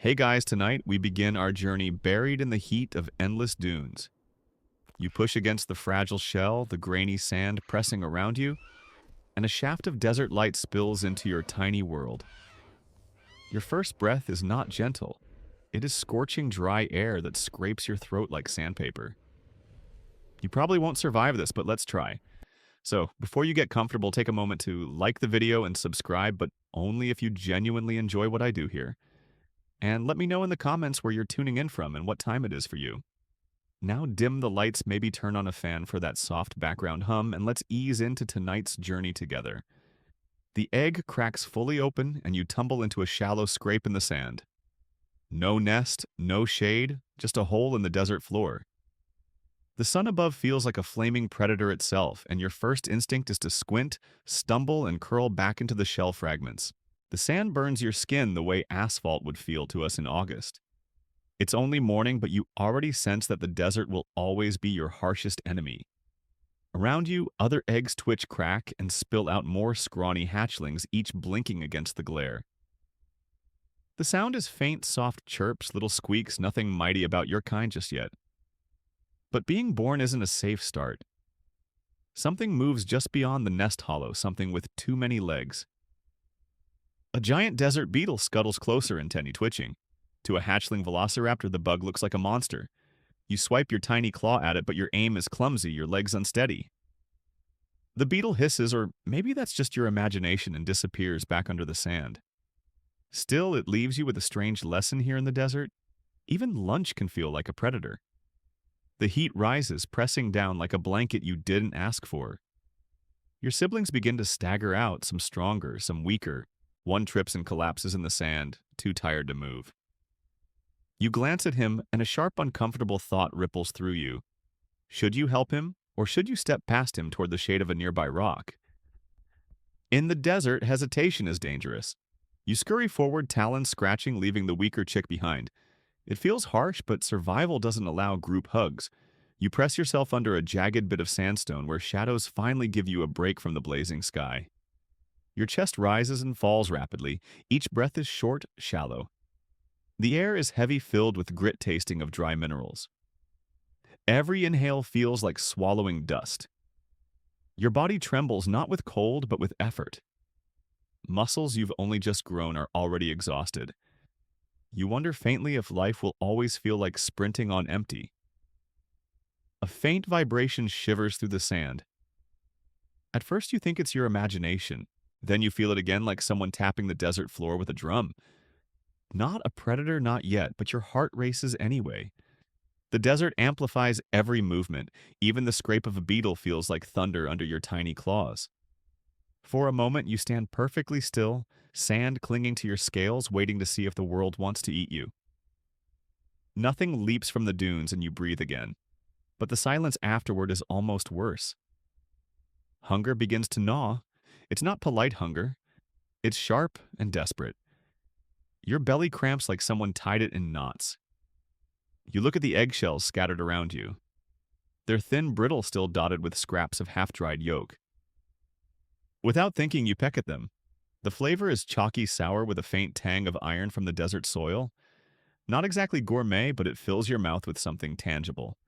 Hey guys, tonight we begin our journey buried in the heat of endless dunes. You push against the fragile shell, the grainy sand pressing around you, and a shaft of desert light spills into your tiny world. Your first breath is not gentle. It is scorching dry air that scrapes your throat like sandpaper. You probably won't survive this, but let's try. So, before you get comfortable, take a moment to like the video and subscribe, but only if you genuinely enjoy what I do here. And let me know in the comments where you're tuning in from and what time it is for you. Now dim the lights, maybe turn on a fan for that soft background hum, and let's ease into tonight's journey together. The egg cracks fully open, and you tumble into a shallow scrape in the sand. No nest, no shade, just a hole in the desert floor. The sun above feels like a flaming predator itself, and your first instinct is to squint, stumble, and curl back into the shell fragments. The sand burns your skin the way asphalt would feel to us in August. It's only morning, but you already sense that the desert will always be your harshest enemy. Around you, other eggs twitch, crack, and spill out more scrawny hatchlings, each blinking against the glare. The sound is faint, soft chirps, little squeaks, nothing mighty about your kind just yet. But being born isn't a safe start. Something moves just beyond the nest hollow, something with too many legs. A giant desert beetle scuttles closer, intently twitching. To a hatchling velociraptor, the bug looks like a monster. You swipe your tiny claw at it, but your aim is clumsy, your legs unsteady. The beetle hisses, or maybe that's just your imagination, and disappears back under the sand. Still, it leaves you with a strange lesson here in the desert. Even lunch can feel like a predator. The heat rises, pressing down like a blanket you didn't ask for. Your siblings begin to stagger out, some stronger, some weaker. One trips and collapses in the sand, too tired to move. You glance at him, and a sharp, uncomfortable thought ripples through you. Should you help him, or should you step past him toward the shade of a nearby rock? In the desert, hesitation is dangerous. You scurry forward, talons scratching, leaving the weaker chick behind. It feels harsh, but survival doesn't allow group hugs. You press yourself under a jagged bit of sandstone where shadows finally give you a break from the blazing sky. Your chest rises and falls rapidly. Each breath is short, shallow. The air is heavy, filled with grit tasting of dry minerals. Every inhale feels like swallowing dust. Your body trembles not with cold, but with effort. Muscles you've only just grown are already exhausted. You wonder faintly if life will always feel like sprinting on empty. A faint vibration shivers through the sand. At first you think it's your imagination. Then you feel it again, like someone tapping the desert floor with a drum. Not a predator, not yet, but your heart races anyway. The desert amplifies every movement. Even the scrape of a beetle feels like thunder under your tiny claws. For a moment, you stand perfectly still, sand clinging to your scales, waiting to see if the world wants to eat you. Nothing leaps from the dunes and you breathe again. But the silence afterward is almost worse. Hunger begins to gnaw. It's not polite hunger. It's sharp and desperate. Your belly cramps like someone tied it in knots. You look at the eggshells scattered around you. They're thin, brittle, still dotted with scraps of half-dried yolk. Without thinking, you peck at them. The flavor is chalky sour with a faint tang of iron from the desert soil. Not exactly gourmet, but it fills your mouth with something tangible.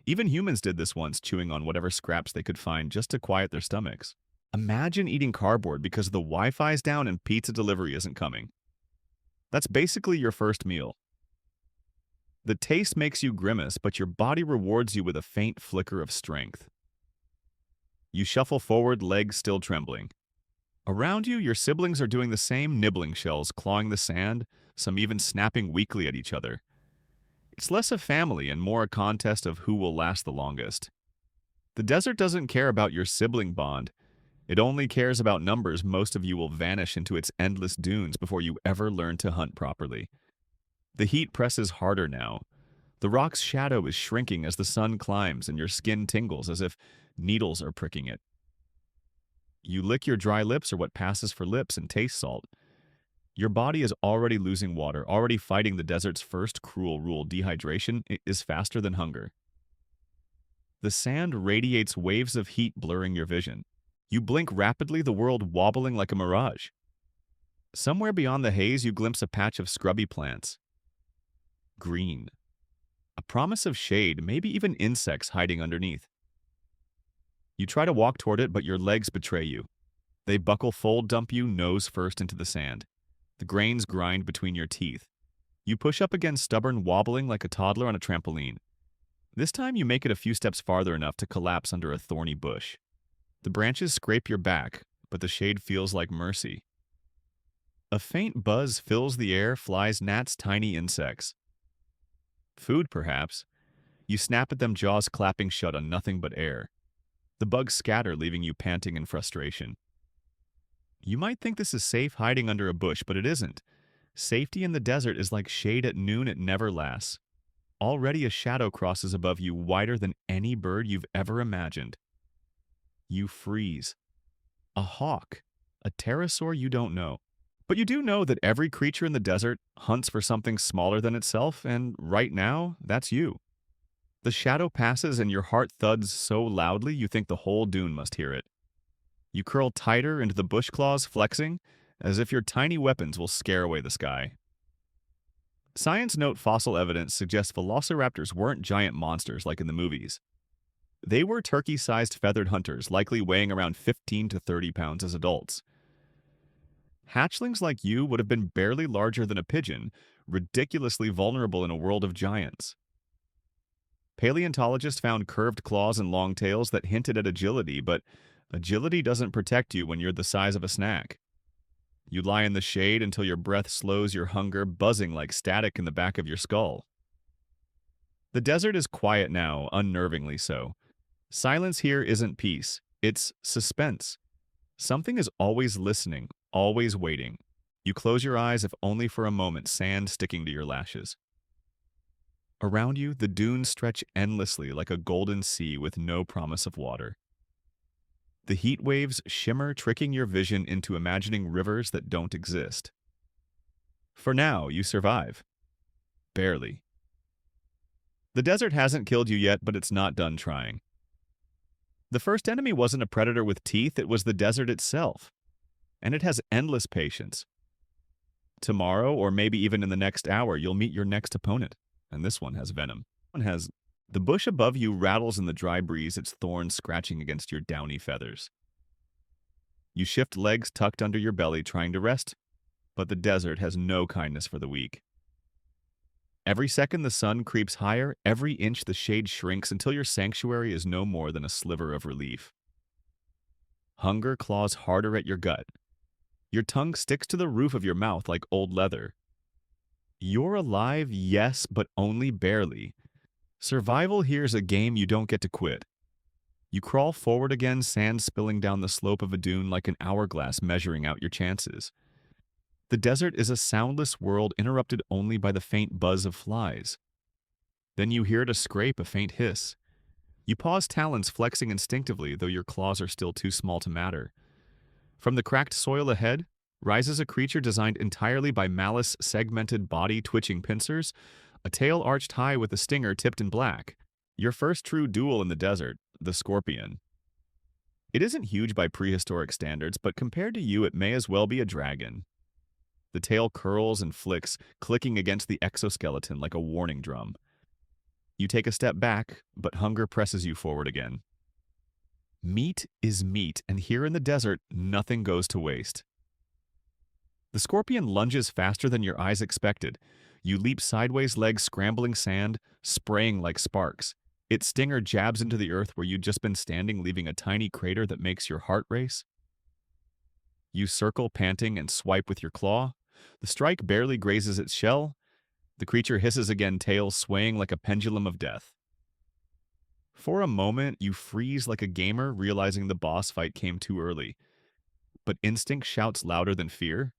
Even humans did this once, chewing on whatever scraps they could find just to quiet their stomachs. Imagine eating cardboard because the Wi-Fi's down and pizza delivery isn't coming. That's basically your first meal. The taste makes you grimace, but your body rewards you with a faint flicker of strength. You shuffle forward, legs still trembling. Around you, your siblings are doing the same, nibbling shells, clawing the sand, some even snapping weakly at each other. It's less a family and more a contest of who will last the longest. The desert doesn't care about your sibling bond. It only cares about numbers. Most of you will vanish into its endless dunes before you ever learn to hunt properly. The heat presses harder now. The rock's shadow is shrinking as the sun climbs, and your skin tingles as if needles are pricking it. You lick your dry lips, or what passes for lips, and taste salt. Your body is already losing water, already fighting the desert's first cruel rule: dehydration is faster than hunger. The sand radiates waves of heat, blurring your vision. You blink rapidly, the world wobbling like a mirage. Somewhere beyond the haze, you glimpse a patch of scrubby plants. green. A promise of shade, maybe even insects hiding underneath. You try to walk toward it, but your legs betray you. They buckle fold dump you nose first into the sand. The grains grind between your teeth. You push up again, stubborn, wobbling like a toddler on a trampoline. This time you make it a few steps farther enough to collapse under a thorny bush. The branches scrape your back, but the shade feels like mercy. A faint buzz fills the air, flies, gnats, tiny insects. Food, perhaps. You snap at them, jaws clapping shut on nothing but air. The bugs scatter, leaving you panting in frustration. You might think this is safe hiding under a bush, but it isn't. Safety in the desert is like shade at noon, it never lasts. Already a shadow crosses above you, wider than any bird you've ever imagined. You freeze. A hawk. A pterosaur you don't know. But you do know that every creature in the desert hunts for something smaller than itself, and right now, that's you. The shadow passes and your heart thuds so loudly you think the whole dune must hear it. You curl tighter into the bush claws, flexing, as if your tiny weapons will scare away the sky. Science note fossil evidence suggests velociraptors weren't giant monsters like in the movies. They were turkey-sized feathered hunters, likely weighing around 15 to 30 pounds as adults. Hatchlings like you would have been barely larger than a pigeon, ridiculously vulnerable in a world of giants. Paleontologists found curved claws and long tails that hinted at agility, but agility doesn't protect you when you're the size of a snack. You lie in the shade until your breath slows your hunger, buzzing like static in the back of your skull. The desert is quiet now, unnervingly so. Silence here isn't peace, it's suspense. Something is always listening, always waiting. You close your eyes, if only for a moment, sand sticking to your lashes. Around you, the dunes stretch endlessly like a golden sea with no promise of water. The heat waves shimmer, tricking your vision into imagining rivers that don't exist. For now, you survive. Barely. The desert hasn't killed you yet, but it's not done trying. The first enemy wasn't a predator with teeth, it was the desert itself. And it has endless patience. Tomorrow, or maybe even in the next hour, you'll meet your next opponent. And this one has venom. The bush above you rattles in the dry breeze, its thorns scratching against your downy feathers. You shift legs tucked under your belly, trying to rest, but the desert has no kindness for the weak. Every second the sun creeps higher, every inch the shade shrinks until your sanctuary is no more than a sliver of relief. Hunger claws harder at your gut. Your tongue sticks to the roof of your mouth like old leather. You're alive, yes, but only barely. Survival here's a game you don't get to quit. You crawl forward again, sand spilling down the slope of a dune like an hourglass measuring out your chances. The desert is a soundless world interrupted only by the faint buzz of flies. Then you hear it a scrape, a faint hiss. You pause, talons flexing instinctively, though your claws are still too small to matter. From the cracked soil ahead rises a creature designed entirely by malice, segmented body twitching pincers, a tail arched high with a stinger tipped in black. Your first true duel in the desert, the scorpion. It isn't huge by prehistoric standards, but compared to you it may as well be a dragon. The tail curls and flicks, clicking against the exoskeleton like a warning drum. You take a step back, but hunger presses you forward again. Meat is meat, and here in the desert, nothing goes to waste. The scorpion lunges faster than your eyes expected. You leap sideways, legs scrambling sand, spraying like sparks. Its stinger jabs into the earth where you'd just been standing, leaving a tiny crater that makes your heart race. You circle, panting, and swipe with your claw. The strike barely grazes its shell. The creature hisses again, tail swaying like a pendulum of death. For a moment, you freeze like a gamer, realizing the boss fight came too early. But instinct shouts louder than fear.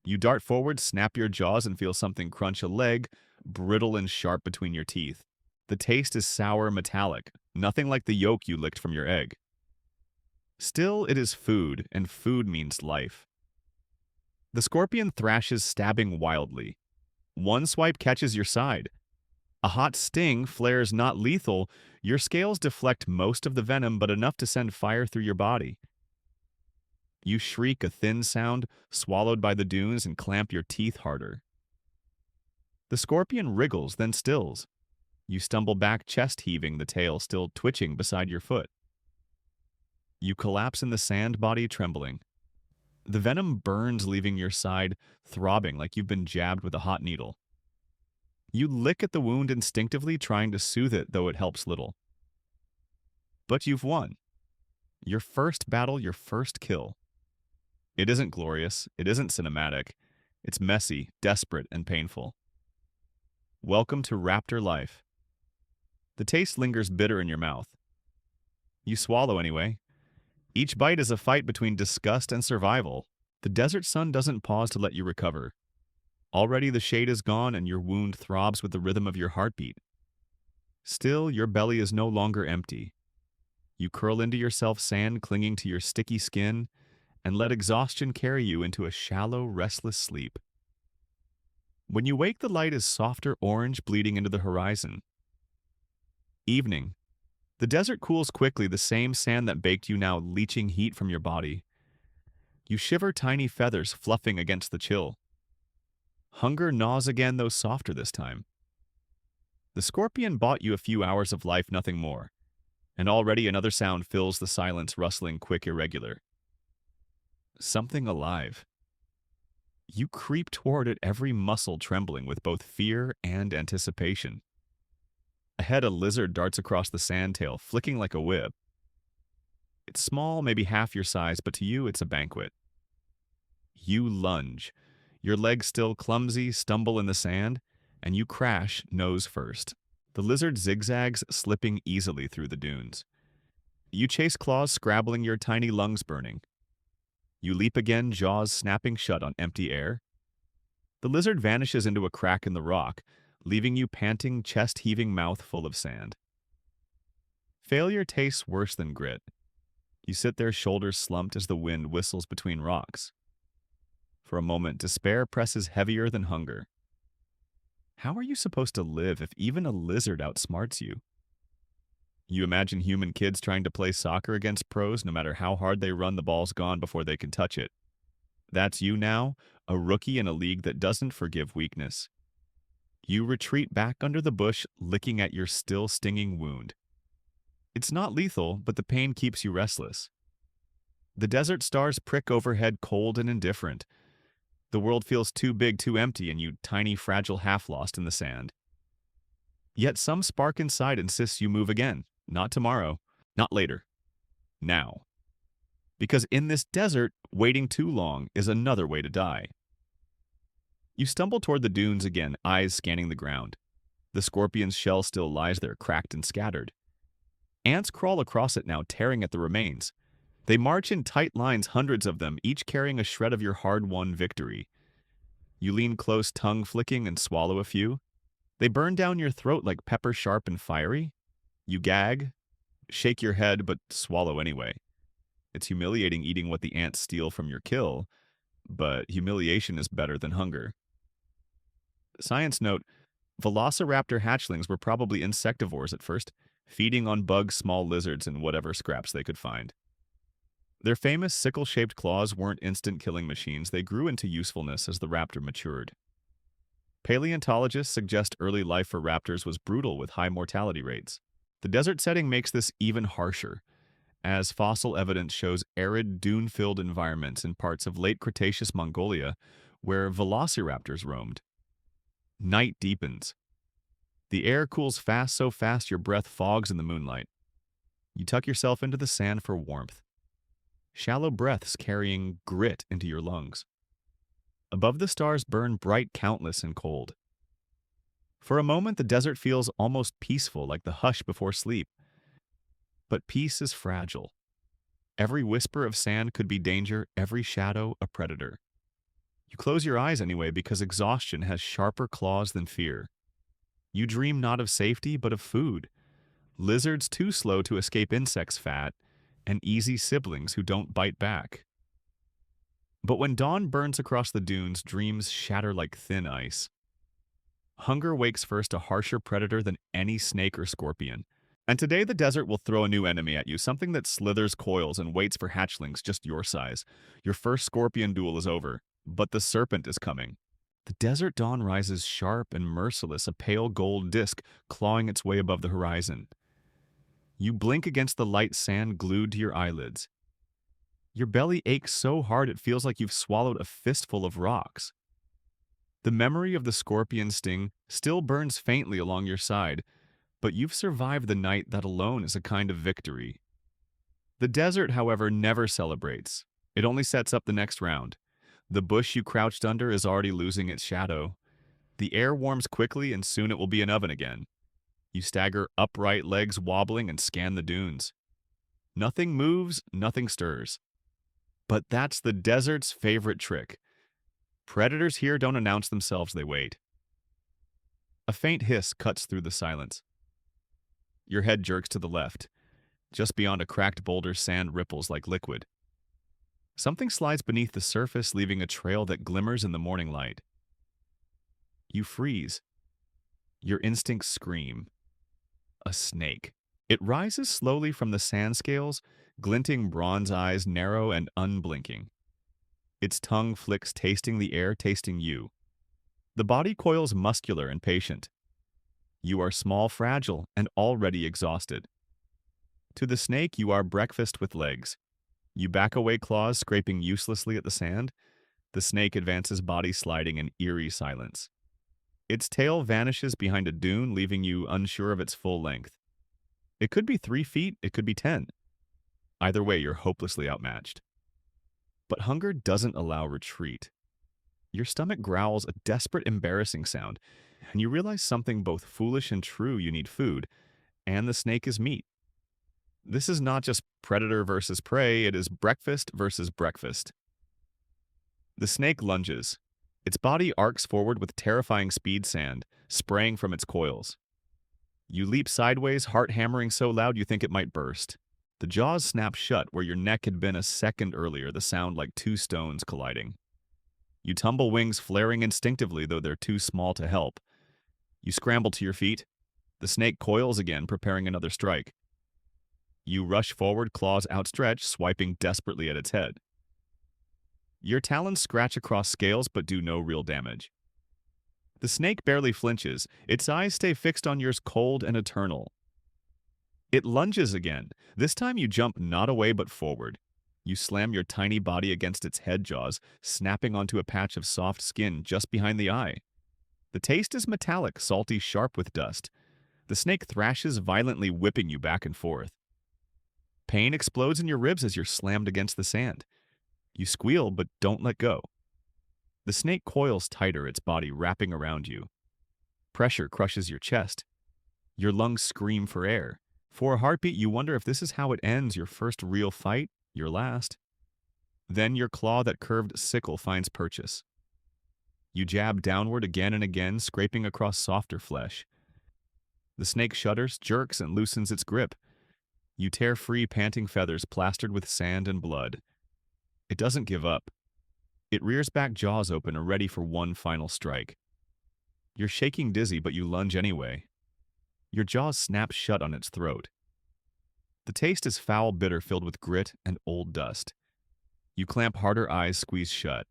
You dart forward, snap your jaws, and feel something crunch a leg, brittle and sharp between your teeth. The taste is sour, metallic, nothing like the yolk you licked from your egg. Still, it is food, and food means life. The scorpion thrashes, stabbing wildly. One swipe catches your side. A hot sting flares, not lethal. Your scales deflect most of the venom, but enough to send fire through your body. You shriek, a thin sound, swallowed by the dunes, and clamp your teeth harder. The scorpion wriggles, then stills. You stumble back, chest heaving, the tail still twitching beside your foot. You collapse in the sand, body trembling. The venom burns, leaving your side throbbing like you've been jabbed with a hot needle. You lick at the wound instinctively, trying to soothe it, though it helps little. But you've won. Your first battle, your first kill. It isn't glorious, it isn't cinematic. It's messy, desperate, and painful. Welcome to raptor life. The taste lingers bitter in your mouth. You swallow anyway. Each bite is a fight between disgust and survival. The desert sun doesn't pause to let you recover. Already the shade is gone and your wound throbs with the rhythm of your heartbeat. Still, your belly is no longer empty. You curl into yourself, sand clinging to your sticky skin, and let exhaustion carry you into a shallow, restless sleep. When you wake, the light is softer orange, bleeding into the horizon. Evening. The desert cools quickly, the same sand that baked you now leaching heat from your body. You shiver, tiny feathers fluffing against the chill. Hunger gnaws again, though softer this time. The scorpion bought you a few hours of life, nothing more. And already another sound fills the silence, rustling, quick, irregular. Something alive. You creep toward it, every muscle trembling with both fear and anticipation. Ahead, a lizard darts across the sand, tail flicking like a whip. It's small, maybe half your size, but to you it's a banquet. You lunge. Your legs still clumsy, stumble in the sand, and you crash nose first. The lizard zigzags, slipping easily through the dunes. You chase, claws scrabbling, your tiny lungs burning. You leap again, jaws snapping shut on empty air. The lizard vanishes into a crack in the rock, leaving you panting, chest-heaving, mouth full of sand. Failure tastes worse than grit. You sit there, shoulders slumped as the wind whistles between rocks. For a moment, despair presses heavier than hunger. How are you supposed to live if even a lizard outsmarts you? You imagine human kids trying to play soccer against pros, no matter how hard they run, the ball's gone before they can touch it. That's you now, a rookie in a league that doesn't forgive weakness. You retreat back under the bush, licking at your still stinging wound. It's not lethal, but the pain keeps you restless. The desert stars prick overhead, cold and indifferent. The world feels too big, too empty, and you tiny, fragile, half-lost in the sand. Yet some spark inside insists you move again. Not tomorrow, not later. Now. Because in this desert, waiting too long is another way to die. You stumble toward the dunes again, eyes scanning the ground. The scorpion's shell still lies there, cracked and scattered. Ants crawl across it now, tearing at the remains. They march in tight lines, hundreds of them, each carrying a shred of your hard-won victory. You lean close, tongue flicking, and swallow a few. They burn down your throat like pepper, sharp and fiery. You gag, shake your head, but swallow anyway. It's humiliating eating what the ants steal from your kill, but humiliation is better than hunger. Science note, Velociraptor hatchlings were probably insectivores at first, feeding on bugs, small lizards, and whatever scraps they could find. Their famous sickle-shaped claws weren't instant killing machines. They grew into usefulness as the raptor matured. Paleontologists suggest early life for raptors was brutal with high mortality rates. The desert setting makes this even harsher, as fossil evidence shows arid, dune-filled environments in parts of late Cretaceous Mongolia where velociraptors roamed. Night deepens. The air cools fast, so fast your breath fogs in the moonlight. You tuck yourself into the sand for warmth. Shallow breaths carrying grit into your lungs. Above the stars burn bright, countless, and cold. For a moment, the desert feels almost peaceful, like the hush before sleep. But peace is fragile. Every whisper of sand could be danger, every shadow a predator. You close your eyes anyway because exhaustion has sharper claws than fear. You dream not of safety, but of food. Lizards too slow to escape insects' fat, and easy siblings who don't bite back. But when dawn burns across the dunes, dreams shatter like thin ice. Hunger wakes first, a harsher predator than any snake or scorpion. And today the desert will throw a new enemy at you, something that slithers, coils, and waits for hatchlings just your size. Your first scorpion duel is over, but the serpent is coming. The desert dawn rises sharp and merciless, a pale gold disk clawing its way above the horizon. You blink against the light sand glued to your eyelids. Your belly aches so hard it feels like you've swallowed a fistful of rocks. The memory of the scorpion sting still burns faintly along your side, but you've survived the night. That alone is a kind of victory. The desert, however, never celebrates. It only sets up the next round. The bush you crouched under is already losing its shadow. The air warms quickly and soon it will be an oven again. You stagger upright, legs wobbling, and scan the dunes. Nothing moves, nothing stirs. But that's the desert's favorite trick. Predators here don't announce themselves, they wait. A faint hiss cuts through the silence. Your head jerks to the left. Just beyond a cracked boulder, sand ripples like liquid. Something slides beneath the surface, leaving a trail that glimmers in the morning light. You freeze. Your instincts scream. A snake. It rises slowly from the sand scales, glinting bronze eyes narrow and unblinking. Its tongue flicks, tasting the air, tasting you. The body coils muscular and patient. You are small, fragile, and already exhausted. To the snake, you are breakfast with legs. You back away, claws scraping uselessly at the sand. The snake advances, body sliding in eerie silence. Its tail vanishes behind a dune, leaving you unsure of its full length. It could be 3 feet, it could be 10. Either way, you're hopelessly outmatched. But hunger doesn't allow retreat. Your stomach growls a desperate, embarrassing sound, and you realize something both foolish and true: you need food, and the snake is meat. This is not just predator versus prey, it is breakfast versus breakfast. The snake lunges. Its body arcs forward with terrifying speed, sand spraying from its coils. You leap sideways, heart hammering so loud you think it might burst. The jaws snap shut where your neck had been a second earlier, the sound like 2 stones colliding. You tumble, wings flaring instinctively, though they're too small to help. You scramble to your feet. The snake coils again, preparing another strike. You rush forward, claws outstretched, swiping desperately at its head. Your talons scratch across scales but do no real damage. The snake barely flinches. Its eyes stay fixed on yours, cold and eternal. It lunges again. This time you jump not away but forward. You slam your tiny body against its head jaws, snapping onto a patch of soft skin just behind the eye. The taste is metallic, salty, sharp with dust. The snake thrashes violently, whipping you back and forth. Pain explodes in your ribs as you're slammed against the sand. You squeal but don't let go. The snake coils tighter, its body wrapping around you. Pressure crushes your chest. Your lungs scream for air. For a heartbeat, you wonder if this is how it ends: your first real fight, your last. Then your claw, that curved sickle, finds purchase. You jab downward again and again, scraping across softer flesh. The snake shudders, jerks, and loosens its grip. You tear free, panting feathers plastered with sand and blood. It doesn't give up. It rears back, jaws open, ready for one final strike. You're shaking dizzy, but you lunge anyway. Your jaws snap shut on its throat. The taste is foul, bitter, filled with grit and old dust. You clamp harder, eyes squeeze shut.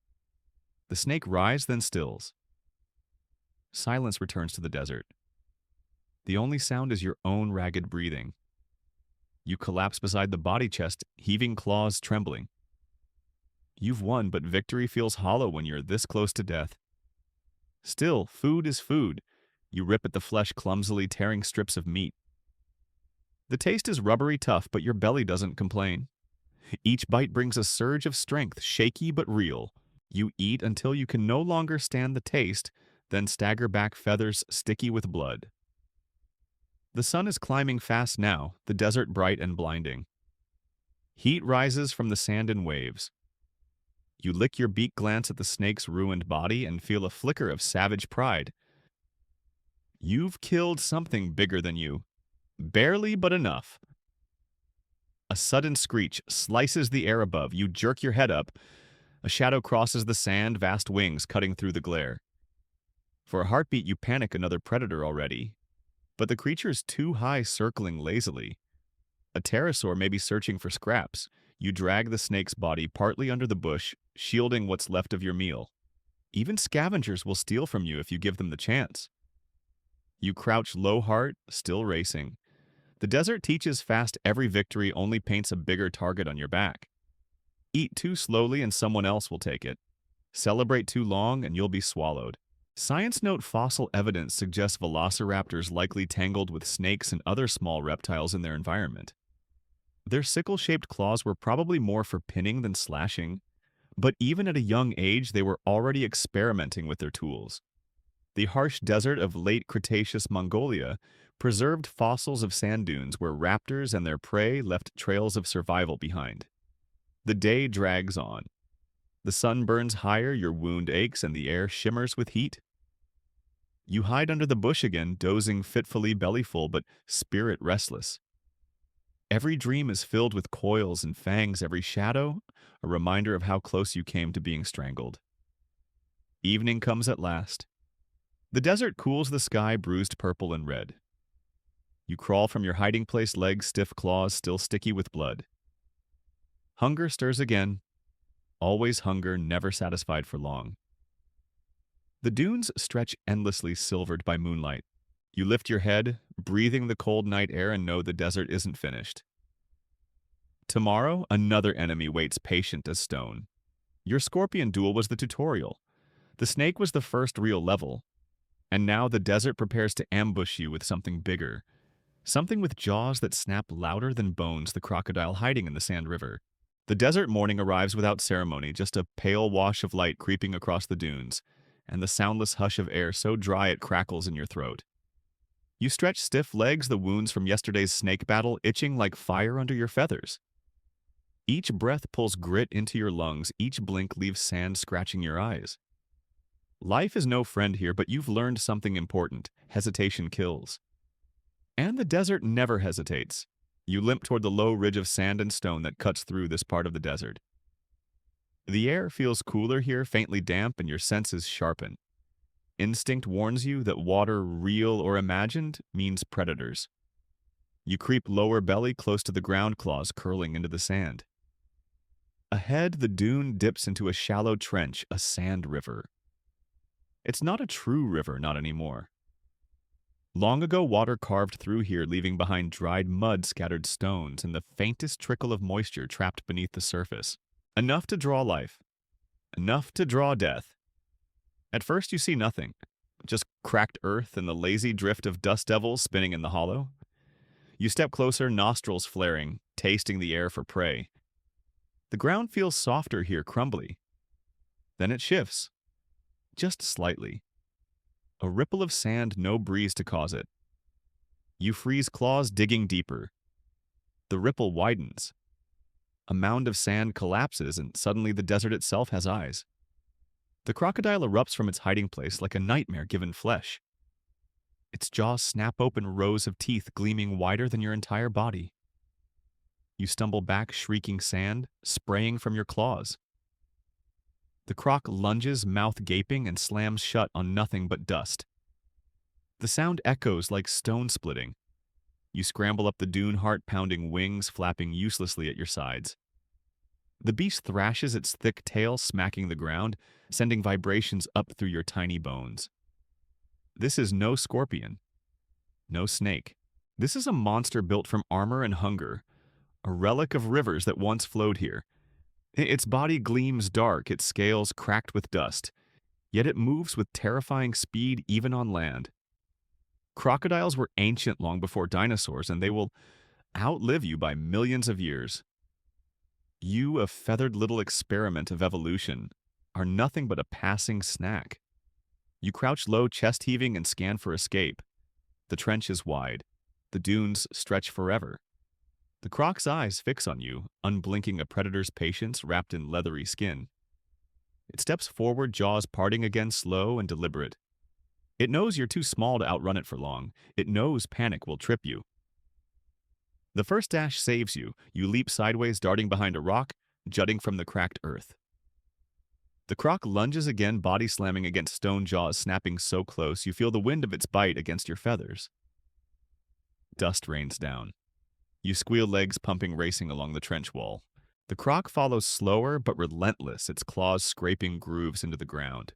The snake writhes, then stills. Silence returns to the desert. The only sound is your own ragged breathing. You collapse beside the body, chest heaving, claws trembling. You've won, but victory feels hollow when you're this close to death. Still, food is food. You rip at the flesh clumsily, tearing strips of meat. The taste is rubbery tough, but your belly doesn't complain. Each bite brings a surge of strength, shaky but real. You eat until you can no longer stand the taste, then stagger back, feathers sticky with blood. The sun is climbing fast now, the desert bright and blinding. Heat rises from the sand in waves. You lick your beak, glance at the snake's ruined body, and feel a flicker of savage pride. You've killed something bigger than you. Barely, but enough. A sudden screech slices the air above. You jerk your head up. A shadow crosses the sand, vast wings cutting through the glare. For a heartbeat, you panic: another predator already. But the creature's too high, circling lazily. A pterosaur may be searching for scraps. You drag the snake's body partly under the bush, shielding what's left of your meal. Even scavengers will steal from you if you give them the chance. You crouch low heart, still racing. The desert teaches fast every victory only paints a bigger target on your back. Eat too slowly and someone else will take it. Celebrate too long and you'll be swallowed. Science note fossil evidence suggests velociraptors likely tangled with snakes and other small reptiles in their environment. Their sickle-shaped claws were probably more for pinning than slashing, but even at a young age they were already experimenting with their tools. The harsh desert of late Cretaceous Mongolia preserved fossils of sand dunes where raptors and their prey left trails of survival behind. The day drags on. The sun burns higher, your wound aches, and the air shimmers with heat. You hide under the bush again, dozing fitfully bellyful but spirit restless. Every dream is filled with coils and fangs, every shadow, a reminder of how close you came to being strangled. Evening comes at last. The desert cools the sky bruised purple and red. You crawl from your hiding place, legs stiff, claws still sticky with blood. Hunger stirs again. Always hunger, never satisfied for long. The dunes stretch endlessly, silvered by moonlight. You lift your head, breathing the cold night air, and know the desert isn't finished. Tomorrow, another enemy waits patient as stone. Your scorpion duel was the tutorial. The snake was the first real level. And now the desert prepares to ambush you with something bigger. Something with jaws that snap louder than bones, the crocodile hiding in the sand river. The desert morning arrives without ceremony, just a pale wash of light creeping across the dunes, and the soundless hush of air so dry it crackles in your throat. You stretch stiff legs, the wounds from yesterday's snake battle itching like fire under your feathers. Each breath pulls grit into your lungs, each blink leaves sand scratching your eyes. Life is no friend here, but you've learned something important. Hesitation kills. And the desert never hesitates. You limp toward the low ridge of sand and stone that cuts through this part of the desert. The air feels cooler here, faintly damp, and your senses sharpen. Instinct warns you that water, real or imagined, means predators. You creep lower belly close to the ground, claws curling into the sand. Ahead, the dune dips into a shallow trench, a sand river. It's not a true river, not anymore. Long ago, water carved through here, leaving behind dried mud, scattered stones, and the faintest trickle of moisture trapped beneath the surface. Enough to draw life. Enough to draw death. At first, you see nothing. Just cracked earth and the lazy drift of dust devils spinning in the hollow. You step closer, nostrils flaring, tasting the air for prey. The ground feels softer here, crumbly. Then it shifts. Just slightly. A ripple of sand, no breeze to cause it. You freeze, claws digging deeper. The ripple widens. A mound of sand collapses, and suddenly the desert itself has eyes. The crocodile erupts from its hiding place like a nightmare given flesh. Its jaws snap open, rows of teeth gleaming wider than your entire body. You stumble back, shrieking sand, spraying from your claws. The croc lunges, mouth gaping, and slams shut on nothing but dust. The sound echoes like stone splitting. You scramble up the dune, heart-pounding wings flapping uselessly at your sides. The beast thrashes, its thick tail smacking the ground, sending vibrations up through your tiny bones. This is no scorpion, no snake. This is a monster built from armor and hunger, a relic of rivers that once flowed here. Its body gleams dark, its scales cracked with dust, yet it moves with terrifying speed even on land. Crocodiles were ancient long before dinosaurs, and they will outlive you by millions of years. You, a feathered little experiment of evolution, are nothing but a passing snack. You crouch low, chest heaving, and scan for escape. The trench is wide. The dunes stretch forever. The croc's eyes fix on you, unblinking, a predator's patience wrapped in leathery skin. It steps forward, jaws parting again, slow and deliberate. It knows you're too small to outrun it for long. It knows panic will trip you. The first dash saves you. You leap sideways, darting behind a rock, jutting from the cracked earth. The croc lunges again, body slamming against stone, jaws snapping so close you feel the wind of its bite against your feathers. Dust rains down. You squeal, legs pumping, racing along the trench wall. The croc follows slower but relentless, its claws scraping grooves into the ground.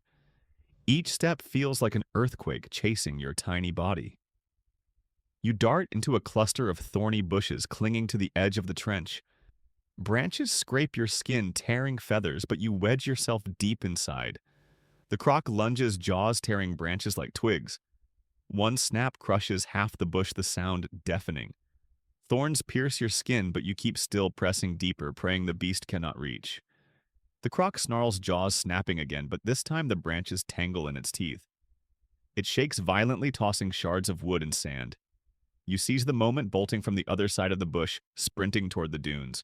Each step feels like an earthquake chasing your tiny body. You dart into a cluster of thorny bushes clinging to the edge of the trench. Branches scrape your skin, tearing feathers, but you wedge yourself deep inside. The croc lunges, jaws tearing branches like twigs. One snap crushes half the bush, the sound deafening. Thorns pierce your skin, but you keep still, pressing deeper, praying the beast cannot reach. The croc snarls, jaws snapping again, but this time the branches tangle in its teeth. It shakes violently, tossing shards of wood and sand. You seize the moment, bolting from the other side of the bush, sprinting toward the dunes.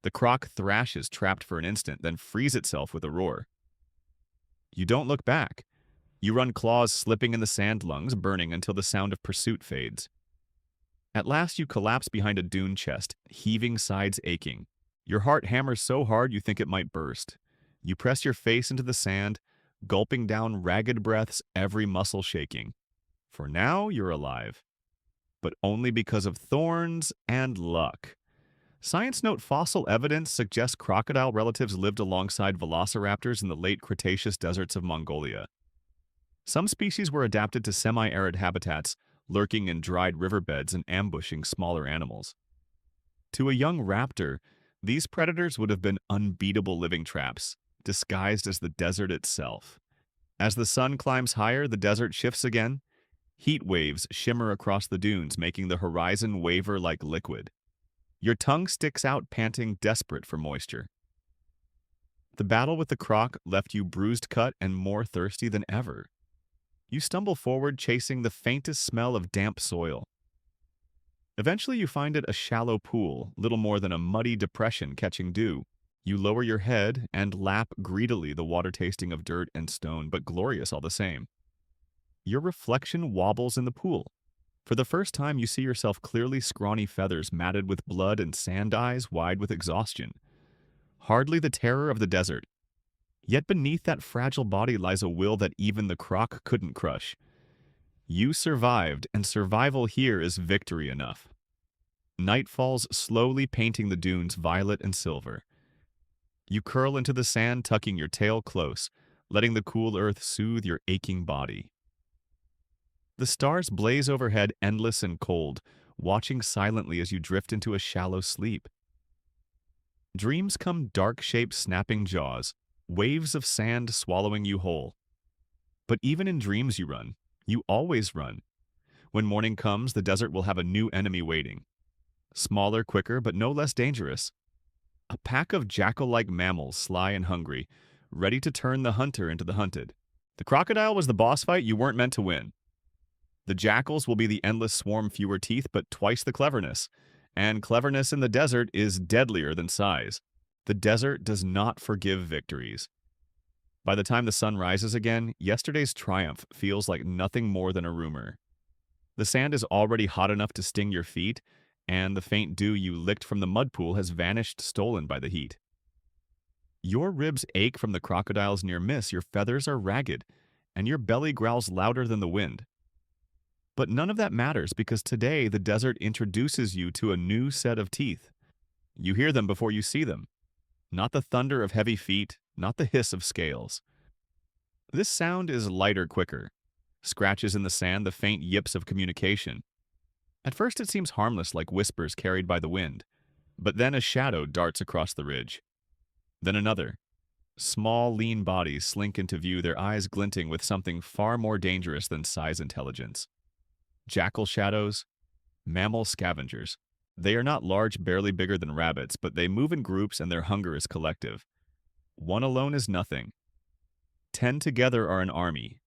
The croc thrashes, trapped for an instant, then frees itself with a roar. You don't look back. You run, claws slipping in the sand, lungs burning until the sound of pursuit fades. At last you collapse behind a dune chest, heaving, sides aching. Your heart hammers so hard you think it might burst. You press your face into the sand, gulping down ragged breaths, every muscle shaking. For now, you're alive. But only because of thorns and luck. Science note: fossil evidence suggests crocodile relatives lived alongside velociraptors in the late Cretaceous deserts of Mongolia. Some species were adapted to semi-arid habitats, lurking in dried riverbeds and ambushing smaller animals. To a young raptor, these predators would have been unbeatable living traps, disguised as the desert itself. As the sun climbs higher, the desert shifts again. Heat waves shimmer across the dunes, making the horizon waver like liquid. Your tongue sticks out, panting, desperate for moisture. The battle with the croc left you bruised, cut, and more thirsty than ever. You stumble forward, chasing the faintest smell of damp soil. Eventually you find it a shallow pool, little more than a muddy depression catching dew. You lower your head and lap greedily, the water tasting of dirt and stone, but glorious all the same. Your reflection wobbles in the pool. For the first time you see yourself clearly, scrawny feathers matted with blood and sand eyes wide with exhaustion. Hardly the terror of the desert. Yet beneath that fragile body lies a will that even the croc couldn't crush. You survived, and survival here is victory enough. Night falls, slowly painting the dunes violet and silver. You curl into the sand, tucking your tail close, letting the cool earth soothe your aching body. The stars blaze overhead, endless and cold, watching silently as you drift into a shallow sleep. Dreams come, dark-shaped, snapping jaws, waves of sand swallowing you whole. But even in dreams you run. You always run. When morning comes, the desert will have a new enemy waiting. Smaller, quicker, but no less dangerous. A pack of jackal-like mammals, sly and hungry, ready to turn the hunter into the hunted. The crocodile was the boss fight you weren't meant to win. The jackals will be the endless swarm, fewer teeth, but twice the cleverness. And cleverness in the desert is deadlier than size. The desert does not forgive victories. By the time the sun rises again, yesterday's triumph feels like nothing more than a rumor. The sand is already hot enough to sting your feet, and the faint dew you licked from the mud pool has vanished, stolen by the heat. Your ribs ache from the crocodile's near miss, your feathers are ragged, and your belly growls louder than the wind. But none of that matters, because today the desert introduces you to a new set of teeth. You hear them before you see them. Not the thunder of heavy feet, not the hiss of scales. This sound is lighter, quicker. Scratches in the sand, the faint yips of communication. At first it seems harmless, like whispers carried by the wind. But then a shadow darts across the ridge. Then another. Small, lean bodies slink into view, their eyes glinting with something far more dangerous than size intelligence. Jackal shadows, mammal scavengers. They are not large, barely bigger than rabbits, but they move in groups and their hunger is collective. One alone is nothing. 10 together are an army.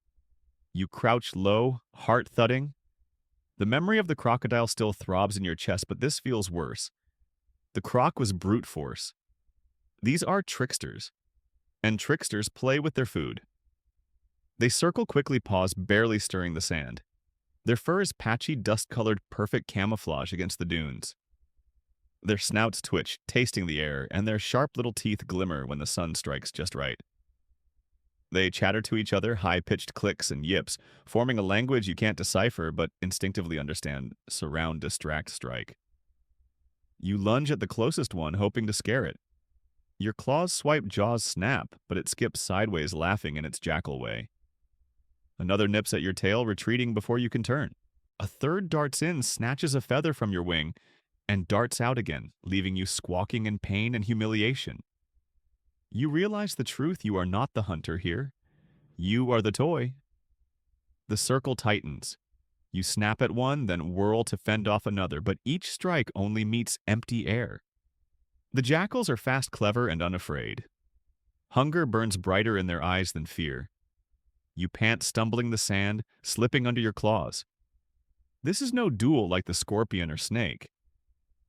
You crouch low, heart thudding. The memory of the crocodile still throbs in your chest, but this feels worse. The croc was brute force. These are tricksters, and tricksters play with their food. They circle quickly, pause, barely stirring the sand. Their fur is patchy, dust-colored, perfect camouflage against the dunes. Their snouts twitch, tasting the air, and their sharp little teeth glimmer when the sun strikes just right. They chatter to each other, high-pitched clicks and yips, forming a language you can't decipher but instinctively understand: surround, distract, strike. You lunge at the closest one, hoping to scare it. Your claws swipe, jaws snap, but it skips sideways, laughing in its jackal way. Another nips at your tail, retreating before you can turn. A third darts in, snatches a feather from your wing, and darts out again, leaving you squawking in pain and humiliation. You realize the truth: you are not the hunter here. You are the toy. The circle tightens. You snap at one, then whirl to fend off another, but each strike only meets empty air. The jackals are fast, clever, and unafraid. Hunger burns brighter in their eyes than fear. You pant, stumbling the sand, slipping under your claws. This is no duel like the scorpion or snake.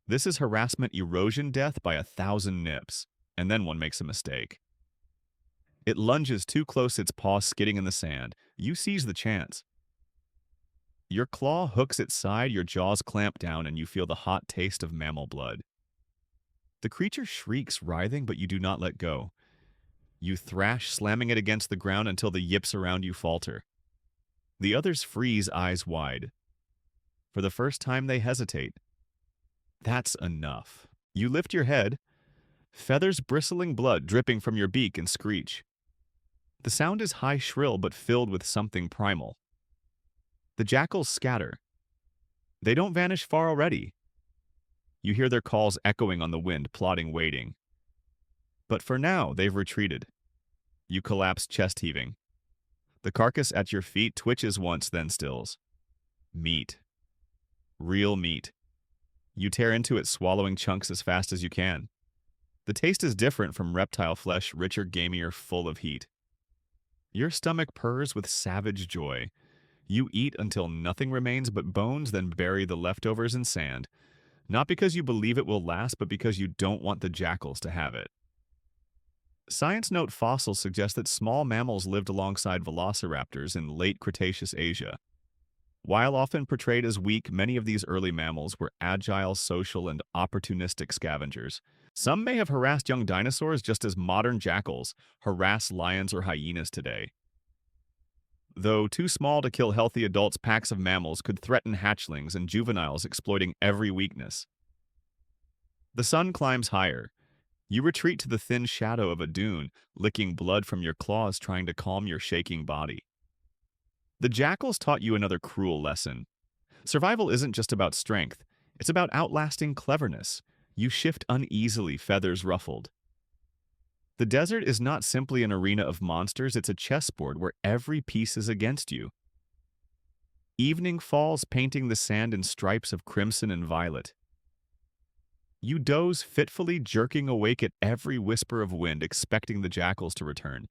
This is harassment, erosion, death by 1,000 nips, and then one makes a mistake. It lunges too close, its paw skidding in the sand. You seize the chance. Your claw hooks its side, your jaws clamp down, and you feel the hot taste of mammal blood. The creature shrieks, writhing, but you do not let go. You thrash, slamming it against the ground until the yips around you falter. The others freeze, eyes wide. For the first time, they hesitate. That's enough. You lift your head, feathers bristling, blood dripping from your beak, and screech. The sound is high, shrill, but filled with something primal. The jackals scatter. They don't vanish far already. You hear their calls echoing on the wind, plotting, waiting. But for now, they've retreated. You collapse, chest heaving. The carcass at your feet twitches once, then stills. Meat. Real meat. You tear into it, swallowing chunks as fast as you can. The taste is different from reptile flesh, richer, gamier, full of heat. Your stomach purrs with savage joy. You eat until nothing remains but bones, then bury the leftovers in sand. Not because you believe it will last, but because you don't want the jackals to have it. Science note: fossils suggest that small mammals lived alongside velociraptors in late Cretaceous Asia. While often portrayed as weak, many of these early mammals were agile, social, and opportunistic scavengers. Some may have harassed young dinosaurs just as modern jackals harass lions or hyenas today. Though too small to kill healthy adults, packs of mammals could threaten hatchlings and juveniles, exploiting every weakness. The sun climbs higher. You retreat to the thin shadow of a dune, licking blood from your claws, trying to calm your shaking body. The jackals taught you another cruel lesson. Survival isn't just about strength, it's about outlasting cleverness. You shift uneasily, feathers ruffled. The desert is not simply an arena of monsters, it's a chessboard where every piece is against you. Evening falls, painting the sand in stripes of crimson and violet. You doze fitfully, jerking awake at every whisper of wind, expecting the jackals to return.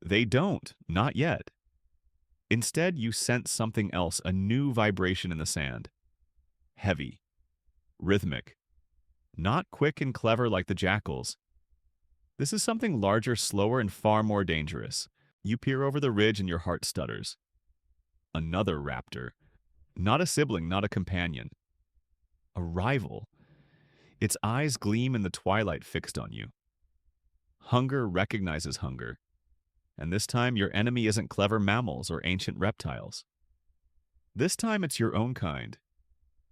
They don't, not yet. Instead, you sense something else, a new vibration in the sand. Heavy. Rhythmic. Not quick and clever like the jackals. This is something larger, slower, and far more dangerous. You peer over the ridge and your heart stutters. Another raptor. Not a sibling, not a companion. A rival. Its eyes gleam in the twilight, fixed on you. Hunger recognizes hunger. And this time, your enemy isn't clever mammals or ancient reptiles. This time, it's your own kind.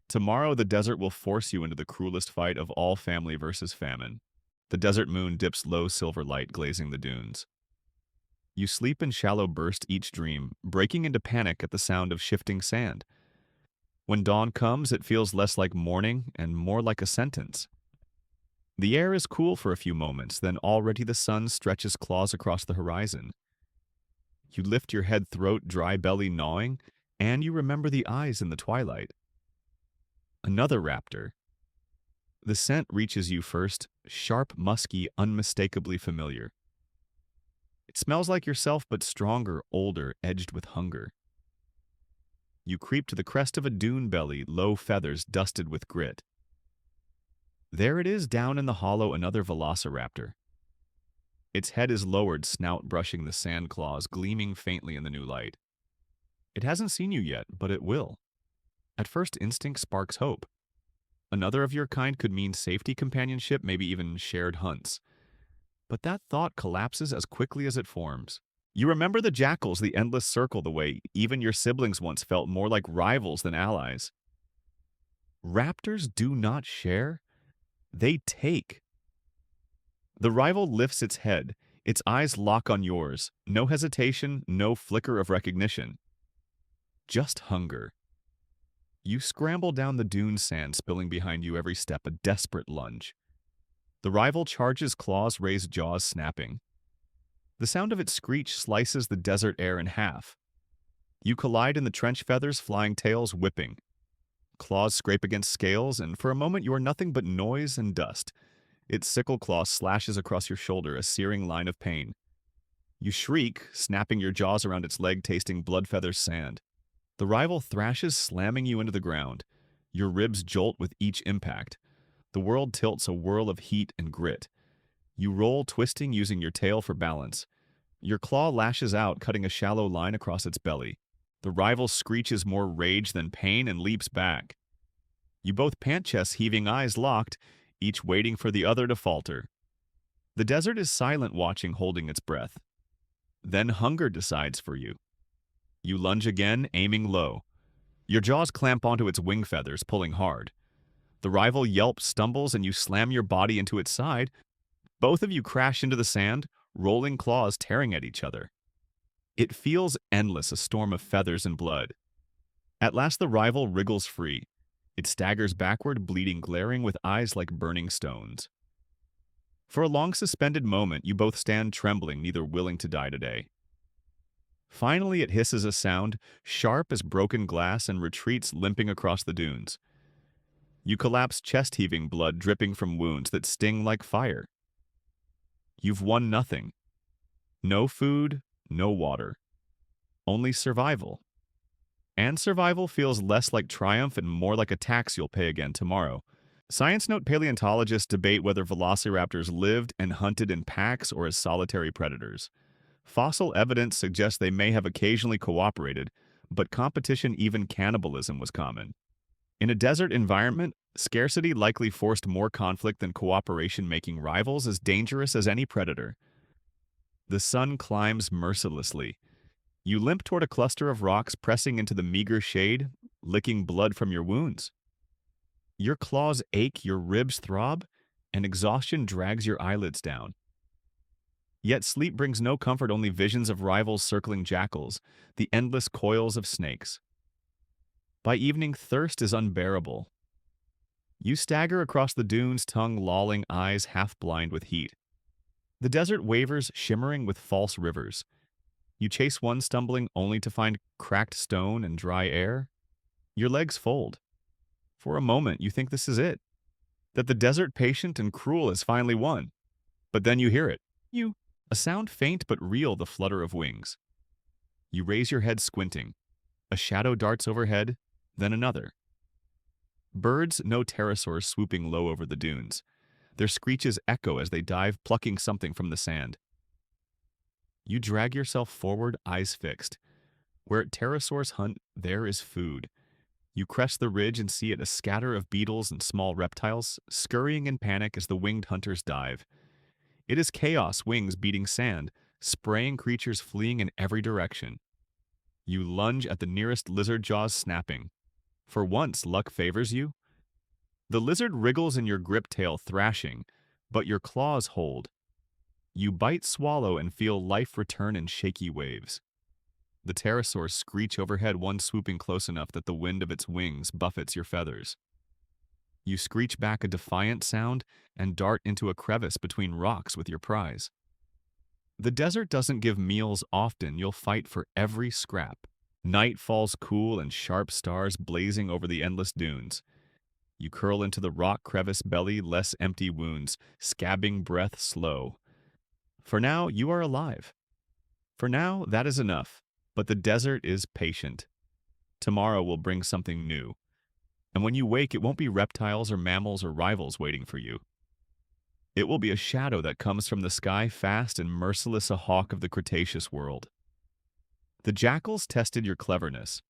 Tomorrow, the desert will force you into the cruelest fight of all: family versus famine. The desert moon dips low silver light, glazing the dunes. You sleep in shallow bursts, each dream breaking into panic at the sound of shifting sand. When dawn comes, it feels less like morning and more like a sentence. The air is cool for a few moments, then already the sun stretches claws across the horizon. You lift your head, throat, dry belly gnawing, and you remember the eyes in the twilight. Another raptor. The scent reaches you first, sharp, musky, unmistakably familiar. It smells like yourself, but stronger, older, edged with hunger. You creep to the crest of a dune belly, low feathers dusted with grit. There it is, down in the hollow, another velociraptor. Its head is lowered, snout brushing the sand claws, gleaming faintly in the new light. It hasn't seen you yet, but it will. At first, instinct sparks hope. Another of your kind could mean safety, companionship, maybe even shared hunts. But that thought collapses as quickly as it forms. You remember the jackals, the endless circle, the way even your siblings once felt more like rivals than allies. Raptors do not share, they take. The rival lifts its head, Its eyes lock on yours. No hesitation, no flicker of recognition. Just hunger. You scramble down the dune sand spilling behind you every step, a desperate lunge. The rival charges, claws raised, jaws snapping. The sound of its screech slices the desert air in half. You collide in the trench feathers, flying tails whipping. Claws scrape against scales, and for a moment you are nothing but noise and dust. Its sickle claw slashes across your shoulder, a searing line of pain. You shriek, snapping your jaws around its leg, tasting blood feather sand. The rival thrashes, slamming you into the ground. Your ribs jolt with each impact. The world tilts, a whirl of heat and grit. You roll, twisting, using your tail for balance. Your claw lashes out, cutting a shallow line across its belly. The rival screeches, more rage than pain, and leaps back. You both pant, chests heaving, eyes locked, each waiting for the other to falter. The desert is silent, watching, holding its breath. Then hunger decides for you. You lunge again, aiming low. Your jaws clamp onto its wing feathers, pulling hard. The rival yelps, stumbles, and you slam your body into its side. Both of you crash into the sand, rolling claws tearing at each other. It feels endless, a storm of feathers and blood. At last the rival wriggles free. It staggers backward, bleeding, glaring with eyes like burning stones. For a long suspended moment, you both stand trembling, neither willing to die today. Finally, it hisses a sound, sharp as broken glass, and retreats, limping across the dunes. You collapse, chest heaving, blood dripping from wounds that sting like fire. You've won nothing. No food, no water. Only survival. And survival feels less like triumph and more like a tax you'll pay again tomorrow. Science note: paleontologists debate whether velociraptors lived and hunted in packs or as solitary predators. Fossil evidence suggests they may have occasionally cooperated, but competition, even cannibalism, was common. In a desert environment, scarcity likely forced more conflict than cooperation, making rivals as dangerous as any predator. The sun climbs mercilessly. You limp toward a cluster of rocks, pressing into the meager shade, licking blood from your wounds. Your claws ache, your ribs throb, and exhaustion drags your eyelids down. Yet sleep brings no comfort, only visions of rivals circling jackals, the endless coils of snakes. By evening, thirst is unbearable. You stagger across the dunes, tongue lolling, eyes half blind with heat. The desert wavers, shimmering with false rivers. You chase one, stumbling, only to find cracked stone and dry air. Your legs fold. For a moment, you think this is it, that the desert, patient and cruel, has finally won. But then you hear it. A sound faint but real, the flutter of wings. You raise your head, squinting. A shadow darts overhead, then another. Birds, no pterosaurs, swooping low over the dunes. Their screeches echo as they dive, plucking something from the sand. You drag yourself forward, eyes fixed. Where pterosaurs hunt, there is food. You crest the ridge and see it, a scatter of beetles and small reptiles, scurrying in panic as the winged hunters dive. It is chaos, wings beating sand, spraying creatures fleeing in every direction. You lunge at the nearest lizard, jaws snapping. For once, luck favors you. The lizard wriggles in your grip, tail thrashing, but your claws hold. You bite, swallow, and feel life return in shaky waves. The pterosaurs screech overhead, one swooping close enough that the wind of its wings buffets your feathers. You screech back a defiant sound and dart into a crevice between rocks with your prize. The desert doesn't give meals often, you'll fight for every scrap. Night falls cool and sharp stars blazing over the endless dunes. You curl into the rock crevice, belly less empty wounds, scabbing, breath slow. For now, you are alive. For now, that is enough. But the desert is patient. Tomorrow will bring something new. And when you wake, it won't be reptiles or mammals or rivals waiting for you. It will be a shadow that comes from the sky, fast and merciless, a hawk of the Cretaceous world. The jackals tested your cleverness.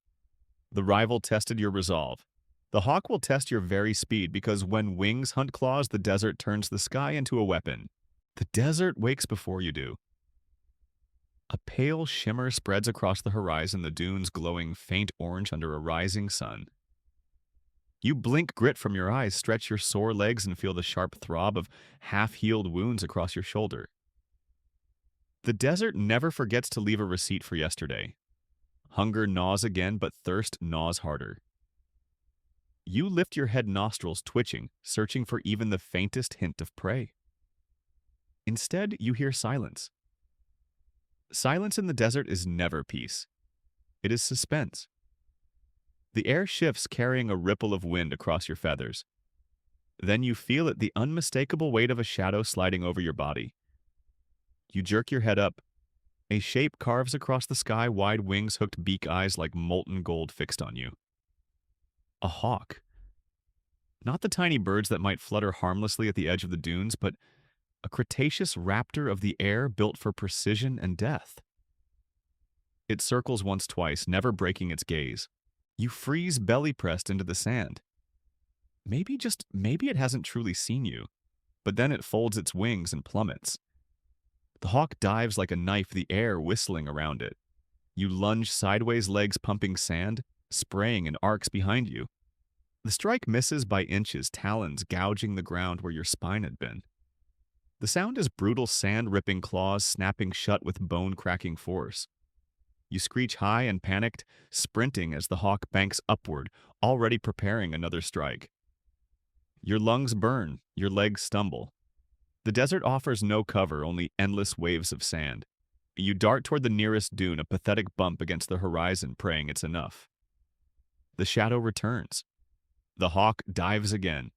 The rival tested your resolve. The hawk will test your very speed, because when wings hunt claws, the desert turns the sky into a weapon. The desert wakes before you do. A pale shimmer spreads across the horizon, the dunes glowing faint orange under a rising sun. You blink, grit from your eyes, stretch your sore legs, and feel the sharp throb of half-healed wounds across your shoulder. The desert never forgets to leave a receipt for yesterday. Hunger gnaws again, but thirst gnaws harder. You lift your head, nostrils twitching, searching for even the faintest hint of prey. Instead, you hear silence. Silence in the desert is never peace. It is suspense. The air shifts, carrying a ripple of wind across your feathers. Then you feel it, the unmistakable weight of a shadow sliding over your body. You jerk your head up. A shape carves across the sky, wide wings, hooked beak, eyes like molten gold fixed on you. A hawk. Not the tiny birds that might flutter harmlessly at the edge of the dunes, but a Cretaceous raptor of the air built for precision and death. It circles once, twice, never breaking its gaze. You freeze, belly pressed into the sand. Maybe it hasn't truly seen you, but then it folds its wings and plummets. The hawk dives like a knife, the air whistling around it. You lunge sideways, legs pumping sand, spraying in arcs behind you. The strike misses by inches, talons gouging the ground where your spine had been. The sound is brutal, sand-ripping claws snapping shut with bone-cracking force. You screech high and panicked, sprinting as the hawk banks upward, already preparing another strike. Your lungs burn, your legs stumble. The desert offers no cover, only endless waves of sand. You dart toward the nearest dune, a pathetic bump against the horizon, praying it's enough. The shadow returns. The hawk dives again.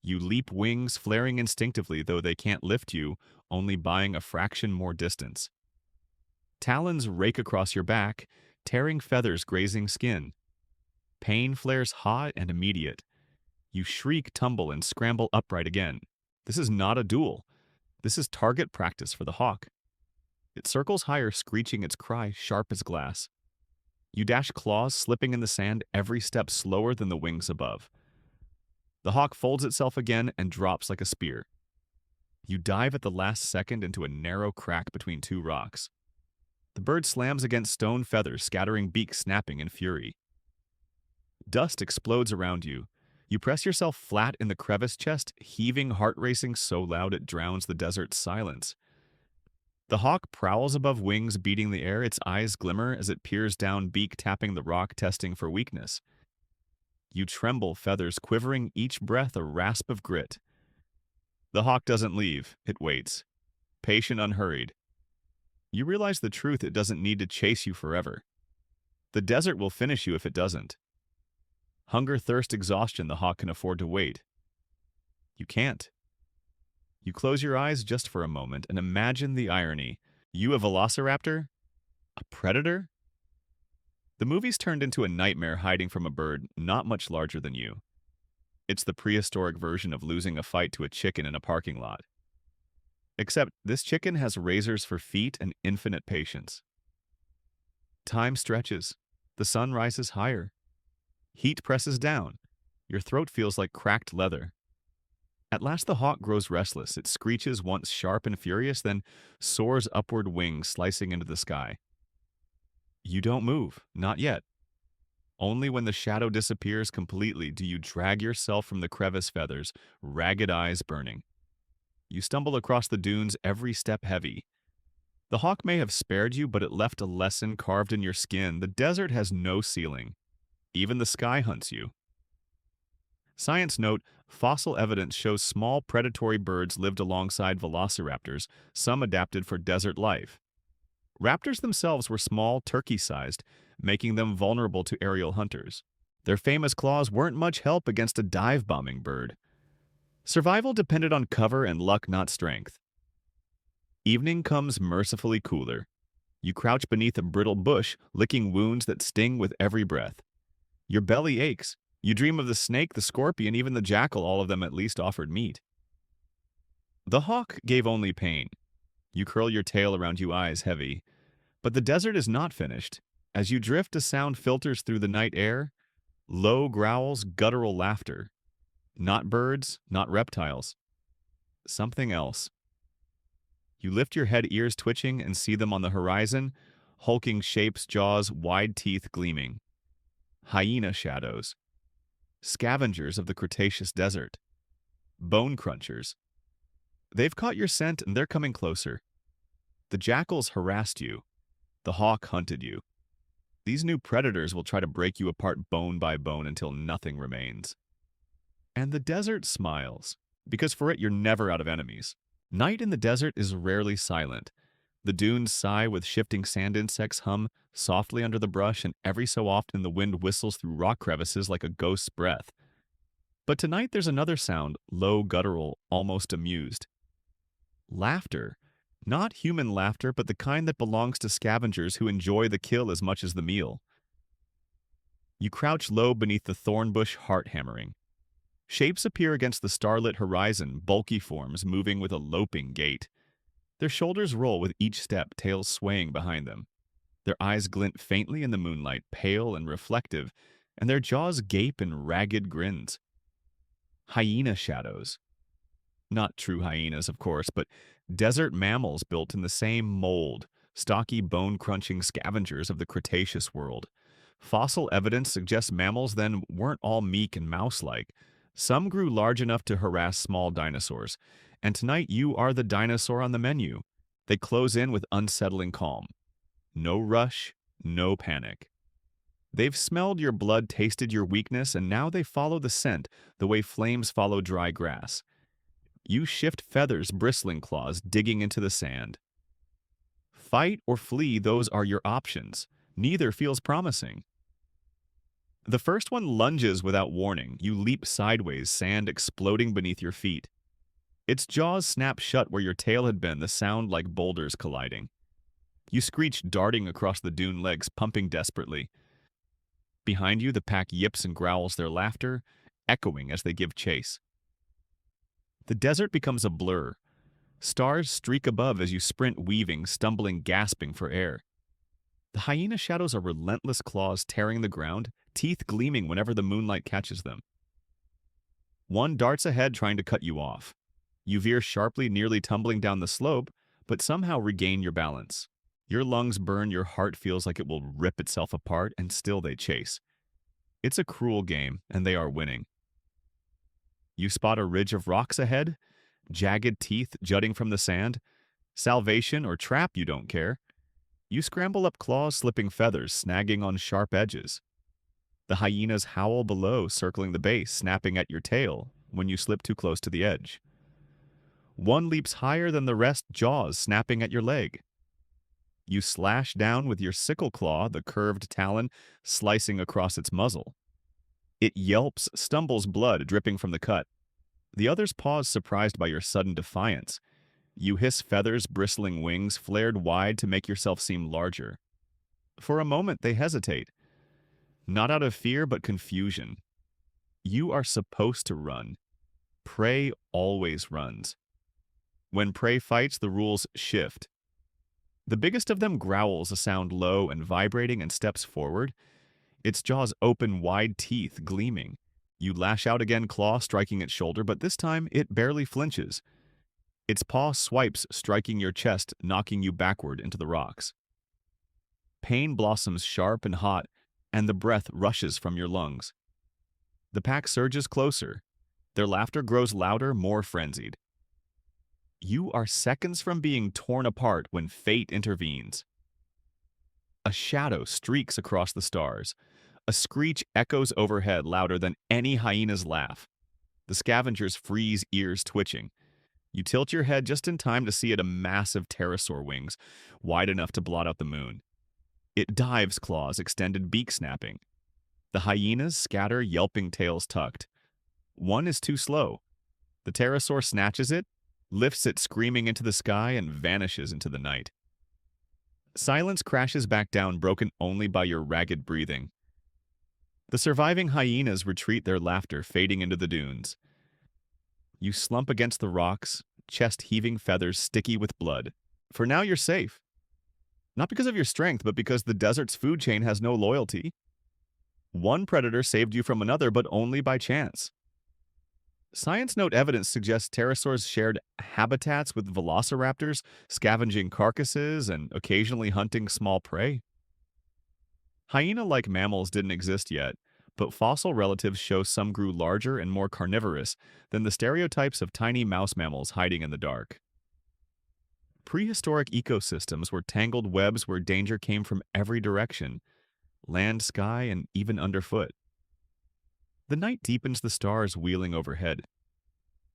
You leap, wings flaring instinctively, though they can't lift you, only buying a fraction more distance. Talons rake across your back, tearing feathers, grazing skin. Pain flares hot and immediate. You shriek, tumble, and scramble upright again. This is not a duel. This is target practice for the hawk. It circles higher, screeching its cry sharp as glass. You dash, claws slipping in the sand, every step slower than the wings above. The hawk folds itself again and drops like a spear. You dive at the last second into a narrow crack between two rocks. The bird slams against stone feathers, scattering, beak snapping in fury. Dust explodes around you. You press yourself flat in the crevice, chest heaving, heart racing so loud it drowns the desert's silence. The hawk prowls above, wings beating the air, its eyes glimmer as it peers down, beak tapping the rock, testing for weakness. You tremble, feathers quivering, each breath a rasp of grit. The hawk doesn't leave, it waits. Patient, unhurried. You realize the truth, it doesn't need to chase you forever. The desert will finish you if it doesn't. Hunger, thirst, exhaustion, the hawk can afford to wait. You can't. You close your eyes just for a moment and imagine the irony. You a velociraptor? A predator? The movie's turned into a nightmare, hiding from a bird not much larger than you. It's the prehistoric version of losing a fight to a chicken in a parking lot. Except this chicken has razors for feet and infinite patience. Time stretches. The sun rises higher. Heat presses down. Your throat feels like cracked leather. At last the hawk grows restless. It screeches, once sharp and furious, then soars upward, wings slicing into the sky. You don't move, not yet. Only when the shadow disappears completely do you drag yourself from the crevice, feathers, ragged eyes burning. You stumble across the dunes, every step heavy. The hawk may have spared you, but it left a lesson carved in your skin. The desert has no ceiling. Even the sky hunts you. Science note, fossil evidence shows small predatory birds lived alongside velociraptors, some adapted for desert life. Raptors themselves were small, turkey-sized, making them vulnerable to aerial hunters. Their famous claws weren't much help against a dive-bombing bird. Survival depended on cover and luck, not strength. Evening comes mercifully cooler. You crouch beneath a brittle bush, licking wounds that sting with every breath. Your belly aches. You dream of the snake, the scorpion, even the jackal, all of them at least offered meat. The hawk gave only pain. You curl your tail around you, eyes heavy. But the desert is not finished. As you drift, a sound filters through the night air. Low growls, guttural laughter. Not birds, not reptiles. Something else. You lift your head, ears twitching, and see them on the horizon, hulking shapes, jaws, wide teeth gleaming. Hyena shadows. Scavengers of the Cretaceous desert. Bone crunchers. They've caught your scent and they're coming closer. The jackals harassed you. The hawk hunted you. These new predators will try to break you apart bone by bone until nothing remains. And the desert smiles, because for it you're never out of enemies. Night in the desert is rarely silent. The dunes sigh with shifting sand insects hum softly under the brush, and every so often the wind whistles through rock crevices like a ghost's breath. But tonight there's another sound, low, guttural, almost amused. Laughter. Not human laughter, but the kind that belongs to scavengers who enjoy the kill as much as the meal. You crouch low beneath the thorn bush, heart hammering. Shapes appear against the starlit horizon, bulky forms moving with a loping gait. Their shoulders roll with each step, tails swaying behind them. Their eyes glint faintly in the moonlight, pale and reflective, and their jaws gape in ragged grins. Hyena shadows. Not true hyenas, of course, but desert mammals built in the same mold, stocky, bone-crunching scavengers of the Cretaceous world. Fossil evidence suggests mammals then weren't all meek and mouse-like. Some grew large enough to harass small dinosaurs, and tonight you are the dinosaur on the menu. They close in with unsettling calm. No rush, no panic. They've smelled your blood, tasted your weakness, and now they follow the scent, the way flames follow dry grass. You shift feathers, bristling claws, digging into the sand. Fight or flee, those are your options. Neither feels promising. The first one lunges without warning. You leap sideways, sand exploding beneath your feet. Its jaws snap shut where your tail had been, the sound like boulders colliding. You screech, darting across the dune legs, pumping desperately. Behind you, the pack yips and growls, their laughter echoing as they give chase. The desert becomes a blur. Stars streak above as you sprint, weaving, stumbling, gasping for air. The hyena shadows are relentless claws tearing the ground, teeth gleaming whenever the moonlight catches them. One darts ahead trying to cut you off. You veer sharply, nearly tumbling down the slope, but somehow regain your balance. Your lungs burn, your heart feels like it will rip itself apart, and still they chase. It's a cruel game, and they are winning. You spot a ridge of rocks ahead, jagged teeth jutting from the sand. Salvation or trap, you don't care. You scramble up claws, slipping feathers, snagging on sharp edges. The hyenas howl below, circling the base, snapping at your tail when you slip too close to the edge. One leaps higher than the rest, jaws snapping at your leg. You slash down with your sickle claw, the curved talon slicing across its muzzle. It yelps, stumbles, blood dripping from the cut. The others pause, surprised by your sudden defiance. You hiss, feathers, bristling wings, flared wide to make yourself seem larger. For a moment, they hesitate. Not out of fear, but confusion. You are supposed to run. Prey always runs. When prey fights, the rules shift. The biggest of them growls, a sound low and vibrating, and steps forward. Its jaws open, wide teeth gleaming. You lash out again, claw striking its shoulder, but this time it barely flinches. Its paw swipes, striking your chest, knocking you backward into the rocks. Pain blossoms sharp and hot, and the breath rushes from your lungs. The pack surges closer. Their laughter grows louder, more frenzied. You are seconds from being torn apart when fate intervenes. A shadow streaks across the stars. A screech echoes overhead louder than any hyena's laugh. The scavengers freeze, ears twitching. You tilt your head just in time to see it, a massive pterosaur wings, wide enough to blot out the moon. It dives, claws extended, beak snapping. The hyenas scatter, yelping, tails tucked. One is too slow. The pterosaur snatches it, lifts it screaming into the sky, and vanishes into the night. Silence crashes back down, broken only by your ragged breathing. The surviving hyenas retreat, their laughter fading into the dunes. You slump against the rocks, chest heaving, feathers sticky with blood. For now you're safe. Not because of your strength, but because the desert's food chain has no loyalty. One predator saved you from another, but only by chance. Science note evidence suggests pterosaurs shared habitats with velociraptors, scavenging carcasses and occasionally hunting small prey. Hyena-like mammals didn't exist yet, but fossil relatives show some grew larger and more carnivorous than the stereotypes of tiny mouse mammals hiding in the dark. Prehistoric ecosystems were tangled webs where danger came from every direction, land, sky, and even underfoot. The night deepens, the stars wheeling overhead.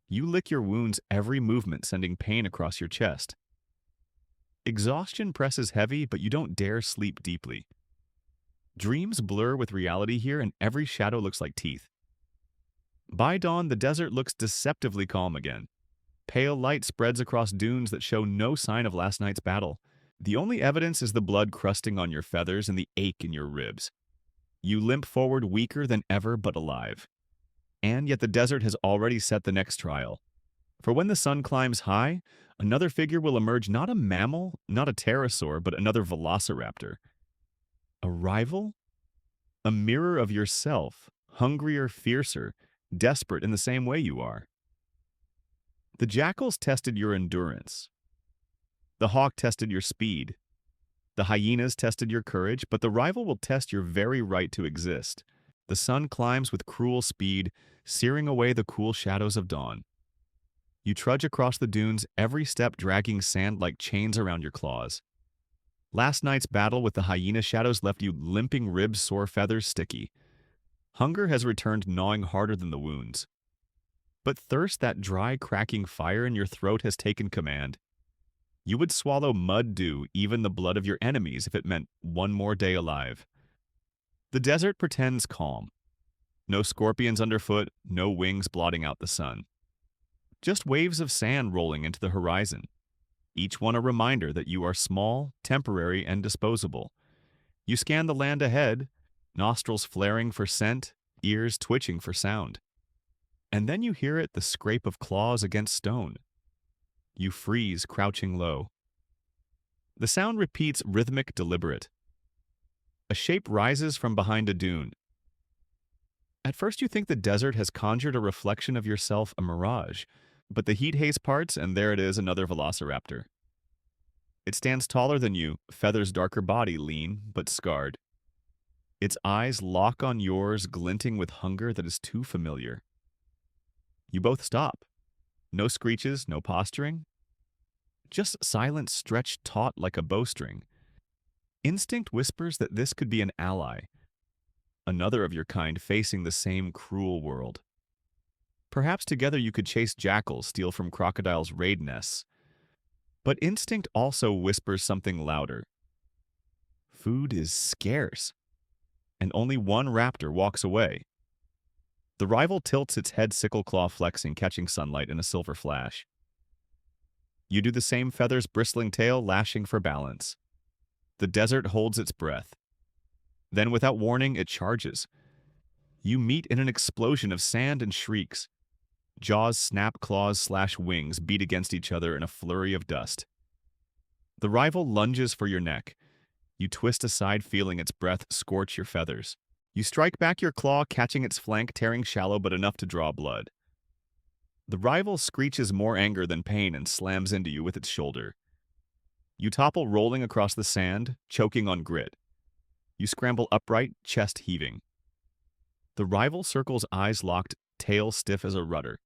You lick your wounds every movement, sending pain across your chest. Exhaustion presses heavy, but you don't dare sleep deeply. Dreams blur with reality here, and every shadow looks like teeth. By dawn, the desert looks deceptively calm again. Pale light spreads across dunes that show no sign of last night's battle. The only evidence is the blood crusting on your feathers and the ache in your ribs. You limp forward weaker than ever but alive. And yet the desert has already set the next trial. For when the sun climbs high, another figure will emerge, not a mammal, not a pterosaur, but another velociraptor. A rival? A mirror of yourself, hungrier, fiercer, desperate in the same way you are. The jackals tested your endurance. The hawk tested your speed. The hyenas tested your courage, but the rival will test your very right to exist. The sun climbs with cruel speed, searing away the cool shadows of dawn. You trudge across the dunes, every step dragging sand like chains around your claws. Last night's battle with the hyena shadows left you limping, ribs sore, feathers sticky. Hunger has returned, gnawing harder than the wounds. But thirst, that dry, cracking fire in your throat, has taken command. You would swallow mud dew, even the blood of your enemies, if it meant one more day alive. The desert pretends calm. No scorpions underfoot, no wings blotting out the sun. Just waves of sand rolling into the horizon, each one a reminder that you are small, temporary, and disposable. You scan the land ahead, nostrils flaring for scent, ears twitching for sound. And then you hear it, the scrape of claws against stone. You freeze, crouching low. The sound repeats, rhythmic, deliberate. A shape rises from behind a dune. At first you think the desert has conjured a reflection of yourself, a mirage, but the heat haze parts, and there it is, another velociraptor. It stands taller than you, feathers darker body, lean but scarred. Its eyes lock on yours, glinting with hunger that is too familiar. You both stop. No screeches, no posturing. Just silence stretched taut like a bowstring. Instinct whispers that this could be an ally, another of your kind facing the same cruel world. Perhaps together you could chase jackals, steal from crocodiles' raid nests. But instinct also whispers something louder. Food is scarce, and only one raptor walks away. The rival tilts its head, sickle claw flexing, catching sunlight in a silver flash. You do the same, feathers bristling, tail lashing for balance. The desert holds its breath. Then, without warning, it charges. You meet in an explosion of sand and shrieks. Jaws snap, claws slash, wings beat against each other in a flurry of dust. The rival lunges for your neck. You twist aside, feeling its breath scorch your feathers. You strike back your claw, catching its flank, tearing shallow but enough to draw blood. The rival screeches more anger than pain and slams into you with its shoulder. You topple, rolling across the sand, choking on grit. You scramble upright, chest heaving. The rival circles, eyes locked, tail stiff as a rudder.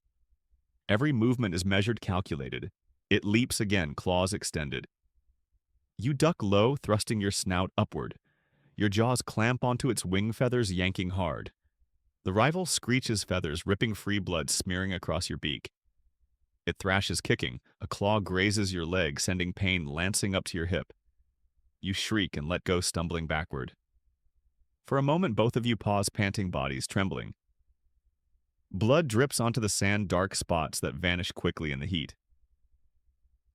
Every movement is measured, calculated. It leaps again, claws extended. You duck low, thrusting your snout upward. Your jaws clamp onto its wing feathers, yanking hard. The rival screeches, feathers ripping free, blood smearing across your beak. It thrashes, kicking. A claw grazes your leg, sending pain lancing up to your hip. You shriek and let go, stumbling backward. For a moment, both of you pause, panting, bodies trembling. Blood drips onto the sand, dark spots that vanish quickly in the heat.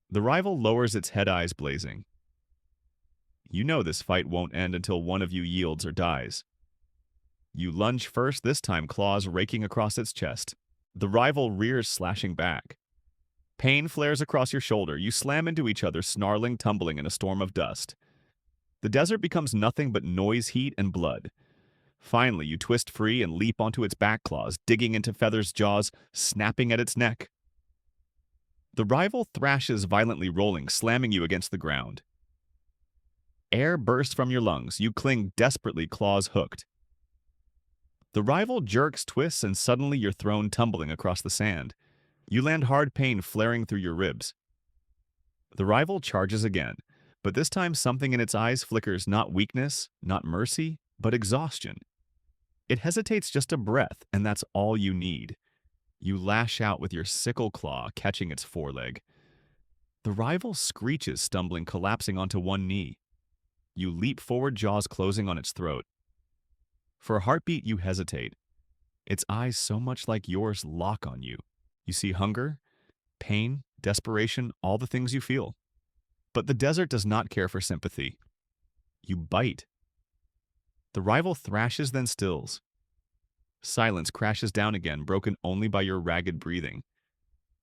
The rival lowers its head, eyes blazing. You know this fight won't end until one of you yields or dies. You lunge first, this time claws raking across its chest. The rival rears, slashing back. Pain flares across your shoulder. You slam into each other, snarling, tumbling in a storm of dust. The desert becomes nothing but noise, heat, and blood. Finally, you twist free and leap onto its back claws, digging into Feather's jaws, snapping at its neck. The rival thrashes, violently rolling, slamming you against the ground. Air bursts from your lungs. You cling desperately, claws hooked. The rival jerks, twists, and suddenly you're thrown tumbling across the sand. You land hard, pain flaring through your ribs. The rival charges again, but this time something in its eyes flickers not weakness, not mercy, but exhaustion. It hesitates just a breath, and that's all you need. You lash out with your sickle claw, catching its foreleg. The rival screeches, stumbling, collapsing onto one knee. You leap forward, jaws closing on its throat. For a heartbeat, you hesitate. Its eyes, so much like yours, lock on you. You see hunger, pain, desperation, all the things you feel. But the desert does not care for sympathy. You bite. The rival thrashes, then stills. Silence crashes down again, broken only by your ragged breathing.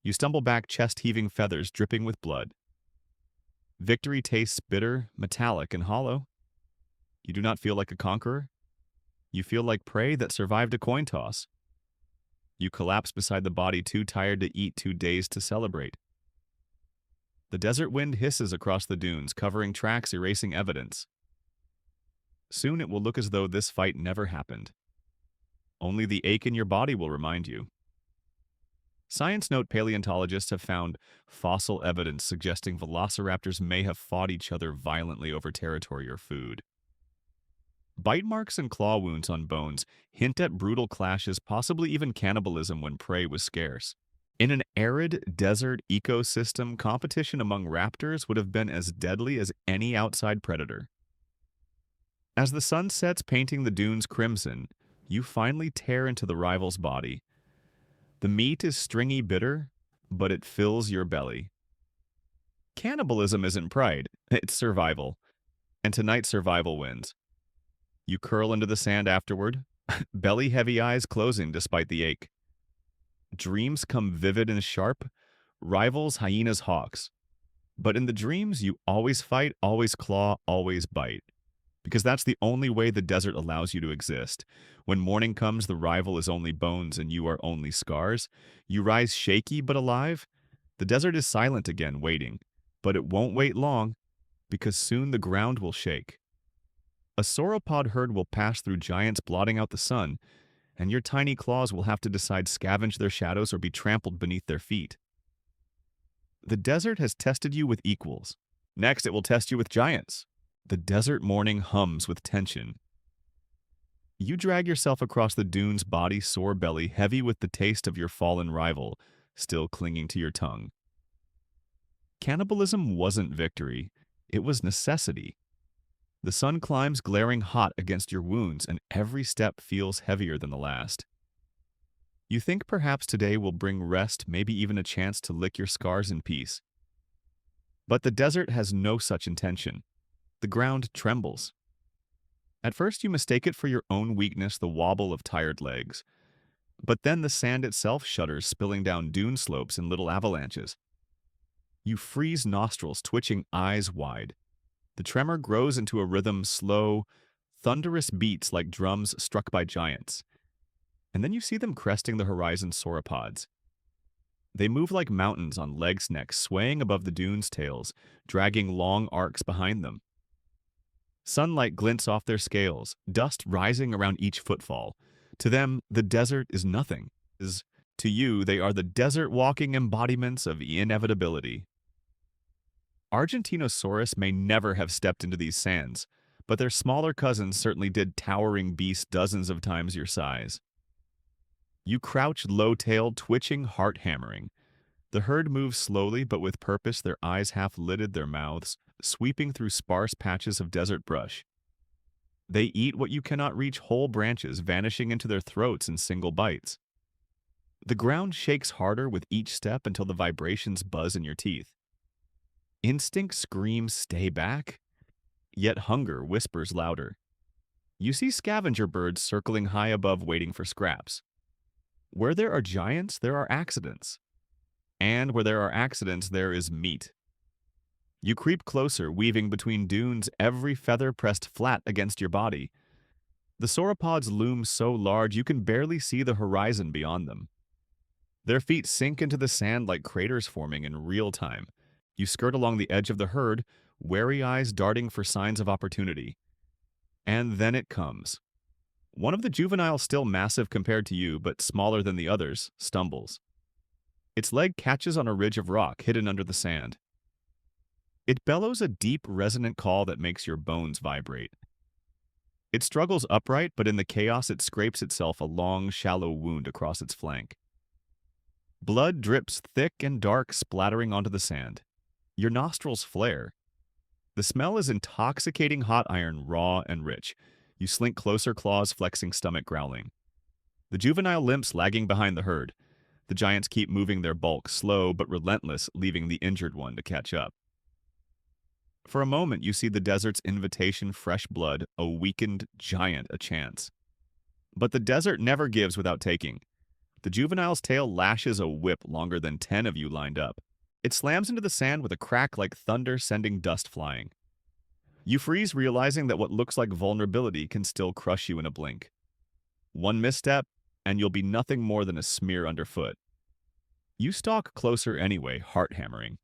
You stumble back, chest-heaving, feathers dripping with blood. Victory tastes bitter, metallic, and hollow. You do not feel like a conqueror. You feel like prey that survived a coin toss. You collapse beside the body, too tired to eat, too dazed to celebrate. The desert wind hisses across the dunes, covering tracks, erasing evidence. Soon it will look as though this fight never happened. Only the ache in your body will remind you. Science note: paleontologists have found fossil evidence suggesting velociraptors may have fought each other violently over territory or food. Bite marks and claw wounds on bones hint at brutal clashes, possibly even cannibalism when prey was scarce. In an arid desert ecosystem, competition among raptors would have been as deadly as any outside predator. As the sun sets, painting the dunes crimson, you finally tear into the rival's body. The meat is stringy bitter, but it fills your belly. Cannibalism isn't pride, it's survival. And tonight survival wins. You curl into the sand afterward, belly-heavy, eyes closing despite the ache. Dreams come vivid and sharp, rivals, hyenas, hawks. But in the dreams, you always fight, always claw, always bite. Because that's the only way the desert allows you to exist. When morning comes, the rival is only bones and you are only scars. You rise shaky but alive. The desert is silent again, waiting. But it won't wait long, because soon the ground will shake. A sauropod herd will pass through giants, blotting out the sun, and your tiny claws will have to decide: scavenge their shadows or be trampled beneath their feet. The desert has tested you with equals. Next, it will test you with giants. The desert morning hums with tension. You drag yourself across the dunes, body sore, belly heavy with the taste of your fallen rival, still clinging to your tongue. Cannibalism wasn't victory, it was necessity. The sun climbs, glaring hot against your wounds, and every step feels heavier than the last. You think perhaps today will bring rest, maybe even a chance to lick your scars in peace. But the desert has no such intention. The ground trembles. At first you mistake it for your own weakness, the wobble of tired legs. But then the sand itself shudders, spilling down dune slopes in little avalanches. You freeze, nostrils twitching, eyes wide. The tremor grows into a rhythm, slow, thunderous beats like drums struck by giants. And then you see them cresting the horizon, sauropods. They move like mountains on legs, necks, swaying above the dunes' tails, dragging long arcs behind them. Sunlight glints off their scales, dust rising around each footfall. To them, the desert is nothing. To you, they are the desert-walking embodiments of inevitability. Argentinosaurus may never have stepped into these sands, but their smaller cousins certainly did, towering beasts dozens of times your size. You crouch low-tailed, twitching, heart-hammering. The herd moves slowly but with purpose, their eyes half-lidded, their mouths sweeping through sparse patches of desert brush. They eat what you cannot reach, whole branches vanishing into their throats in single bites. The ground shakes harder with each step until the vibrations buzz in your teeth. Instinct screams, stay back, yet hunger whispers louder. You see scavenger birds circling high above, waiting for scraps. Where there are giants, there are accidents. And where there are accidents, there is meat. You creep closer, weaving between dunes, every feather pressed flat against your body. The sauropods loom so large you can barely see the horizon beyond them. Their feet sink into the sand like craters forming in real time. You skirt along the edge of the herd, wary eyes darting for signs of opportunity. And then it comes. One of the juveniles, still massive compared to you, but smaller than the others, stumbles. Its leg catches on a ridge of rock hidden under the sand. It bellows a deep, resonant call that makes your bones vibrate. It struggles upright, but in the chaos it scrapes itself a long, shallow wound across its flank. Blood drips thick and dark, splattering onto the sand. Your nostrils flare. The smell is intoxicating hot iron, raw and rich. You slink closer, claws flexing, stomach growling. The juvenile limps lagging behind the herd. The giants keep moving their bulk, slow but relentless, leaving the injured one to catch up. For a moment, you see the desert's invitation, fresh blood, a weakened giant a chance. But the desert never gives without taking. The juvenile's tail lashes a whip longer than 10 of you lined up. It slams into the sand with a crack like thunder, sending dust flying. You freeze, realizing that what looks like vulnerability can still crush you in a blink. One misstep, and you'll be nothing more than a smear underfoot. You stalk closer anyway, heart hammering.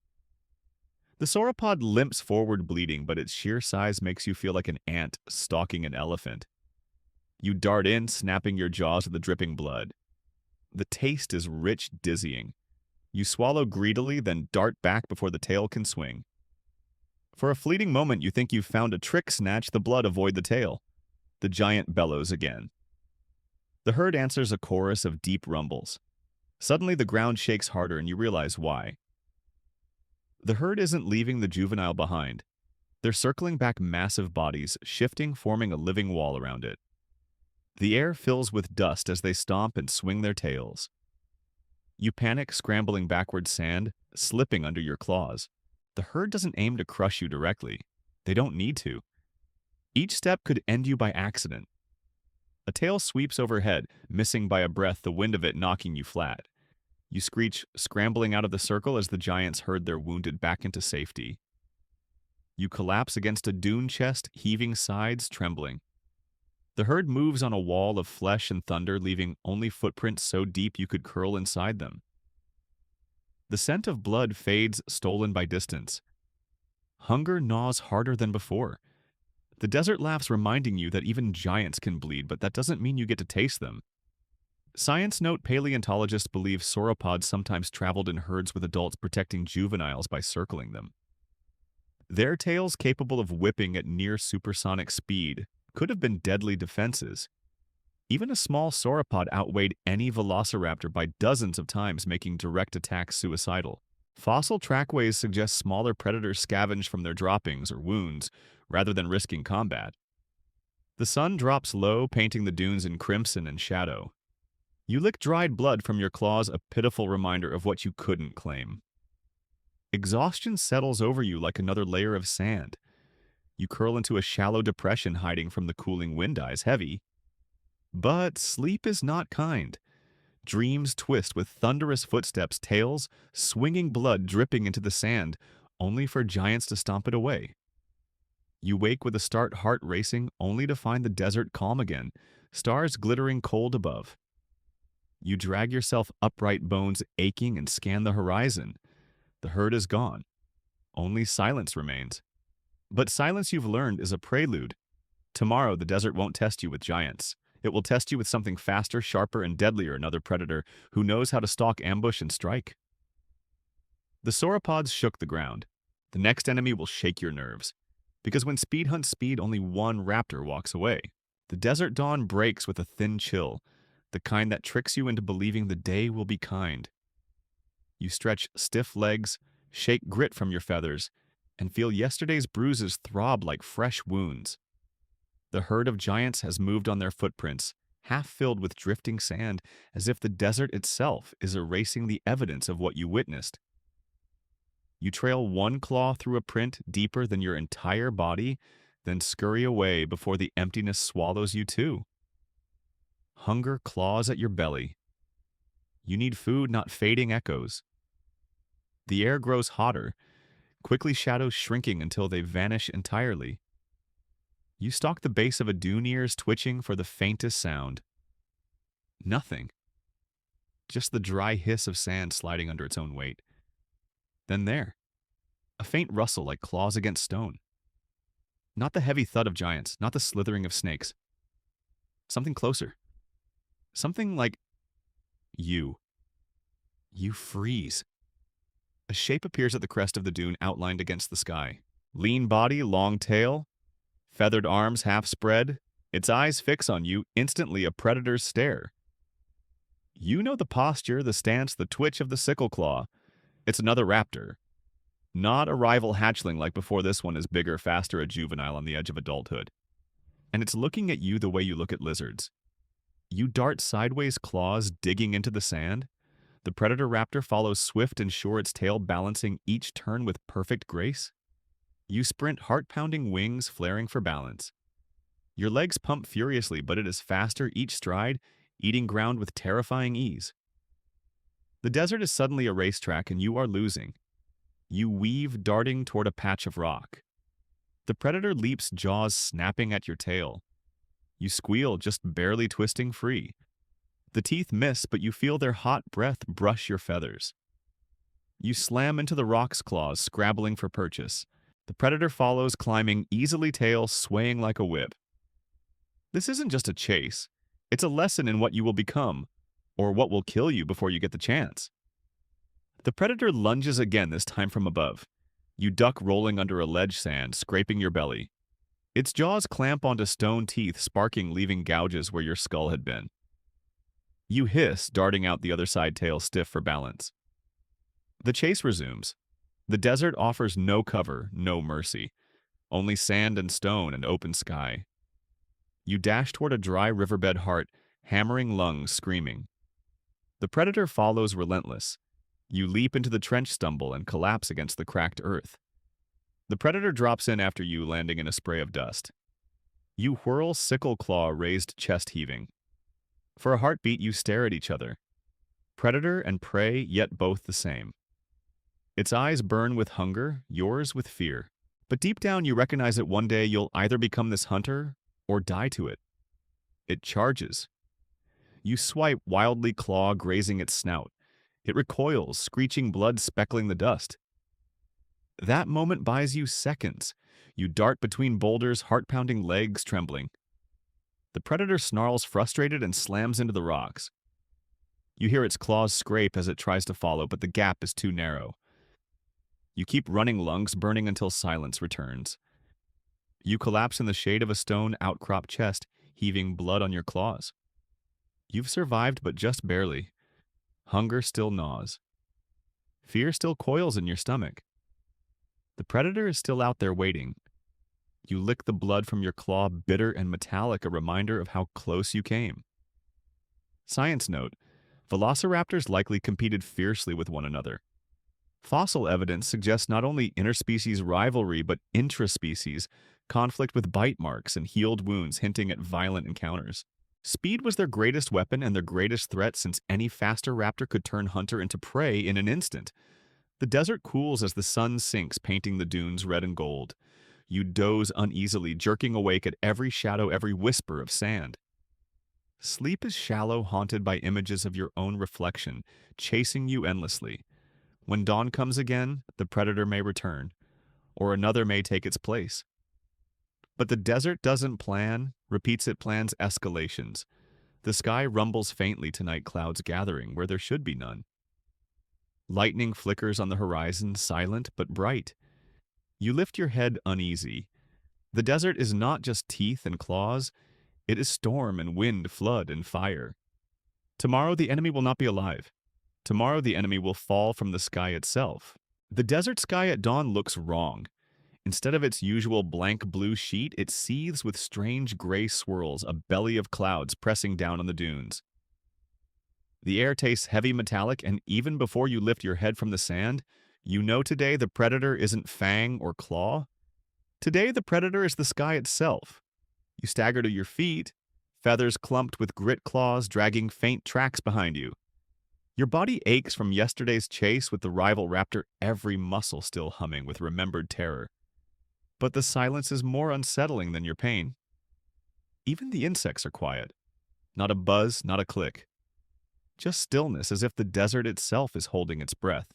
The sauropod limps forward bleeding, but its sheer size makes you feel like an ant stalking an elephant. You dart in, snapping your jaws at the dripping blood. The taste is rich, dizzying. You swallow greedily, then dart back before the tail can swing. For a fleeting moment, you think you've found a trick, snatch the blood, avoid the tail. The giant bellows again. The herd answers a chorus of deep rumbles. Suddenly, the ground shakes harder, and you realize why. The herd isn't leaving the juvenile behind. They're circling back, massive bodies, shifting, forming a living wall around it. The air fills with dust as they stomp and swing their tails. You panic, scrambling backward, sand slipping under your claws. The herd doesn't aim to crush you directly. They don't need to. Each step could end you by accident. A tail sweeps overhead, missing by a breath, the wind of it knocking you flat. You screech, scrambling out of the circle as the giants herd their wounded back into safety. You collapse against a dune chest, heaving sides, trembling. The herd moves on a wall of flesh and thunder, leaving only footprints so deep you could curl inside them. The scent of blood fades, stolen by distance. Hunger gnaws harder than before. The desert laughs, reminding you that even giants can bleed, but that doesn't mean you get to taste them. Science note: paleontologists believe sauropods sometimes traveled in herds with adults, protecting juveniles by circling them. Their tails, capable of whipping at near supersonic speed, could have been deadly defenses. Even a small sauropod outweighed any velociraptor by dozens of times, making direct attacks suicidal. Fossil trackways suggest smaller predators scavenge from their droppings or wounds, rather than risking combat. The sun drops low, painting the dunes in crimson and shadow. You lick dried blood from your claws, a pitiful reminder of what you couldn't claim. Exhaustion settles over you like another layer of sand. You curl into a shallow depression, hiding from the cooling wind, eyes heavy. But sleep is not kind. Dreams twist with thunderous footsteps, tails swinging, blood dripping into the sand, only for giants to stomp it away. You wake with a start, heart racing, only to find the desert calm again, stars glittering cold above. You drag yourself upright, bones aching, and scan the horizon. The herd is gone. Only silence remains. But silence, you've learned, is a prelude. Tomorrow, the desert won't test you with giants. It will test you with something faster, sharper, and deadlier, another predator who knows how to stalk, ambush, and strike. The sauropods shook the ground. The next enemy will shake your nerves. Because when speed hunts speed, only one raptor walks away. The desert dawn breaks with a thin chill, the kind that tricks you into believing the day will be kind. You stretch stiff legs, shake grit from your feathers, and feel yesterday's bruises throb like fresh wounds. The herd of giants has moved on their footprints, half filled with drifting sand, as if the desert itself is erasing the evidence of what you witnessed. You trail one claw through a print deeper than your entire body, then scurry away before the emptiness swallows you too. Hunger claws at your belly. You need food, not fading echoes. The air grows hotter, quickly shadows shrinking until they vanish entirely. You stalk the base of a dune, ears twitching for the faintest sound. Nothing. Just the dry hiss of sand sliding under its own weight. Then there, a faint rustle like claws against stone. Not the heavy thud of giants, not the slithering of snakes. Something closer. Something like you. You freeze. A shape appears at the crest of the dune outlined against the sky. Lean body, long tail, feathered arms half spread. Its eyes fix on you, instantly a predator's stare. You know the posture, the stance, the twitch of the sickle claw. It's another raptor. Not a rival hatchling like before. This one is bigger, faster, a juvenile on the edge of adulthood. And it's looking at you the way you look at lizards. You dart sideways, claws digging into the sand. The predator raptor follows swift and sure, its tail balancing each turn with perfect grace. You sprint, heart-pounding wings flaring for balance. Your legs pump furiously, but it is faster each stride, eating ground with terrifying ease. The desert is suddenly a racetrack and you are losing. You weave, darting toward a patch of rock. The predator leaps, jaws snapping at your tail. You squeal, just barely twisting free. The teeth miss, but you feel their hot breath brush your feathers. You slam into the rock's claws, scrabbling for purchase. The predator follows, climbing easily, tail swaying like a whip. This isn't just a chase. It's a lesson in what you will become, or what will kill you before you get the chance. The predator lunges again, this time from above. You duck, rolling under a ledge sand, scraping your belly. Its jaws clamp onto stone teeth, sparking, leaving gouges where your skull had been. You hiss, darting out the other side, tail stiff for balance. The chase resumes. The desert offers no cover, no mercy. Only sand and stone and open sky. You dash toward a dry riverbed, heart hammering, lungs screaming. The predator follows, relentless. You leap into the trench, stumble, and collapse against the cracked earth. The predator drops in after you, landing in a spray of dust. You whirl, sickle claw raised, chest heaving. For a heartbeat, you stare at each other. Predator and prey, yet both the same. Its eyes burn with hunger, yours with fear. But deep down, you recognize that one day you'll either become this hunter or die to it. It charges. You swipe, wildly, claw grazing its snout. It recoils, screeching, blood speckling the dust. That moment buys you seconds. You dart between boulders, heart-pounding, legs trembling. The predator snarls, frustrated, and slams into the rocks. You hear its claws scrape as it tries to follow, but the gap is too narrow. You keep running, lungs burning, until silence returns. You collapse in the shade of a stone outcrop chest, heaving, blood on your claws. You've survived, but just barely. Hunger still gnaws. Fear still coils in your stomach. The predator is still out there waiting. You lick the blood from your claw, bitter and metallic, a reminder of how close you came. Science note: Velociraptors likely competed fiercely with one another. Fossil evidence suggests not only interspecies rivalry, but intraspecies conflict with bite marks and healed wounds, hinting at violent encounters. Speed was their greatest weapon and their greatest threat, since any faster raptor could turn hunter into prey in an instant. The desert cools as the sun sinks, painting the dunes red and gold. You doze uneasily, jerking awake at every shadow, every whisper of sand. Sleep is shallow, haunted by images of your own reflection, chasing you endlessly. When dawn comes again, the predator may return, or another may take its place. But the desert doesn't plan, repeats, it plans escalations. The sky rumbles faintly tonight, clouds gathering where there should be none. Lightning flickers on the horizon, silent but bright. You lift your head uneasy. The desert is not just teeth and claws, it is storm and wind, flood and fire. Tomorrow the enemy will not be alive. Tomorrow the enemy will fall from the sky itself. The desert sky at dawn looks wrong. Instead of its usual blank blue sheet, it seethes with strange gray swirls, a belly of clouds pressing down on the dunes. The air tastes heavy, metallic, and even before you lift your head from the sand, you know today the predator isn't fang or claw. Today the predator is the sky itself. You stagger to your feet, feathers clumped with grit claws dragging faint tracks behind you. Your body aches from yesterday's chase with the rival raptor, every muscle still humming with remembered terror. But the silence is more unsettling than your pain. Even the insects are quiet. Not a buzz, not a click. Just stillness, as if the desert itself is holding its breath.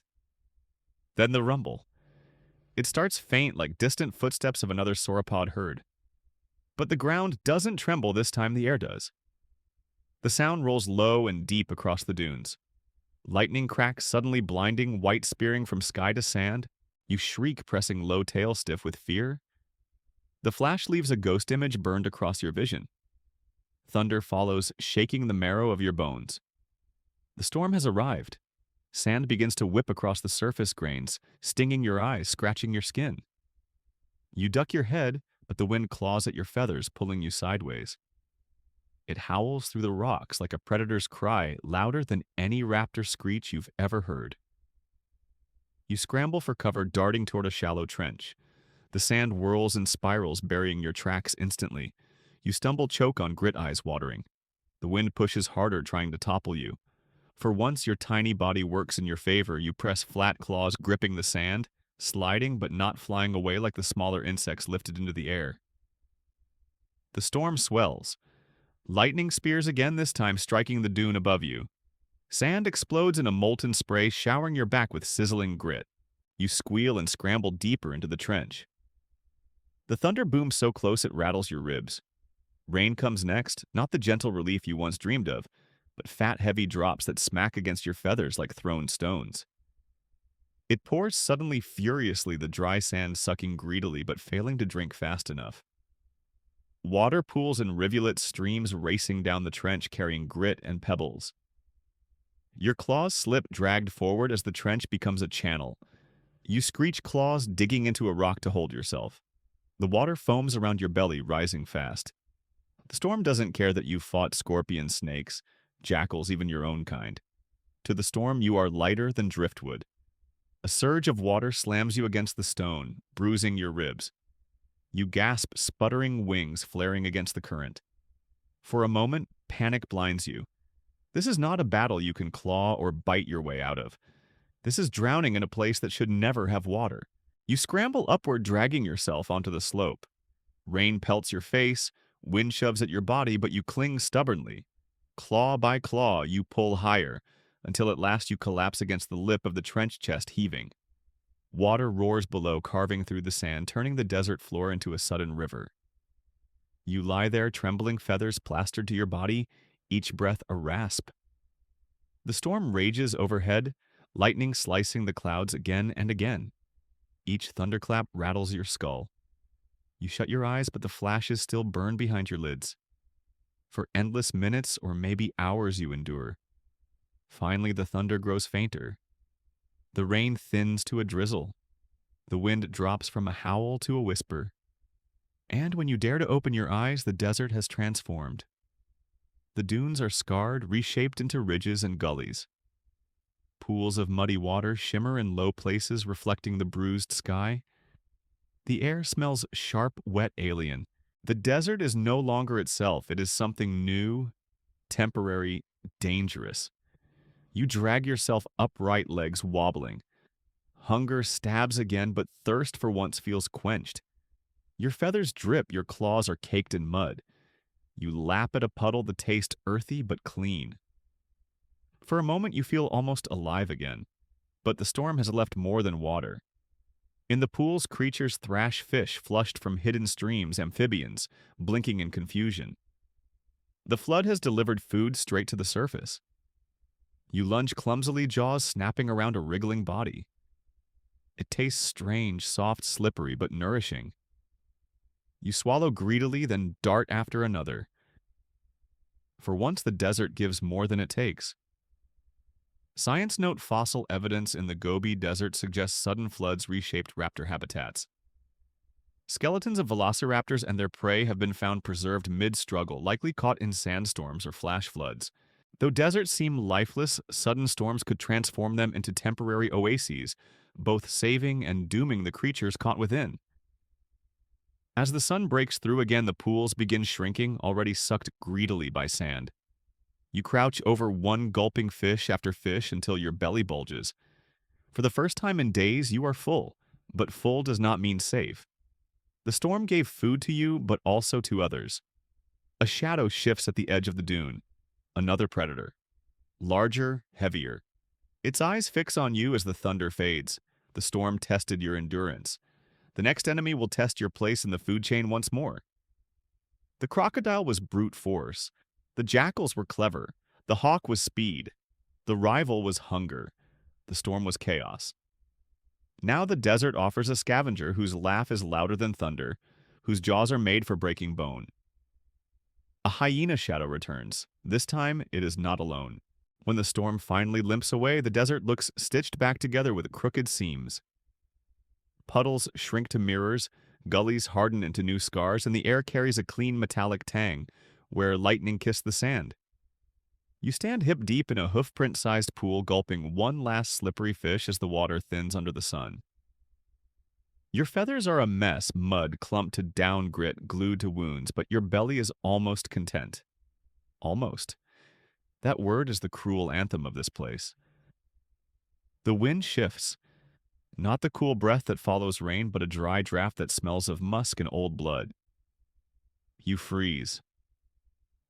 Then the rumble. It starts faint, like distant footsteps of another sauropod herd. But the ground doesn't tremble this time, the air does. The sound rolls low and deep across the dunes. Lightning cracks suddenly blinding, white spearing from sky to sand. You shriek, pressing low tail stiff with fear. The flash leaves a ghost image burned across your vision. Thunder follows, shaking the marrow of your bones. The storm has arrived. Sand begins to whip across the surface grains, stinging your eyes, scratching your skin. You duck your head, but the wind claws at your feathers, pulling you sideways. It howls through the rocks like a predator's cry, louder than any raptor screech you've ever heard. You scramble for cover, darting toward a shallow trench. The sand whirls and spirals, burying your tracks instantly. You stumble, choke on grit, eyes watering. The wind pushes harder, trying to topple you. For once your tiny body works in your favor, you press flat claws, gripping the sand, sliding but not flying away like the smaller insects lifted into the air. The storm swells. Lightning spears again, this time striking the dune above you. Sand explodes in a molten spray, showering your back with sizzling grit. You squeal and scramble deeper into the trench. The thunder booms so close it rattles your ribs. Rain comes next, not the gentle relief you once dreamed of, but fat, heavy drops that smack against your feathers like thrown stones. It pours suddenly, furiously, the dry sand sucking greedily but failing to drink fast enough. Water pools and rivulets, streams racing down the trench, carrying grit and pebbles. Your claws slip, dragged forward as the trench becomes a channel. You screech, claws digging into a rock to hold yourself. The water foams around your belly, rising fast. The storm doesn't care that you've fought scorpions, snakes, jackals, even your own kind. To the storm, you are lighter than driftwood. A surge of water slams you against the stone, bruising your ribs. You gasp, sputtering wings flaring against the current. For a moment, panic blinds you. This is not a battle you can claw or bite your way out of. This is drowning in a place that should never have water. You scramble upward, dragging yourself onto the slope. Rain pelts your face, wind shoves at your body, but you cling stubbornly. Claw by claw, you pull higher, until at last you collapse against the lip of the trench chest, heaving. Water roars below, carving through the sand, turning the desert floor into a sudden river. You lie there, trembling, feathers plastered to your body, each breath a rasp. The storm rages overhead, lightning slicing the clouds again and again. Each thunderclap rattles your skull. You shut your eyes, but the flashes still burn behind your lids. For endless minutes or maybe hours you endure. Finally, the thunder grows fainter. The rain thins to a drizzle. The wind drops from a howl to a whisper. And when you dare to open your eyes, the desert has transformed. The dunes are scarred, reshaped into ridges and gullies. Pools of muddy water shimmer in low places, reflecting the bruised sky. The air smells sharp, wet, alien. The desert is no longer itself. It is something new, temporary, dangerous. You drag yourself upright, legs wobbling. Hunger stabs again, but thirst for once feels quenched. Your feathers drip, your claws are caked in mud. You lap at a puddle, the taste earthy but clean. For a moment you feel almost alive again, but the storm has left more than water. In the pools, creatures thrash fish flushed from hidden streams, amphibians, blinking in confusion. The flood has delivered food straight to the surface. You lunge clumsily, jaws snapping around a wriggling body. It tastes strange, soft, slippery, but nourishing. You swallow greedily, then dart after another. For once, the desert gives more than it takes. Science note: fossil evidence in the Gobi Desert suggests sudden floods reshaped raptor habitats. Skeletons of velociraptors and their prey have been found preserved mid-struggle, likely caught in sandstorms or flash floods. Though deserts seem lifeless, sudden storms could transform them into temporary oases, both saving and dooming the creatures caught within. As the sun breaks through again, the pools begin shrinking, already sucked greedily by sand. You crouch over one gulping fish after fish until your belly bulges. For the first time in days, you are full, but full does not mean safe. The storm gave food to you, but also to others. A shadow shifts at the edge of the dune. Another predator. Larger, heavier. Its eyes fix on you as the thunder fades. The storm tested your endurance. The next enemy will test your place in the food chain once more. The crocodile was brute force. The jackals were clever. The hawk was speed. The rival was hunger. The storm was chaos. Now the desert offers a scavenger whose laugh is louder than thunder, whose jaws are made for breaking bone. A hyena shadow returns. This time, it is not alone. When the storm finally limps away, the desert looks stitched back together with crooked seams. Puddles shrink to mirrors, gullies harden into new scars, and the air carries a clean metallic tang, where lightning kissed the sand. You stand hip-deep in a hoofprint-sized pool, gulping one last slippery fish as the water thins under the sun. Your feathers are a mess, mud clumped to down grit, glued to wounds, but your belly is almost content. Almost. That word is the cruel anthem of this place. The wind shifts. Not the cool breath that follows rain, but a dry draft that smells of musk and old blood. You freeze.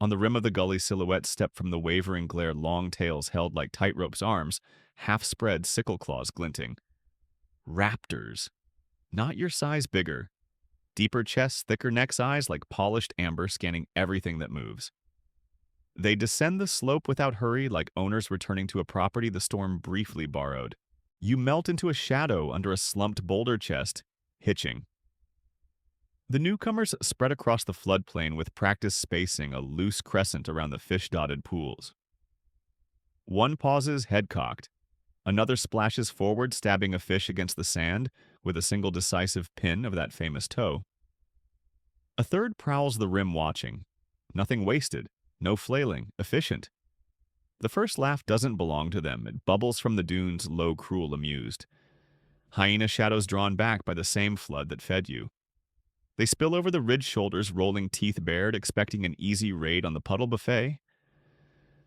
On the rim of the gully, silhouettes step from the wavering glare, long tails held like tightrope's arms, half-spread sickle claws glinting. Raptors. Not your size bigger. Deeper chests, thicker necks, eyes like polished amber scanning everything that moves. They descend the slope without hurry, like owners returning to a property the storm briefly borrowed. You melt into a shadow under a slumped boulder chest, hitching. The newcomers spread across the floodplain with practice spacing, a loose crescent around the fish-dotted pools. One pauses, head cocked. Another splashes forward, stabbing a fish against the sand with a single decisive pin of that famous toe. A third prowls the rim watching. Nothing wasted, no flailing, efficient. The first laugh doesn't belong to them. It bubbles from the dunes, low, cruel, amused. Hyena shadows drawn back by the same flood that fed you. They spill over the ridge shoulders, rolling teeth bared, expecting an easy raid on the puddle buffet.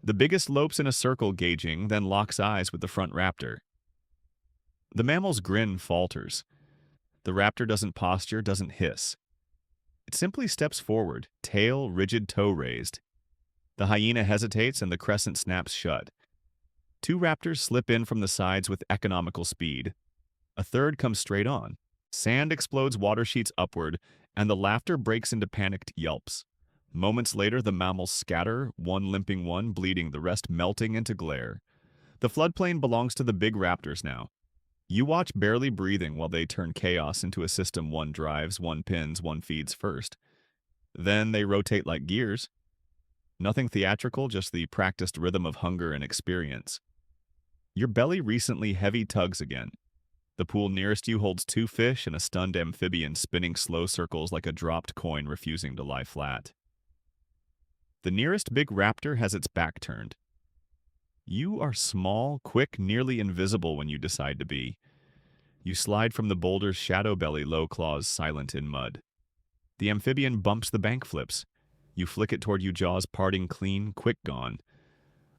The biggest lopes in a circle, gauging, then locks eyes with the front raptor. The mammal's grin falters. The raptor doesn't posture, doesn't hiss. It simply steps forward, tail, rigid toe raised. The hyena hesitates and the crescent snaps shut. Two raptors slip in from the sides with economical speed. A third comes straight on. Sand explodes, water sheets upward, and the laughter breaks into panicked yelps. Moments later, the mammals scatter, one limping, one bleeding, the rest melting into glare. The floodplain belongs to the big raptors now. You watch barely breathing while they turn chaos into a system one drives, one pins, one feeds first. Then they rotate like gears. Nothing theatrical, just the practiced rhythm of hunger and experience. Your belly recently heavy tugs again. The pool nearest you holds two fish and a stunned amphibian spinning slow circles like a dropped coin refusing to lie flat. The nearest big raptor has its back turned. You are small, quick, nearly invisible when you decide to be. You slide from the boulder's shadow belly, low claws silent in mud. The amphibian bumps the bank flips. You flick it toward you, jaws parting clean, quick gone.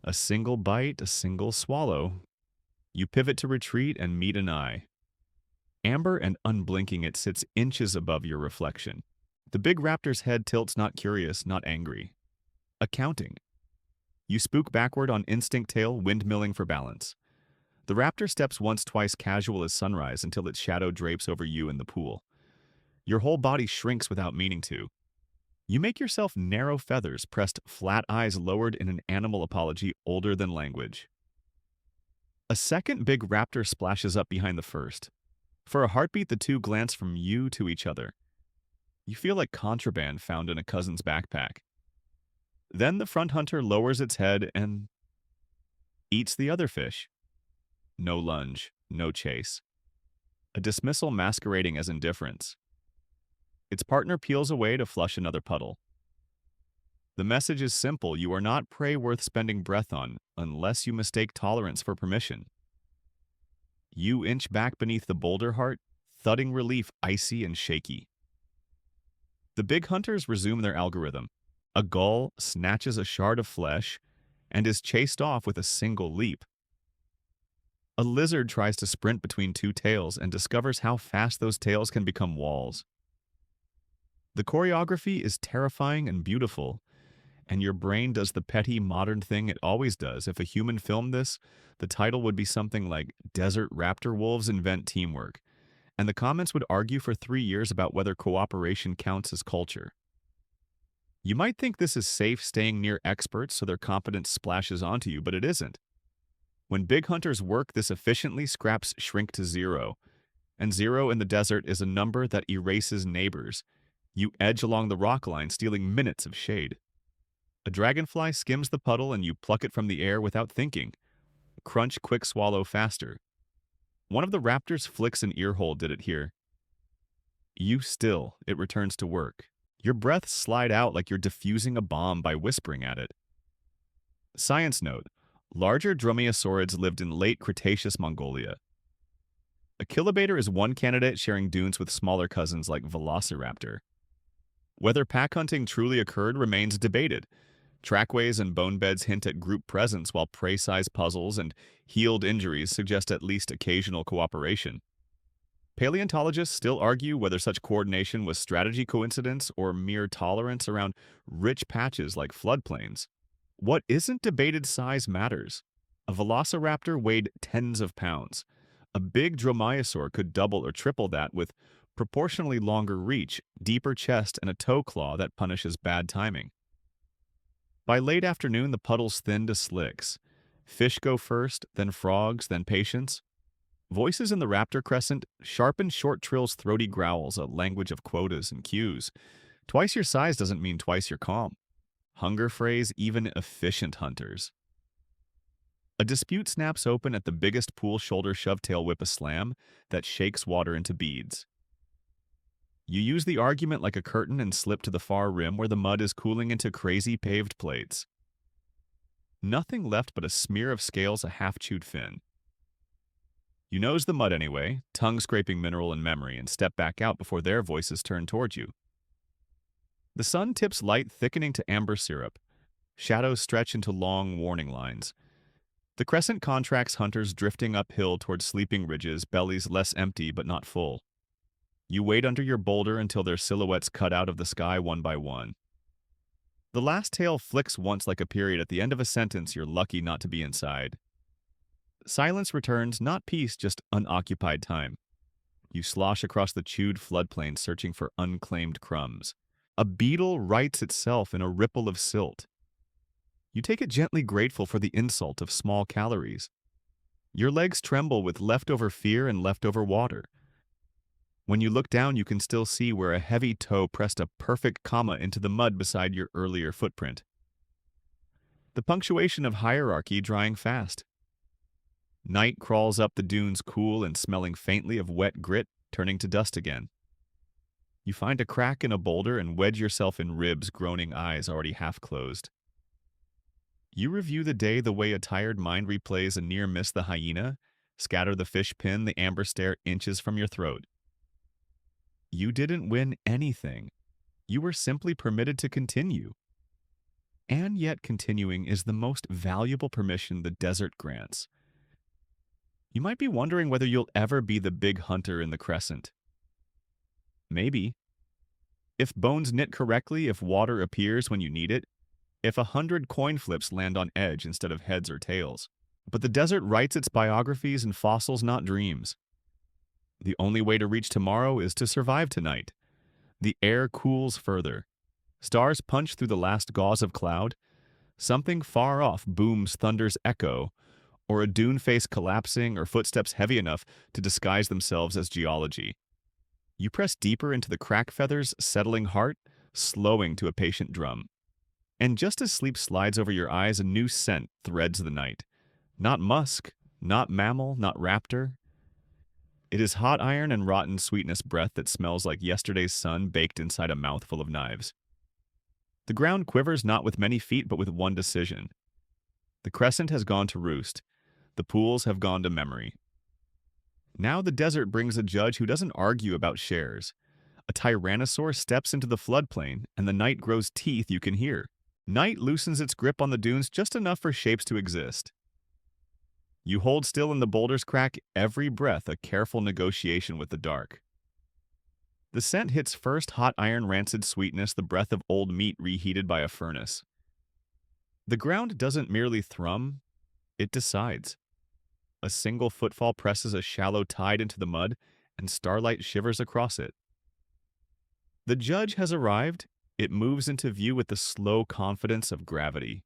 A single bite, a single swallow. You pivot to retreat and meet an eye. Amber and unblinking, it sits inches above your reflection. The big raptor's head tilts, not curious, not angry. Accounting. You spook backward on instinct tail, windmilling for balance. The raptor steps once, twice, casual as sunrise, until its shadow drapes over you in the pool. Your whole body shrinks without meaning to. You make yourself narrow feathers, pressed flat eyes lowered in an animal apology older than language. A second big raptor splashes up behind the first. For a heartbeat, the two glance from you to each other. You feel like contraband found in a cousin's backpack. Then the front hunter lowers its head and eats the other fish. No lunge, no chase. A dismissal masquerading as indifference. Its partner peels away to flush another puddle. The message is simple: you are not prey worth spending breath on, unless you mistake tolerance for permission. You inch back beneath the boulder heart, thudding relief icy and shaky. The big hunters resume their algorithm. A gull snatches a shard of flesh and is chased off with a single leap. A lizard tries to sprint between two tails and discovers how fast those tails can become walls. The choreography is terrifying and beautiful, and your brain does the petty modern thing it always does. If a human filmed this, the title would be something like "Desert Raptor Wolves Invent Teamwork," and the comments would argue for 3 years about whether cooperation counts as culture. You might think this is safe, staying near experts so their competence splashes onto you, but it isn't. When big hunters work this efficiently, scraps shrink to zero, and zero in the desert is a number that erases neighbors. You edge along the rock line, stealing minutes of shade. A dragonfly skims the puddle and you pluck it from the air without thinking. Crunch, quick swallow, faster. One of the raptors flicks an ear hole, did it here. You still, it returns to work. Your breath slide out like you're diffusing a bomb by whispering at it. Science note: larger dromaeosaurids lived in late Cretaceous Mongolia. A kilobator is one candidate sharing dunes with smaller cousins like Velociraptor. Whether pack hunting truly occurred remains debated. Trackways and bone beds hint at group presence, while prey-size puzzles and healed injuries suggest at least occasional cooperation. Paleontologists still argue whether such coordination was strategy coincidence or mere tolerance around rich patches like floodplains. What isn't debated size matters. A velociraptor weighed tens of pounds. A big dromaeosaur could double or triple that with proportionally longer reach, deeper chest, and a toe claw that punishes bad timing. By late afternoon, the puddles thin to slicks. Fish go first, then frogs, then patients. Voices in the raptor crescent, sharpen short trills, throaty growls, a language of quotas and cues. Twice your size doesn't mean twice your calm. Hunger phrase even efficient hunters. A dispute snaps open at the biggest pool shoulder shove-tail whip a slam that shakes water into beads. You use the argument like a curtain and slip to the far rim where the mud is cooling into crazy paved plates. Nothing left but a smear of scales, a half-chewed fin. You nose the mud anyway, tongue-scraping mineral and memory, and step back out before their voices turn toward you. The sun tips light, thickening to amber syrup. Shadows stretch into long warning lines. The crescent contracts hunters drifting uphill towards sleeping ridges, bellies less empty but not full. You wait under your boulder until their silhouettes cut out of the sky one by one. The last tail flicks once like a period at the end of a sentence you're lucky not to be inside. Silence returns, not peace, just unoccupied time. You slosh across the chewed floodplain searching for unclaimed crumbs. A beetle rights itself in a ripple of silt. You take it gently, grateful for the insult of small calories. Your legs tremble with leftover fear and leftover water. When you look down, you can still see where a heavy toe pressed a perfect comma into the mud beside your earlier footprint. The punctuation of hierarchy drying fast. Night crawls up the dunes, cool and smelling faintly of wet grit, turning to dust again. You find a crack in a boulder and wedge yourself in ribs, groaning eyes already half closed. You review the day the way a tired mind replays a near miss the hyena, scatter the fish pin, the amber stare inches from your throat. You didn't win anything. You were simply permitted to continue. And yet continuing is the most valuable permission the desert grants. You might be wondering whether you'll ever be the big hunter in the crescent. Maybe. If bones knit correctly, if water appears when you need it, if 100 coin flips land on edge instead of heads or tails. But the desert writes its biographies in fossils, not dreams. The only way to reach tomorrow is to survive tonight. The air cools further. Stars punch through the last gauze of cloud. Something far off booms thunder's echo, or a dune face collapsing, or footsteps heavy enough to disguise themselves as geology. You press deeper into the crack feathers, settling heart, slowing to a patient drum. And just as sleep slides over your eyes, a new scent threads the night. Not musk, not mammal, not raptor. It is hot iron and rotten sweetness breath that smells like yesterday's sun baked inside a mouthful of knives. The ground quivers not with many feet but with one decision. The crescent has gone to roost. The pools have gone to memory. Now the desert brings a judge who doesn't argue about shares. A tyrannosaur steps into the floodplain, and the night grows teeth you can hear. Night loosens its grip on the dunes just enough for shapes to exist. You hold still in the boulder's crack, every breath a careful negotiation with the dark. The scent hits first, hot iron rancid sweetness, the breath of old meat reheated by a furnace. The ground doesn't merely thrum, it decides. A single footfall presses a shallow tide into the mud, and starlight shivers across it. The judge has arrived. It moves into view with the slow confidence of gravity.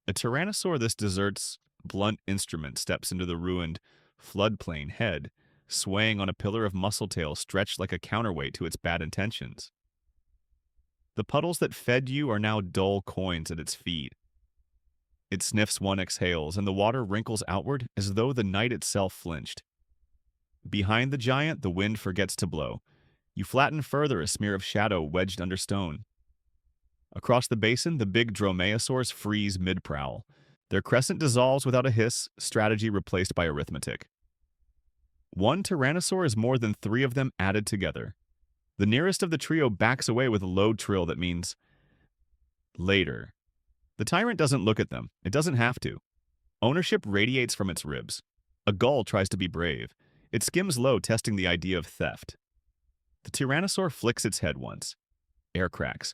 A tyrannosaur this desert's blunt instrument steps into the ruined floodplain head, swaying on a pillar of muscle tail stretched like a counterweight to its bad intentions. The puddles that fed you are now dull coins at its feet. It sniffs one, exhales, and the water wrinkles outward as though the night itself flinched. Behind the giant, the wind forgets to blow. You flatten further, a smear of shadow wedged under stone. Across the basin, the big dromaeosaurs freeze mid-prowl. Their crescent dissolves without a hiss, strategy replaced by arithmetic. One tyrannosaur is more than three of them added together. The nearest of the trio backs away with a low trill that means later. The tyrant doesn't look at them. It doesn't have to. Ownership radiates from its ribs. A gull tries to be brave. It skims low, testing the idea of theft. The tyrannosaur flicks its head once. Air cracks.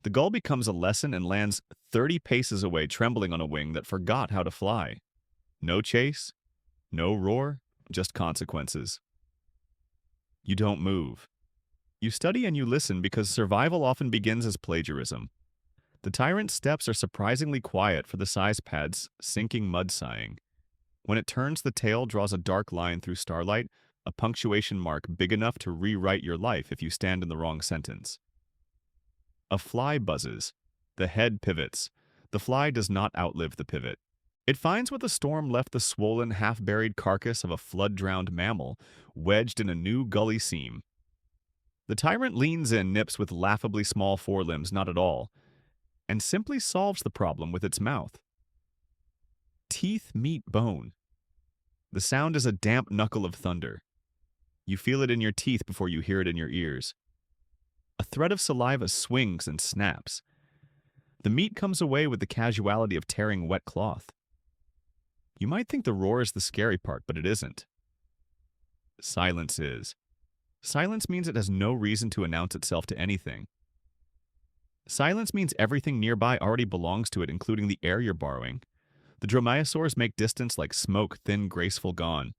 The gull becomes a lesson and lands 30 paces away, trembling on a wing that forgot how to fly. No chase, no roar, just consequences. You don't move. You study and you listen because survival often begins as plagiarism. The tyrant's steps are surprisingly quiet for the size pad's sinking mud sighing. When it turns, the tail draws a dark line through starlight, a punctuation mark big enough to rewrite your life if you stand in the wrong sentence. A fly buzzes. The head pivots. The fly does not outlive the pivot. It finds what the storm left the swollen, half-buried carcass of a flood-drowned mammal, wedged in a new gully seam. The tyrant leans in, nips with laughably small forelimbs, not at all, and simply solves the problem with its mouth. Teeth meet bone. The sound is a damp knuckle of thunder. You feel it in your teeth before you hear it in your ears. A thread of saliva swings and snaps. The meat comes away with the casuality of tearing wet cloth. You might think the roar is the scary part, but it isn't. Silence is. Silence means it has no reason to announce itself to anything. Silence means everything nearby already belongs to it, including the air you're borrowing. The dromaeosaurs make distance like smoke, thin, graceful, gone.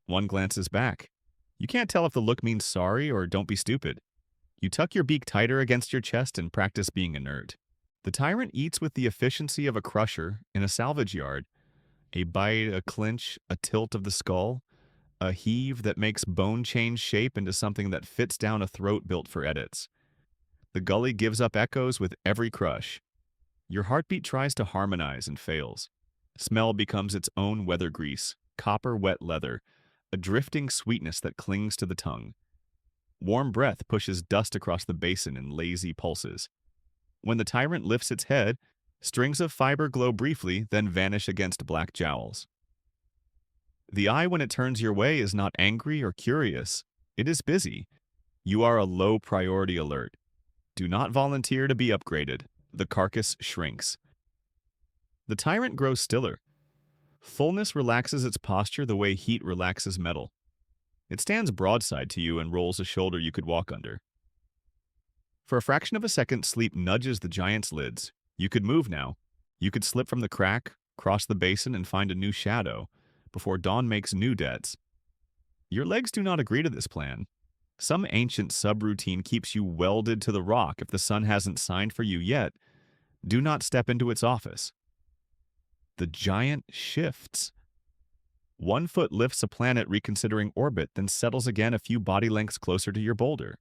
One glances back. You can't tell if the look means sorry or don't be stupid. You tuck your beak tighter against your chest and practice being inert. The tyrant eats with the efficiency of a crusher in a salvage yard. A bite, a clinch, a tilt of the skull, a heave that makes bone change shape into something that fits down a throat built for edits. The gully gives up echoes with every crush. Your heartbeat tries to harmonize and fails. Smell becomes its own weather grease, copper-wet leather, a drifting sweetness that clings to the tongue. Warm breath pushes dust across the basin in lazy pulses. When the tyrant lifts its head, strings of fiber glow briefly, then vanish against black jowls. The eye, when it turns your way, is not angry or curious. It is busy. You are a low-priority alert. Do not volunteer to be upgraded. The carcass shrinks. The tyrant grows stiller. Fullness relaxes its posture the way heat relaxes metal. It stands broadside to you and rolls a shoulder you could walk under. For a fraction of a second, sleep nudges the giant's lids. You could move now. You could slip from the crack, cross the basin, and find a new shadow, before dawn makes new debts. Your legs do not agree to this plan. Some ancient subroutine keeps you welded to the rock. If the sun hasn't signed for you yet, do not step into its office. The giant shifts. 1 foot lifts a planet reconsidering orbit, then settles again a few body lengths closer to your boulder.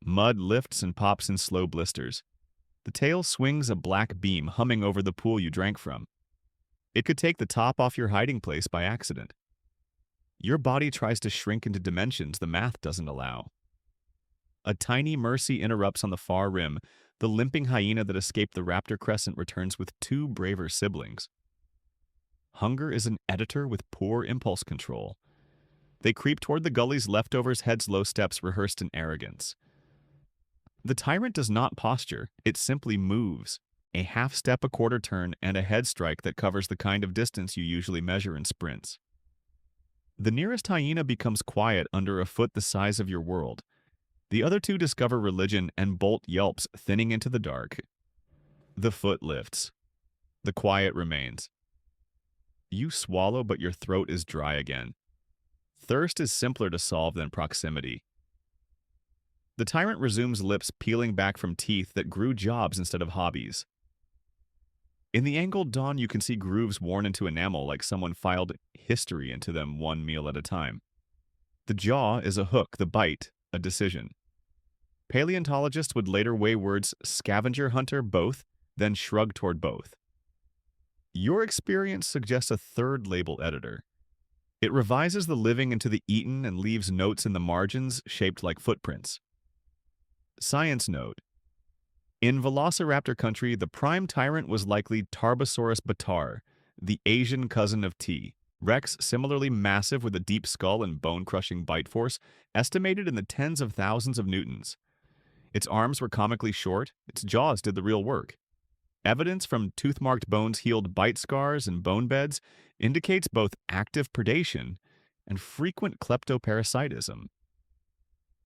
Mud lifts and pops in slow blisters. The tail swings a black beam humming over the pool you drank from. It could take the top off your hiding place by accident. Your body tries to shrink into dimensions the math doesn't allow. A tiny mercy interrupts on the far rim. The limping hyena that escaped the raptor crescent returns with 2 braver siblings. Hunger is an editor with poor impulse control. They creep toward the gully's leftovers, heads low, steps rehearsed in arrogance. The tyrant does not posture, it simply moves. A half step, a quarter turn, and a head strike that covers the kind of distance you usually measure in sprints. The nearest hyena becomes quiet under a foot the size of your world. The other 2 discover religion and bolt yelps, thinning into the dark. The foot lifts. The quiet remains. You swallow, but your throat is dry again. Thirst is simpler to solve than proximity. The tyrant resumes, lips peeling back from teeth that grew jobs instead of hobbies. In the angled dawn, you can see grooves worn into enamel like someone filed history into them one meal at a time. The jaw is a hook, the bite, a decision. Paleontologists would later weigh words scavenger hunter both, then shrug toward both. Your experience suggests a third label editor. It revises the living into the eaten and leaves notes in the margins shaped like footprints. Science note. In Velociraptor country, the prime tyrant was likely Tarbosaurus batar, the Asian cousin of T. Rex, similarly massive with a deep skull and bone-crushing bite force, estimated in the tens of thousands of newtons. Its arms were comically short, its jaws did the real work. Evidence from tooth-marked bones healed bite scars and bone beds indicates both active predation and frequent kleptoparasitism.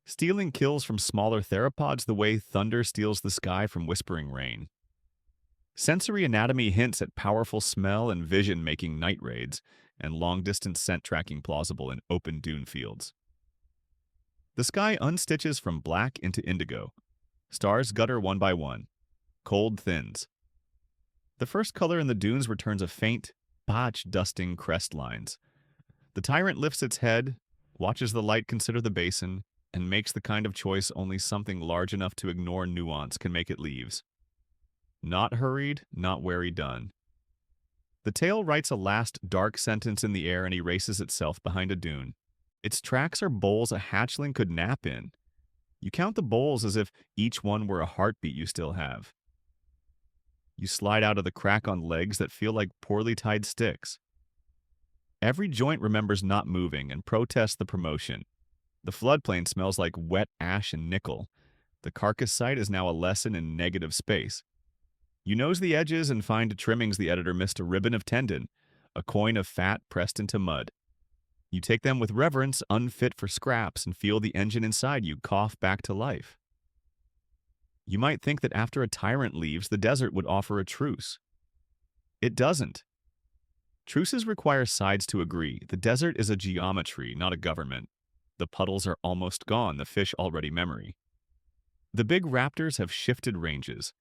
Stealing kills from smaller theropods the way thunder steals the sky from whispering rain. Sensory anatomy hints at powerful smell and vision making night raids, and long-distance scent tracking plausible in open dune fields. The sky unstitches from black into indigo. Stars gutter one by one. Cold thins. The first color in the dunes returns a faint, patch-dusting crest lines. The tyrant lifts its head, watches the light consider the basin, and makes the kind of choice only something large enough to ignore nuance can make it leaves. Not hurried, not wary done. The tail writes a last dark sentence in the air and erases itself behind a dune. Its tracks are bowls a hatchling could nap in. You count the bowls as if each one were a heartbeat you still have. You slide out of the crack on legs that feel like poorly tied sticks. Every joint remembers not moving and protests the promotion. The floodplain smells like wet ash and nickel. The carcass site is now a lesson in negative space. You nose the edges and find trimmings the editor missed a ribbon of tendon, a coin of fat pressed into mud. You take them with reverence, unfit for scraps, and feel the engine inside you cough back to life. You might think that after a tyrant leaves, the desert would offer a truce. It doesn't. Truces require sides to agree. The desert is a geometry, not a government. The puddles are almost gone, the fish already memory. The big raptors have shifted ranges.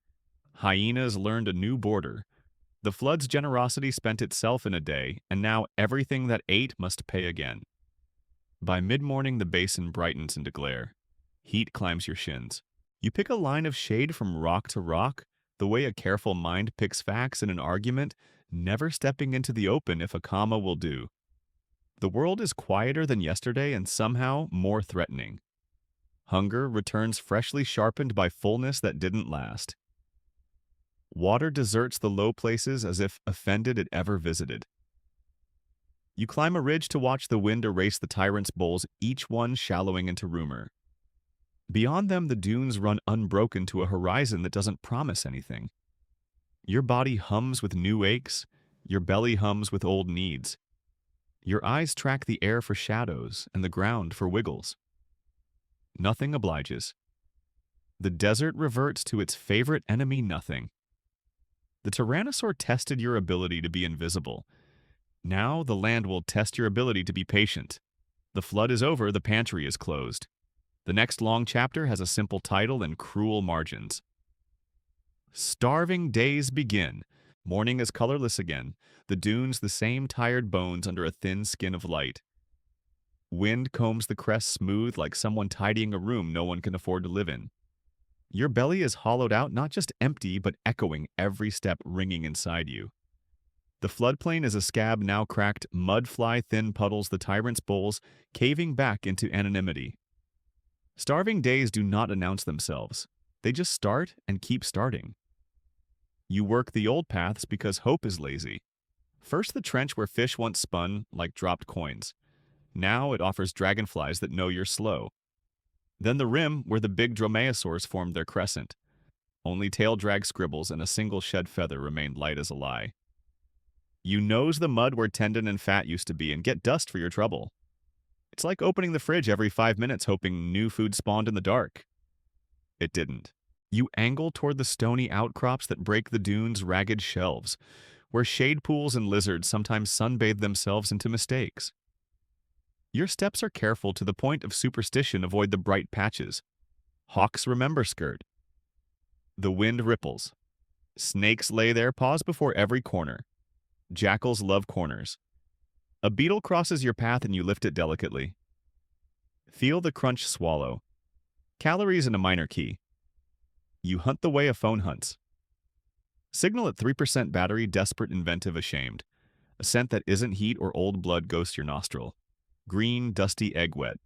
Hyenas learned a new border. The flood's generosity spent itself in a day, and now everything that ate must pay again. By mid-morning, the basin brightens into glare. Heat climbs your shins. You pick a line of shade from rock to rock, the way a careful mind picks facts in an argument, never stepping into the open if a comma will do. The world is quieter than yesterday and somehow more threatening. Hunger returns freshly sharpened by fullness that didn't last. Water deserts the low places as if offended it ever visited. You climb a ridge to watch the wind erase the tyrant's bowls, each one shallowing into rumor. Beyond them, the dunes run unbroken to a horizon that doesn't promise anything. Your body hums with new aches, your belly hums with old needs. Your eyes track the air for shadows and the ground for wiggles. Nothing obliges. The desert reverts to its favorite enemy, nothing. The Tyrannosaur tested your ability to be invisible. Now the land will test your ability to be patient. The flood is over, the pantry is closed. The next long chapter has a simple title and cruel margins. Starving days begin. Morning is colorless again. The dunes the same tired bones under a thin skin of light. Wind combs the crest smooth like someone tidying a room no one can afford to live in. Your belly is hollowed out, not just empty, but echoing, every step ringing inside you. The floodplain is a scab now cracked, mud-fly-thin puddles the tyrant's bowls, caving back into anonymity. Starving days do not announce themselves. They just start and keep starting. You work the old paths because hope is lazy. First the trench where fish once spun like dropped coins. Now it offers dragonflies that know you're slow. Then the rim where the big dromaeosaurs formed their crescent. Only tail drag scribbles and a single shed feather remained light as a lie. You nose the mud where tendon and fat used to be and get dust for your trouble. It's like opening the fridge every 5 minutes hoping new food spawned in the dark. It didn't. You angle toward the stony outcrops that break the dunes' ragged shelves, where shade pools and lizards sometimes sunbathe themselves into mistakes. Your steps are careful to the point of superstition. Avoid the bright patches. Hawks remember skirt. The wind ripples. Snakes lay there, pause before every corner. Jackals love corners. A beetle crosses your path and you lift it delicately. Feel the crunch swallow. Calories in a minor key. You hunt the way a phone hunts. Signal at 3% battery, desperate, inventive, ashamed. A scent that isn't heat or old blood ghosts your nostril. Green, dusty, egg wet.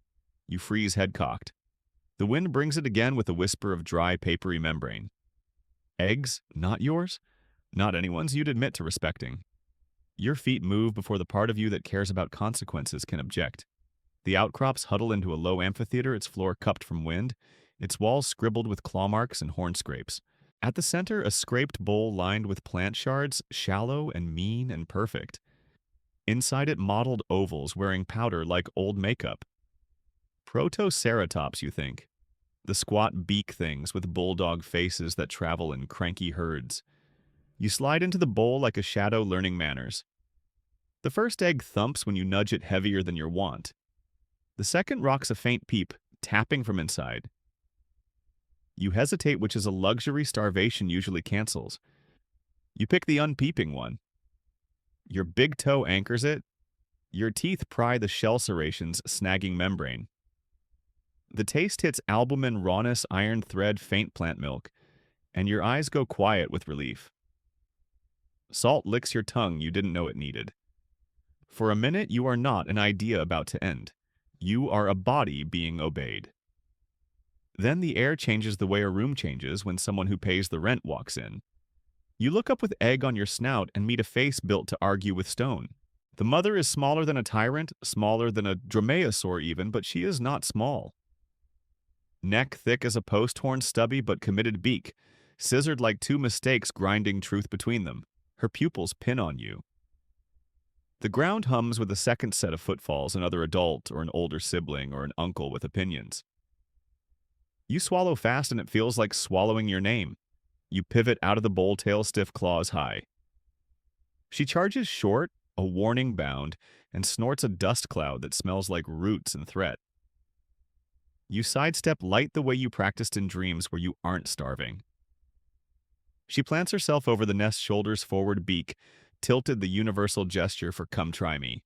You freeze head cocked. The wind brings it again with a whisper of dry, papery membrane. Eggs, not yours? Not anyone's you'd admit to respecting. Your feet move before the part of you that cares about consequences can object. The outcrops huddle into a low amphitheater, its floor cupped from wind, its walls scribbled with claw marks and horn scrapes. At the center, a scraped bowl lined with plant shards, shallow and mean and perfect. Inside it, mottled ovals wearing powder like old makeup. Protoceratops, you think. The squat beak things with bulldog faces that travel in cranky herds. You slide into the bowl like a shadow learning manners. The first egg thumps when you nudge it heavier than your wont. The second rocks a faint peep, tapping from inside. You hesitate, which is a luxury starvation usually cancels. You pick the unpeeping one. Your big toe anchors it. Your teeth pry the shell serrations, snagging membrane. The taste hits albumin, rawness, iron thread, faint plant milk, and your eyes go quiet with relief. Salt licks your tongue you didn't know it needed. For a minute, you are not an idea about to end. You are a body being obeyed. Then the air changes the way a room changes when someone who pays the rent walks in. You look up with egg on your snout and meet a face built to argue with stone. The mother is smaller than a tyrant, smaller than a dromaeosaur even, but she is not small. Neck thick as a post horn, stubby but committed beak, scissored like two mistakes grinding truth between them. Her pupils pin on you. The ground hums with a second set of footfalls, another adult or an older sibling or an uncle with opinions. You swallow fast and it feels like swallowing your name. You pivot out of the bowl, tail stiff, claws high. She charges short, a warning bound, and snorts a dust cloud that smells like roots and threat. You sidestep light the way you practiced in dreams where you aren't starving. She plants herself over the nest's shoulders, forward beak, tilted the universal gesture for come try me.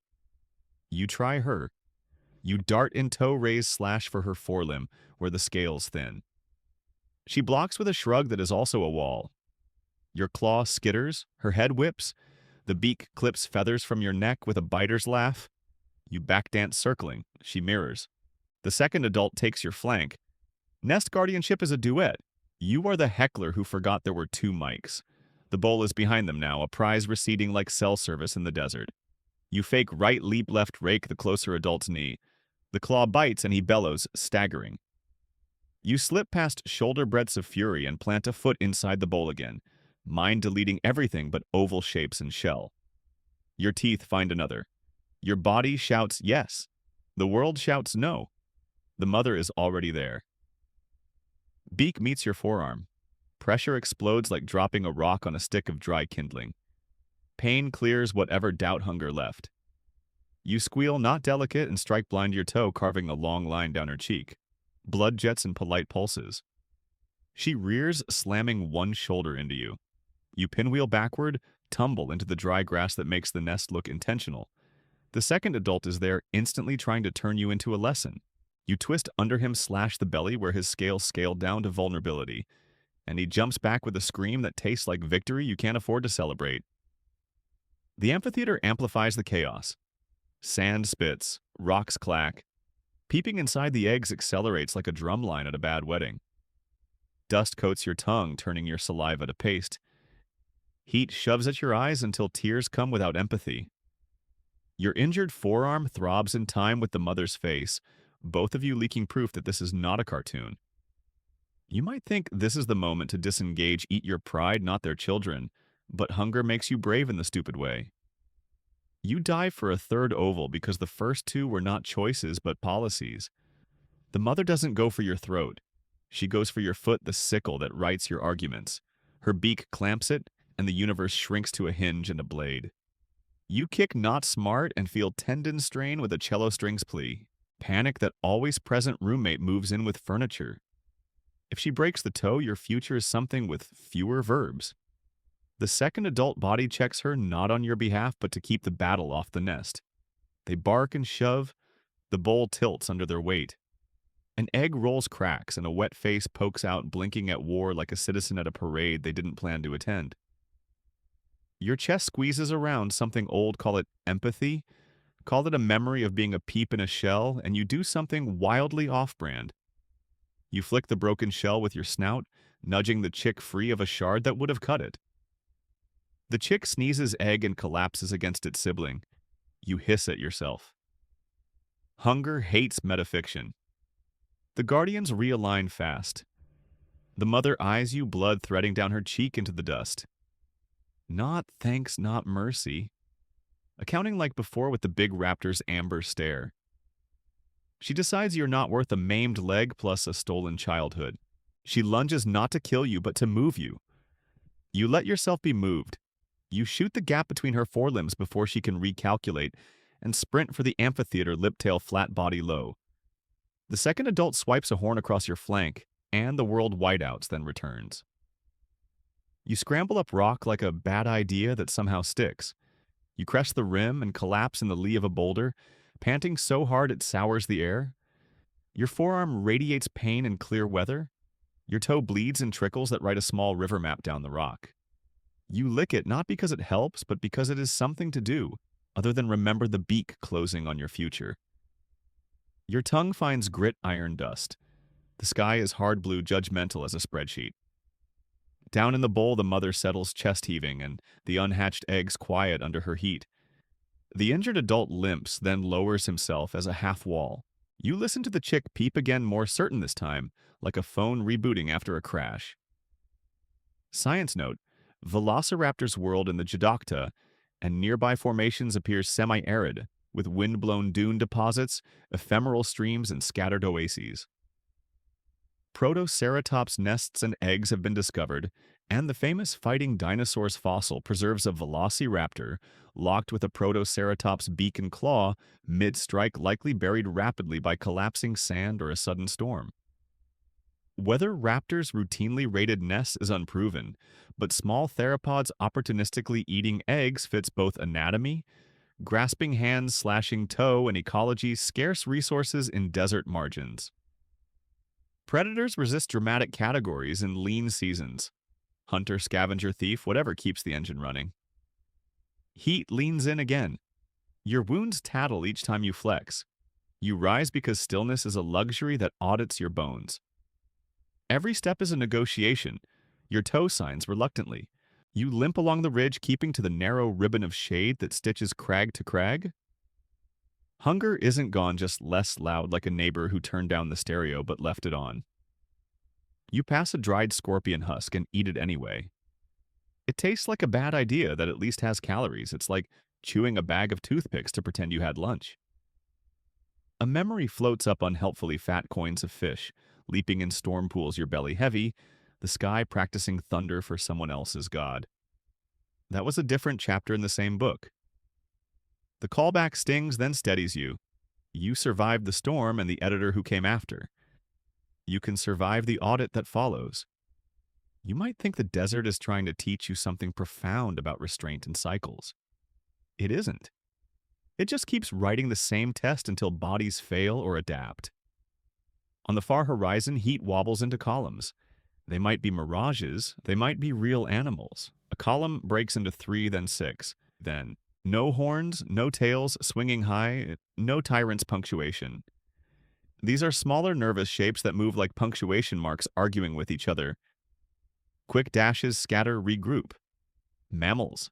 You try her. You dart in toe, raise, slash for her forelimb, where the scales thin. She blocks with a shrug that is also a wall. Your claw skitters, her head whips, the beak clips feathers from your neck with a biter's laugh. You backdance circling, she mirrors. The second adult takes your flank. Nest guardianship is a duet. You are the heckler who forgot there were two mics. The bowl is behind them now, a prize receding like cell service in the desert. You fake right leap, left rake the closer adult's knee. The claw bites and he bellows, staggering. You slip past shoulder breadths of fury and plant a foot inside the bowl again, mind deleting everything but oval shapes and shell. Your teeth find another. Your body shouts yes. The world shouts no. The mother is already there. Beak meets your forearm. Pressure explodes like dropping a rock on a stick of dry kindling. Pain clears whatever doubt hunger left. You squeal, not delicate, and strike blind your toe, carving a long line down her cheek. Blood jets in polite pulses. She rears, slamming one shoulder into you. You pinwheel backward, tumble into the dry grass that makes the nest look intentional. The second adult is there, instantly trying to turn you into a lesson. You twist under him, slash the belly where his scales scale down to vulnerability, and he jumps back with a scream that tastes like victory you can't afford to celebrate. The amphitheater amplifies the chaos. Sand spits, rocks clack. Peeping inside the eggs accelerates like a drum line at a bad wedding. Dust coats your tongue, turning your saliva to paste. Heat shoves at your eyes until tears come without empathy. Your injured forearm throbs in time with the mother's face, both of you leaking proof that this is not a cartoon. You might think this is the moment to disengage, eat your pride, not their children, but hunger makes you brave in the stupid way. You dive for a third oval because the first two were not choices but policies. The mother doesn't go for your throat. She goes for your foot, the sickle that writes your arguments. Her beak clamps it, and the universe shrinks to a hinge and a blade. You kick not smart and feel tendon strain with a cello strings plea. Panic that always present roommate moves in with furniture. If she breaks the toe, your future is something with fewer verbs. The second adult body checks her not on your behalf but to keep the battle off the nest. They bark and shove, the bowl tilts under their weight. An egg rolls cracks and a wet face pokes out blinking at war like a citizen at a parade they didn't plan to attend. Your chest squeezes around something old, call it empathy, call it a memory of being a peep in a shell, and you do something wildly off-brand. You flick the broken shell with your snout, nudging the chick free of a shard that would have cut it. The chick sneezes egg and collapses against its sibling. You hiss at yourself. Hunger hates metafiction. The guardians realign fast. The mother eyes you, blood threading down her cheek into the dust. Not thanks, not mercy. Accounting like before with the big raptor's amber stare. She decides you're not worth a maimed leg plus a stolen childhood. She lunges not to kill you, but to move you. You let yourself be moved. You shoot the gap between her forelimbs before she can recalculate and sprint for the amphitheater lip-tail flat body low. The second adult swipes a horn across your flank, and the world whiteouts, then returns. You scramble up rock like a bad idea that somehow sticks. You crest the rim and collapse in the lee of a boulder, panting so hard it sours the air. Your forearm radiates pain in clear weather. Your toe bleeds and trickles that write a small river map down the rock. You lick it not because it helps, but because it is something to do, other than remember the beak closing on your future. Your tongue finds grit iron dust. The sky is hard blue, judgmental as a spreadsheet. Down in the bowl, the mother settles chest heaving, and the unhatched eggs quiet under her heat. The injured adult limps, then lowers himself as a half wall. You listen to the chick peep again, more certain this time, like a phone rebooting after a crash. Science note: Velociraptor's world in the Jadocta and nearby formations appears semi-arid, with wind-blown dune deposits, ephemeral streams, and scattered oases. Protoceratops nests and eggs have been discovered, and the famous fighting dinosaur's fossil preserves a velociraptor locked with a protoceratops beak and claw, mid-strike likely buried rapidly by collapsing sand or a sudden storm. Whether raptors routinely raided nests is unproven, but small theropods opportunistically eating eggs fits both anatomy, grasping hands, slashing toe, and ecology, scarce resources in desert margins. Predators resist dramatic categories in lean seasons. Hunter, scavenger, thief, whatever keeps the engine running. Heat leans in again. Your wounds tattle each time you flex. You rise because stillness is a luxury that audits your bones. Every step is a negotiation. Your toe signs reluctantly. You limp along the ridge, keeping to the narrow ribbon of shade that stitches crag to crag. Hunger isn't gone, just less loud, like a neighbor who turned down the stereo but left it on. You pass a dried scorpion husk and eat it anyway. It tastes like a bad idea that at least has calories. It's like chewing a bag of toothpicks to pretend you had lunch. A memory floats up unhelpfully fat coins of fish, leaping in storm pools your belly heavy, the sky practicing thunder for someone else's god. That was a different chapter in the same book. The callback stings, then steadies you. You survived the storm and the editor who came after. You can survive the audit that follows. You might think the desert is trying to teach you something profound about restraint and cycles. It isn't. It just keeps writing the same test until bodies fail or adapt. On the far horizon, heat wobbles into columns. They might be mirages, they might be real animals. A column breaks into 3, then 6, then no horns, no tails, swinging high, no tyrant's punctuation. These are smaller nervous shapes that move like punctuation marks arguing with each other. Quick dashes scatter, regroup. Mammals.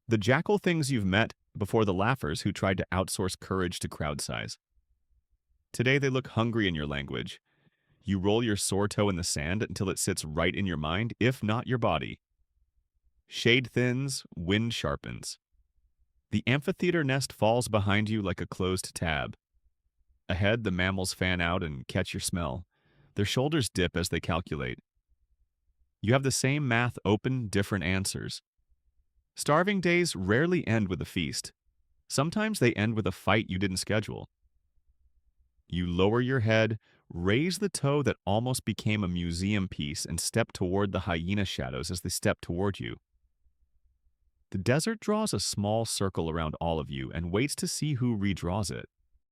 The jackal things you've met before the laughers who tried to outsource courage to crowd size. Today they look hungry in your language. You roll your sore toe in the sand until it sits right in your mind, if not your body. Shade thins, wind sharpens. The amphitheater nest falls behind you like a closed tab. Ahead, the mammals fan out and catch your smell. Their shoulders dip as they calculate. You have the same math open, different answers. Starving days rarely end with a feast. Sometimes they end with a fight you didn't schedule. You lower your head, raise the toe that almost became a museum piece, and step toward the hyena shadows as they step toward you. The desert draws a small circle around all of you and waits to see who redraws it.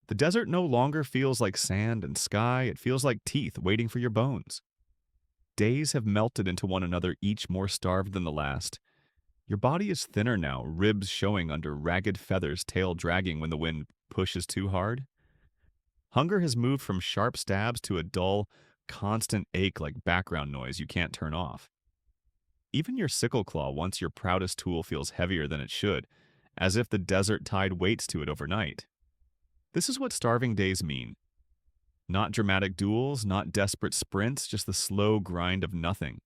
The desert no longer feels like sand and sky, it feels like teeth waiting for your bones. Days have melted into one another, each more starved than the last. Your body is thinner now, ribs showing under ragged feathers, tail dragging when the wind pushes too hard. Hunger has moved from sharp stabs to a dull, constant ache like background noise you can't turn off. Even your sickle claw, once your proudest tool, feels heavier than it should, as if the desert tied weights to it overnight. This is what starving days mean. Not dramatic duels, not desperate sprints, just the slow grind of nothing.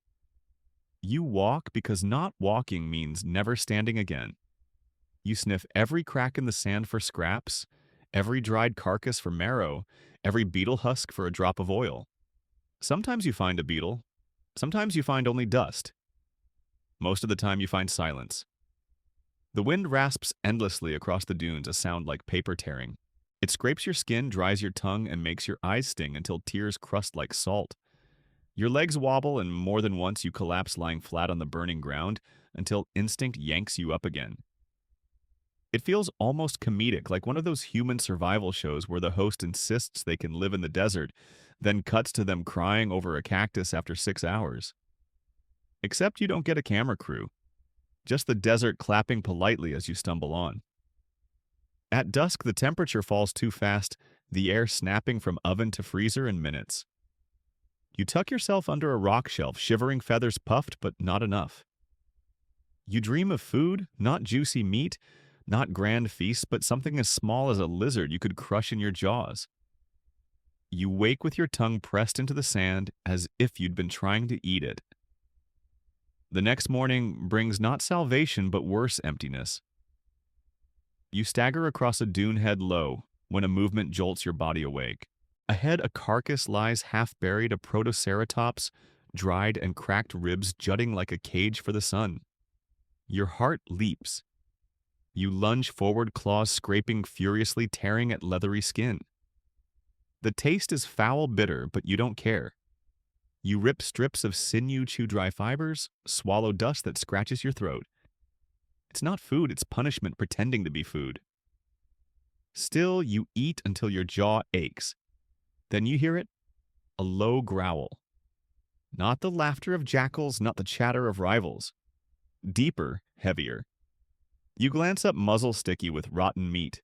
You walk because not walking means never standing again. You sniff every crack in the sand for scraps, every dried carcass for marrow, every beetle husk for a drop of oil. Sometimes you find a beetle, sometimes you find only dust. Most of the time you find silence. The wind rasps endlessly across the dunes, a sound like paper tearing. It scrapes your skin, dries your tongue, and makes your eyes sting until tears crust like salt. Your legs wobble, and more than once you collapse lying flat on the burning ground until instinct yanks you up again. It feels almost comedic, like one of those human survival shows where the host insists they can live in the desert, then cuts to them crying over a cactus after 6 hours. Except you don't get a camera crew, just the desert clapping politely as you stumble on. At dusk, the temperature falls too fast, the air snapping from oven to freezer in minutes. You tuck yourself under a rock shelf, shivering, feathers puffed, but not enough. You dream of food, not juicy meat, not grand feasts, but something as small as a lizard you could crush in your jaws. You wake with your tongue pressed into the sand as if you'd been trying to eat it. The next morning brings not salvation, but worse emptiness. You stagger across a dune head low when a movement jolts your body awake. Ahead, a carcass lies half buried, a protoceratops, dried and cracked ribs jutting like a cage for the sun. Your heart leaps. You lunge forward, claws scraping furiously, tearing at leathery skin. The taste is foul bitter, but you don't care. You rip strips of sinew, chew dry fibers, swallow dust that scratches your throat. It's not food, it's punishment pretending to be food. Still, you eat until your jaw aches. Then you hear it, a low growl. Not the laughter of jackals, not the chatter of rivals. Deeper, heavier. You glance up, muzzle sticky with rotten meat.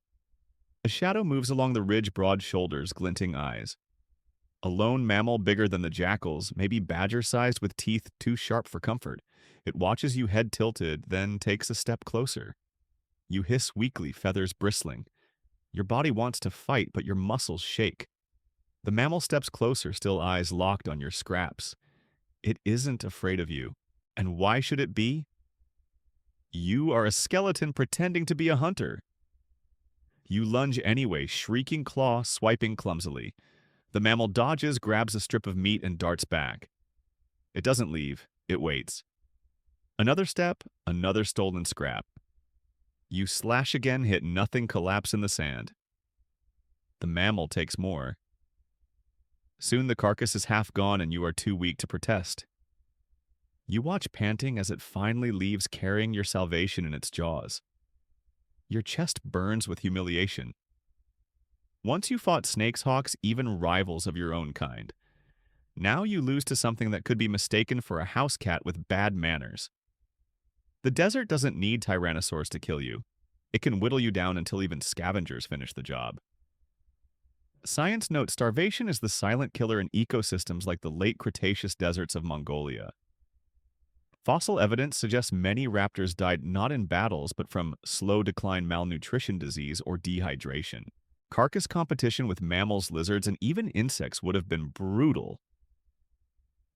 A shadow moves along the ridge, broad shoulders, glinting eyes. A lone mammal bigger than the jackals, maybe badger-sized with teeth too sharp for comfort. It watches you head tilted, then takes a step closer. You hiss weakly, feathers bristling. Your body wants to fight, but your muscles shake. The mammal steps closer, still eyes locked on your scraps. It isn't afraid of you. And why should it be? You are a skeleton pretending to be a hunter. You lunge anyway, shrieking claw, swiping clumsily. The mammal dodges, grabs a strip of meat, and darts back. It doesn't leave, it waits. Another step, another stolen scrap. You slash again, hit nothing, collapse in the sand. The mammal takes more. Soon the carcass is half gone and you are too weak to protest. You watch panting as it finally leaves, carrying your salvation in its jaws. Your chest burns with humiliation. Once you fought snakes, hawks, even rivals of your own kind. Now you lose to something that could be mistaken for a house cat with bad manners. The desert doesn't need tyrannosaurs to kill you. It can whittle you down until even scavengers finish the job. Science notes starvation is the silent killer in ecosystems like the late Cretaceous deserts of Mongolia. Fossil evidence suggests many raptors died not in battles but from slow decline, malnutrition, disease, or dehydration. Carcass competition with mammals, lizards, and even insects would have been brutal.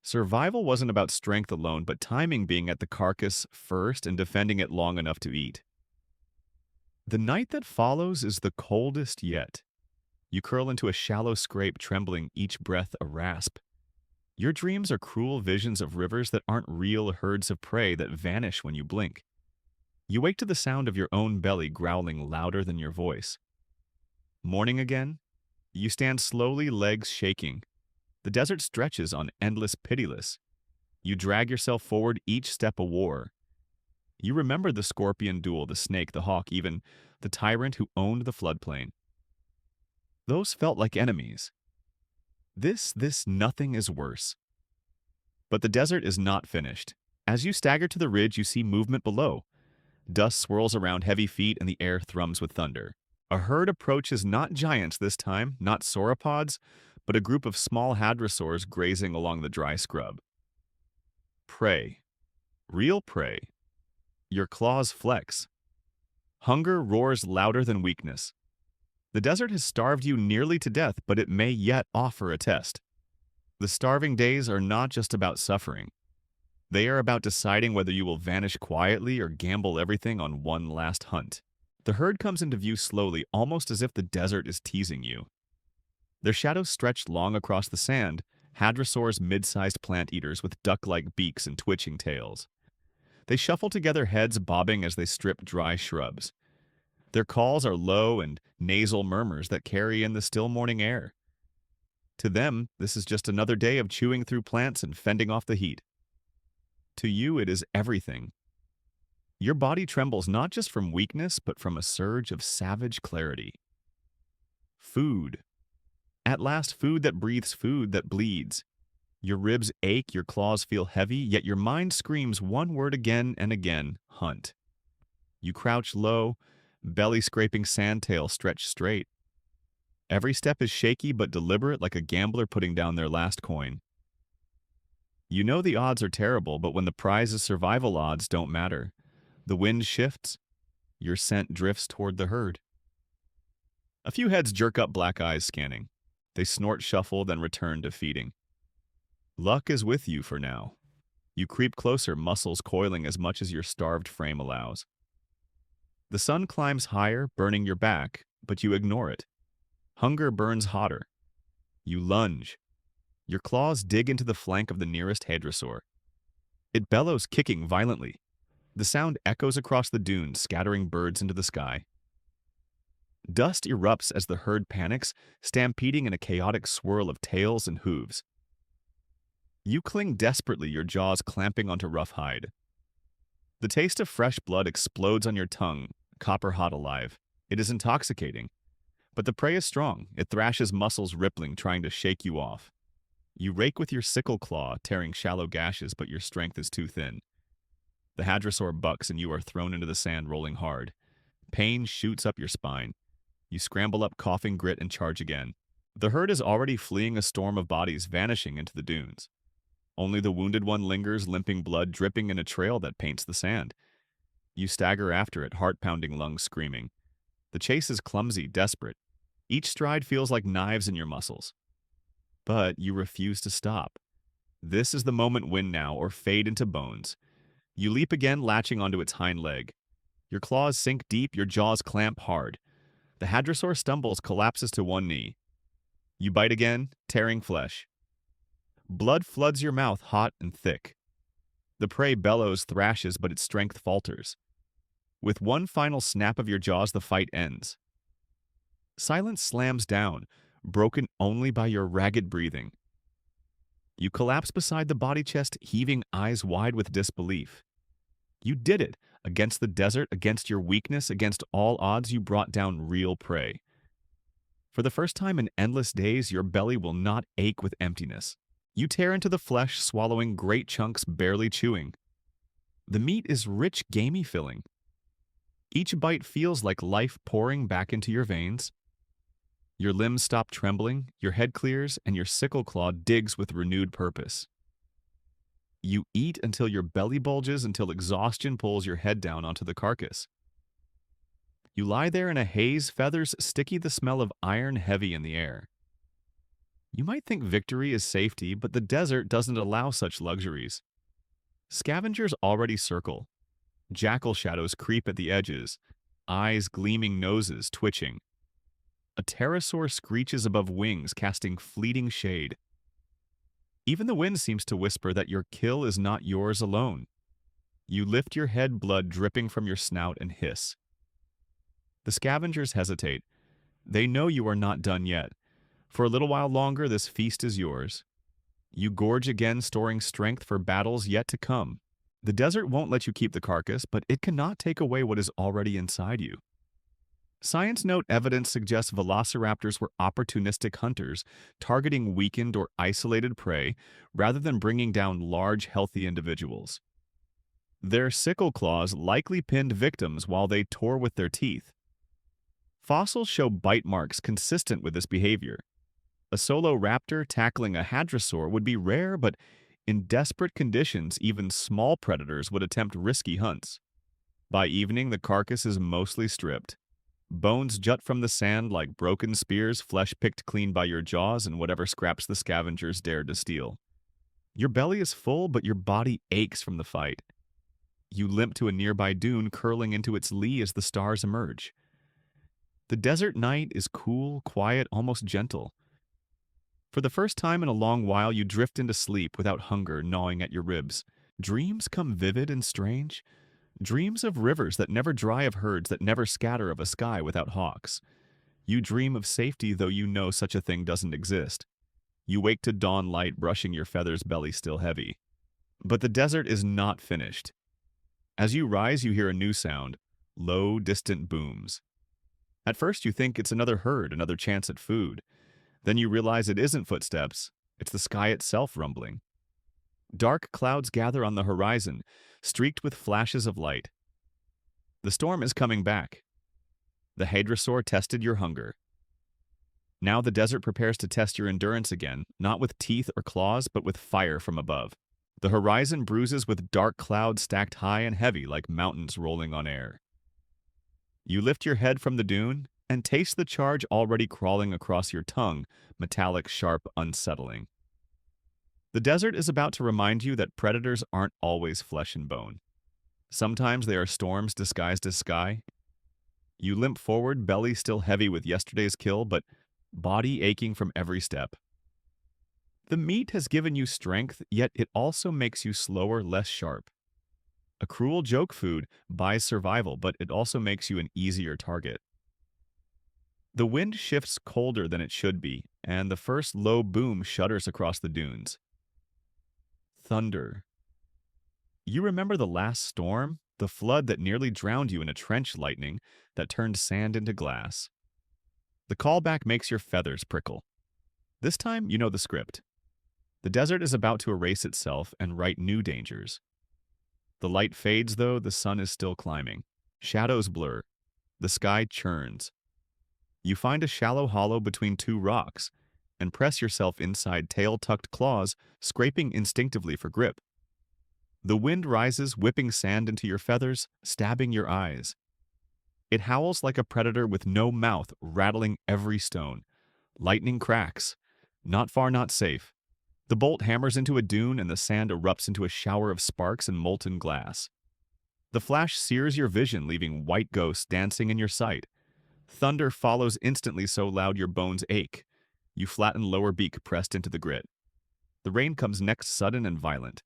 Survival wasn't about strength alone, but timing, being at the carcass first and defending it long enough to eat. The night that follows is the coldest yet. You curl into a shallow scrape, trembling, each breath a rasp. Your dreams are cruel visions of rivers that aren't real, herds of prey that vanish when you blink. You wake to the sound of your own belly growling louder than your voice. Morning again. You stand slowly, legs shaking. The desert stretches on endless, pitiless. You drag yourself forward, each step a war. You remember the scorpion duel, the snake, the hawk, even the tyrant who owned the floodplain. Those felt like enemies. This nothing is worse. But the desert is not finished. As you stagger to the ridge, you see movement below. Dust swirls around heavy feet and the air thrums with thunder. A herd approaches, not giants this time, not sauropods, but a group of small hadrosaurs grazing along the dry scrub. Prey. Real prey. Your claws flex. Hunger roars louder than weakness. The desert has starved you nearly to death, but it may yet offer a test. The starving days are not just about suffering. They are about deciding whether you will vanish quietly or gamble everything on one last hunt. The herd comes into view slowly, almost as if the desert is teasing you. Their shadows stretch long across the sand, hadrosaurs, mid-sized plant eaters with duck-like beaks and twitching tails. They shuffle together, heads bobbing as they strip dry shrubs. Their calls are low and nasal murmurs that carry in the still morning air. To them, this is just another day of chewing through plants and fending off the heat. To you, it is everything. Your body trembles not just from weakness, but from a surge of savage clarity. Food. At last, food that breathes, food that bleeds. Your ribs ache, your claws feel heavy, yet your mind screams one word again and again: hunt. You crouch low, belly scraping sandtail stretched straight. Every step is shaky but deliberate, like a gambler putting down their last coin. You know the odds are terrible, but when the prize is survival, odds don't matter. The wind shifts, your scent drifts toward the herd. A few heads jerk up, black eyes scanning. They snort, shuffle, then return to feeding. Luck is with you for now. You creep closer, muscles coiling as much as your starved frame allows. The sun climbs higher, burning your back, but you ignore it. Hunger burns hotter. You lunge. Your claws dig into the flank of the nearest hadrosaur. It bellows, kicking violently. The sound echoes across the dunes, scattering birds into the sky. Dust erupts as the herd panics, stampeding in a chaotic swirl of tails and hooves. You cling desperately, your jaws clamping onto rough hide. The taste of fresh blood explodes on your tongue, copper-hot alive. It is intoxicating. But the prey is strong. It thrashes, muscles rippling, trying to shake you off. You rake with your sickle claw, tearing shallow gashes, but your strength is too thin. The hadrosaur bucks and you are thrown into the sand, rolling hard. Pain shoots up your spine. You scramble up, coughing grit, and charge again. The herd is already fleeing a storm of bodies, vanishing into the dunes. Only the wounded one lingers, limping, blood dripping in a trail that paints the sand. You stagger after it, heart-pounding, lungs screaming. The chase is clumsy, desperate. Each stride feels like knives in your muscles. But you refuse to stop. This is the moment, win now or fade into bones. You leap again, latching onto its hind leg. Your claws sink deep, your jaws clamp hard. The hadrosaur stumbles, collapses to one knee. You bite again, tearing flesh. Blood floods your mouth, hot and thick. The prey bellows, thrashes, but its strength falters. With one final snap of your jaws, the fight ends. Silence slams down, broken only by your ragged breathing. You collapse beside the body chest, heaving, eyes wide with disbelief. You did it. Against the desert, against your weakness, against all odds, you brought down real prey. For the first time in endless days, your belly will not ache with emptiness. You tear into the flesh, swallowing great chunks, barely chewing. The meat is rich, gamey filling. Each bite feels like life pouring back into your veins. Your limbs stop trembling, your head clears, and your sickle claw digs with renewed purpose. You eat until your belly bulges, until exhaustion pulls your head down onto the carcass. You lie there in a haze, feathers sticky, the smell of iron heavy in the air. You might think victory is safety, but the desert doesn't allow such luxuries. Scavengers already circle. Jackal shadows creep at the edges, eyes gleaming, noses twitching. A pterosaur screeches above wings, casting fleeting shade. Even the wind seems to whisper that your kill is not yours alone. You lift your head, blood dripping from your snout, and hiss. The scavengers hesitate. They know you are not done yet. For a little while longer, this feast is yours. You gorge again, storing strength for battles yet to come. The desert won't let you keep the carcass, but it cannot take away what is already inside you. Science note evidence suggests velociraptors were opportunistic hunters, targeting weakened or isolated prey rather than bringing down large, healthy individuals. Their sickle claws likely pinned victims while they tore with their teeth. Fossils show bite marks consistent with this behavior. A solo raptor tackling a hadrosaur would be rare, but in desperate conditions, even small predators would attempt risky hunts. By evening, the carcass is mostly stripped. Bones jut from the sand like broken spears, flesh picked clean by your jaws, and whatever scraps the scavengers dared to steal. Your belly is full, but your body aches from the fight. You limp to a nearby dune, curling into its lee as the stars emerge. The desert night is cool, quiet, almost gentle. For the first time in a long while, you drift into sleep without hunger gnawing at your ribs. Dreams come vivid and strange. Dreams of rivers that never dry, of herds that never scatter, of a sky without hawks. You dream of safety, though you know such a thing doesn't exist. You wake to dawn light, brushing your feathers, belly still heavy. But the desert is not finished. As you rise, you hear a new sound, low, distant booms. At first, you think it's another herd, another chance at food. Then you realize it isn't footsteps, it's the sky itself rumbling. Dark clouds gather on the horizon, streaked with flashes of light. The storm is coming back. The hadrosaur tested your hunger. Now the desert prepares to test your endurance again, not with teeth or claws, but with fire from above. The horizon bruises with dark clouds stacked high and heavy like mountains rolling on air. You lift your head from the dune and taste the charge already crawling across your tongue, metallic, sharp, unsettling. The desert is about to remind you that predators aren't always flesh and bone. Sometimes they are storms disguised as sky. You limp forward, belly still heavy with yesterday's kill, but body aching from every step. The meat has given you strength, yet it also makes you slower, less sharp. A cruel joke food buys survival, but it also makes you an easier target. The wind shifts colder than it should be, and the first low boom shudders across the dunes. Thunder. You remember the last storm? The flood that nearly drowned you in a trench lightning that turned sand into glass. The callback makes your feathers prickle. This time, you know the script. The desert is about to erase itself and write new dangers. The light fades, though the sun is still climbing. Shadows blur. The sky churns. You find a shallow hollow between two rocks and press yourself inside, tail-tucked claws scraping instinctively for grip. The wind rises, whipping sand into your feathers, stabbing your eyes. It howls like a predator with no mouth, rattling every stone. Lightning cracks. Not far, not safe. The bolt hammers into a dune and the sand erupts into a shower of sparks and molten glass. The flash sears your vision, leaving white ghosts dancing in your sight. Thunder follows instantly, so loud your bones ache. You flatten lower beak pressed into the grit. The rain comes next, sudden and violent.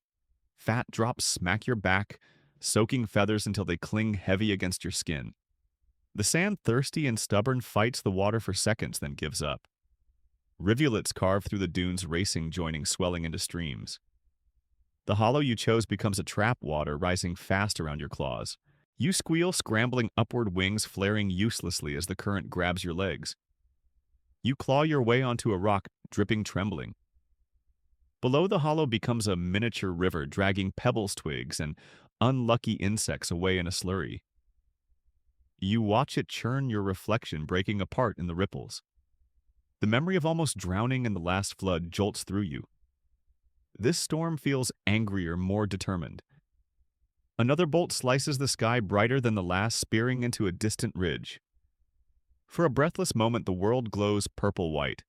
Fat drops smack your back, soaking feathers until they cling heavy against your skin. The sand, thirsty and stubborn, fights the water for seconds, then gives up. Rivulets carve through the dunes, racing, joining, swelling into streams. The hollow you chose becomes a trap, water rising fast around your claws. You squeal, scrambling upward, wings flaring uselessly as the current grabs your legs. You claw your way onto a rock, dripping, trembling. Below, the hollow becomes a miniature river, dragging pebbles, twigs, and unlucky insects away in a slurry. You watch it churn, your reflection breaking apart in the ripples. The memory of almost drowning in the last flood jolts through you. This storm feels angrier, more determined. Another bolt slices the sky brighter than the last, spearing into a distant ridge. For a breathless moment, the world glows purple-white.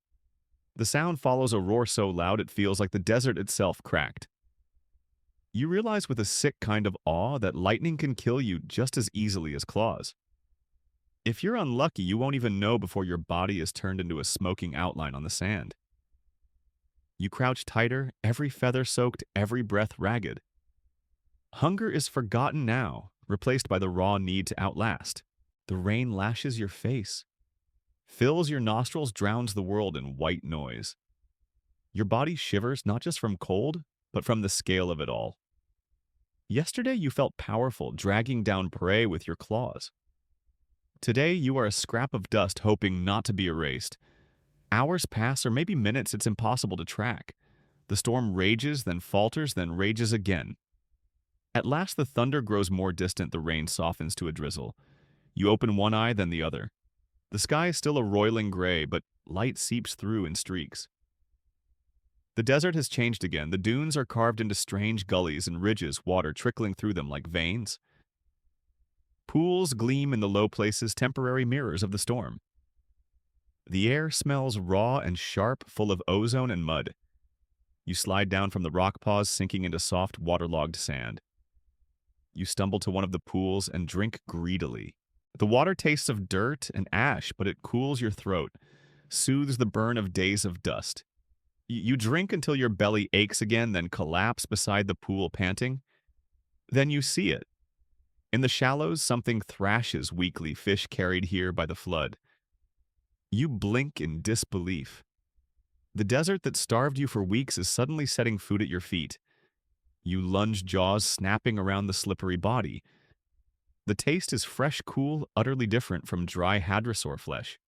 The sound follows a roar so loud it feels like the desert itself cracked. You realize with a sick kind of awe that lightning can kill you just as easily as claws. If you're unlucky, you won't even know before your body is turned into a smoking outline on the sand. You crouch tighter, every feather soaked, every breath ragged. Hunger is forgotten now, replaced by the raw need to outlast. The rain lashes your face, fills your nostrils, drowns the world in white noise. Your body shivers not just from cold, but from the scale of it all. Yesterday you felt powerful, dragging down prey with your claws. Today you are a scrap of dust hoping not to be erased. Hours pass, or maybe minutes it's impossible to track. The storm rages, then falters, then rages again. At last the thunder grows more distant, the rain softens to a drizzle. You open one eye, then the other. The sky is still a roiling gray, but light seeps through in streaks. The desert has changed again. The dunes are carved into strange gullies and ridges, water trickling through them like veins. Pools gleam in the low places, temporary mirrors of the storm. The air smells raw and sharp, full of ozone and mud. You slide down from the rock paws, sinking into soft, waterlogged sand. You stumble to one of the pools and drink greedily. The water tastes of dirt and ash, but it cools your throat, soothes the burn of days of dust. You drink until your belly aches again, then collapse beside the pool panting. Then you see it. In the shallows, something thrashes weakly, fish carried here by the flood. You blink in disbelief. The desert that starved you for weeks is suddenly setting food at your feet. You lunge, jaws snapping around the slippery body. The taste is fresh, cool, utterly different from dry hadrosaur flesh.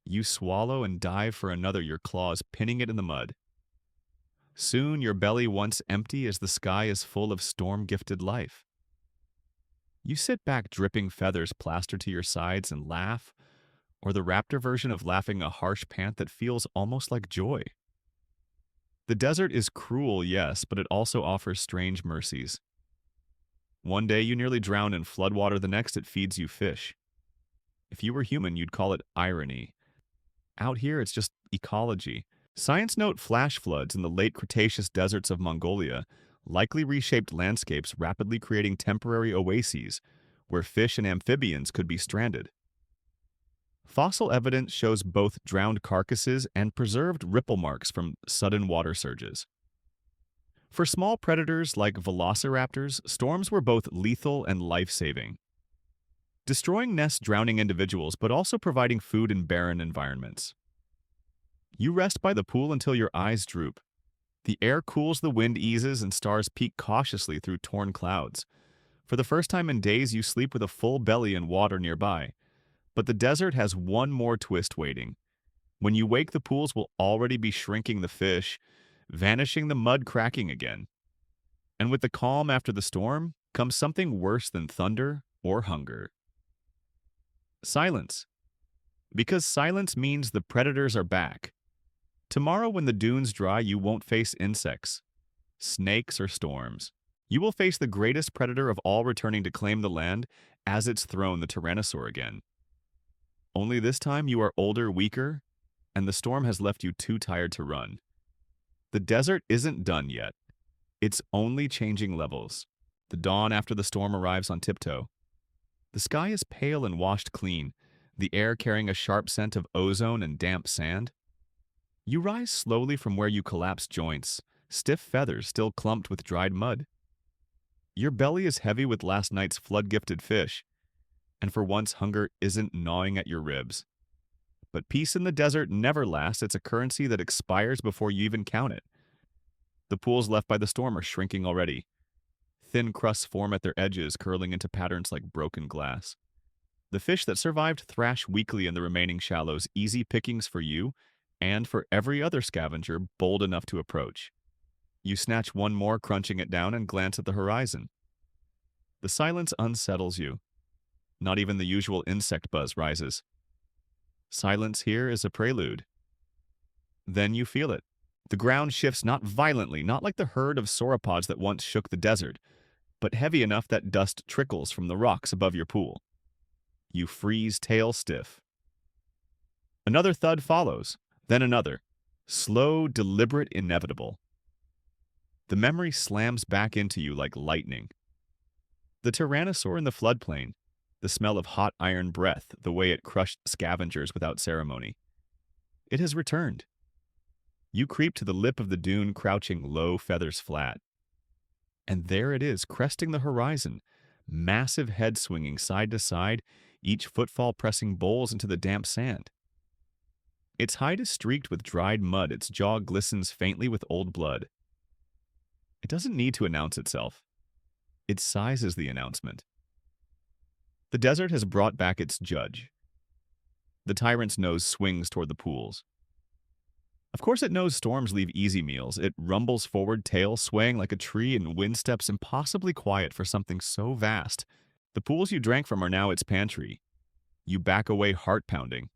You swallow and dive for another, your claws pinning it in the mud. Soon your belly once empty as the sky is full of storm-gifted life. You sit back, dripping feathers plastered to your sides, and laugh, or the raptor version of laughing, a harsh pant that feels almost like joy. The desert is cruel, yes, but it also offers strange mercies. One day you nearly drown in floodwater, the next it feeds you fish. If you were human, you'd call it irony. Out here, it's just ecology. Science note flash floods in the late Cretaceous deserts of Mongolia likely reshaped landscapes, rapidly creating temporary oases where fish and amphibians could be stranded. Fossil evidence shows both drowned carcasses and preserved ripple marks from sudden water surges. For small predators like velociraptors, storms were both lethal and life-saving, destroying nests, drowning individuals, but also providing food in barren environments. You rest by the pool until your eyes droop. The air cools, the wind eases, and stars peek cautiously through torn clouds. For the first time in days, you sleep with a full belly and water nearby. But the desert has one more twist waiting. When you wake, the pools will already be shrinking, the fish vanishing, the mud cracking again. And with the calm after the storm comes something worse than thunder or hunger. Silence. Because silence means the predators are back. Tomorrow when the dunes dry, you won't face insects, snakes, or storms. You will face the greatest predator of all returning to claim the land as its throne, the tyrannosaur again. Only this time you are older, weaker, and the storm has left you too tired to run. The desert isn't done yet. It's only changing levels. The dawn after the storm arrives on tiptoe. The sky is pale and washed clean, the air carrying a sharp scent of ozone and damp sand. You rise slowly from where you collapsed joints, stiff feathers still clumped with dried mud. Your belly is heavy with last night's flood-gifted fish, and for once hunger isn't gnawing at your ribs. But peace in the desert never lasts. It's a currency that expires before you even count it. The pools left by the storm are shrinking already. Thin crusts form at their edges, curling into patterns like broken glass. The fish that survived thrash weakly in the remaining shallows, easy pickings for you and for every other scavenger bold enough to approach. You snatch one more, crunching it down, and glance at the horizon. The silence unsettles you. Not even the usual insect buzz rises. Silence here is a prelude. Then you feel it. The ground shifts, not violently, not like the herd of sauropods that once shook the desert, but heavy enough that dust trickles from the rocks above your pool. You freeze, tail stiff. Another thud follows, then another. Slow, deliberate, inevitable. The memory slams back into you like lightning. The tyrannosaur in the floodplain, the smell of hot iron breath, the way it crushed scavengers without ceremony. It has returned. You creep to the lip of the dune, crouching low, feathers flat. And there it is, cresting the horizon, massive head swinging side to side, each footfall pressing bowls into the damp sand. Its hide is streaked with dried mud, its jaw glistens faintly with old blood. It doesn't need to announce itself. Its size is the announcement. The desert has brought back its judge. The tyrant's nose swings toward the pools. Of course it knows storms leave easy meals. It rumbles forward, tail swaying like a tree, and wind steps impossibly quiet for something so vast. The pools you drank from are now its pantry. You back away heart-pounding.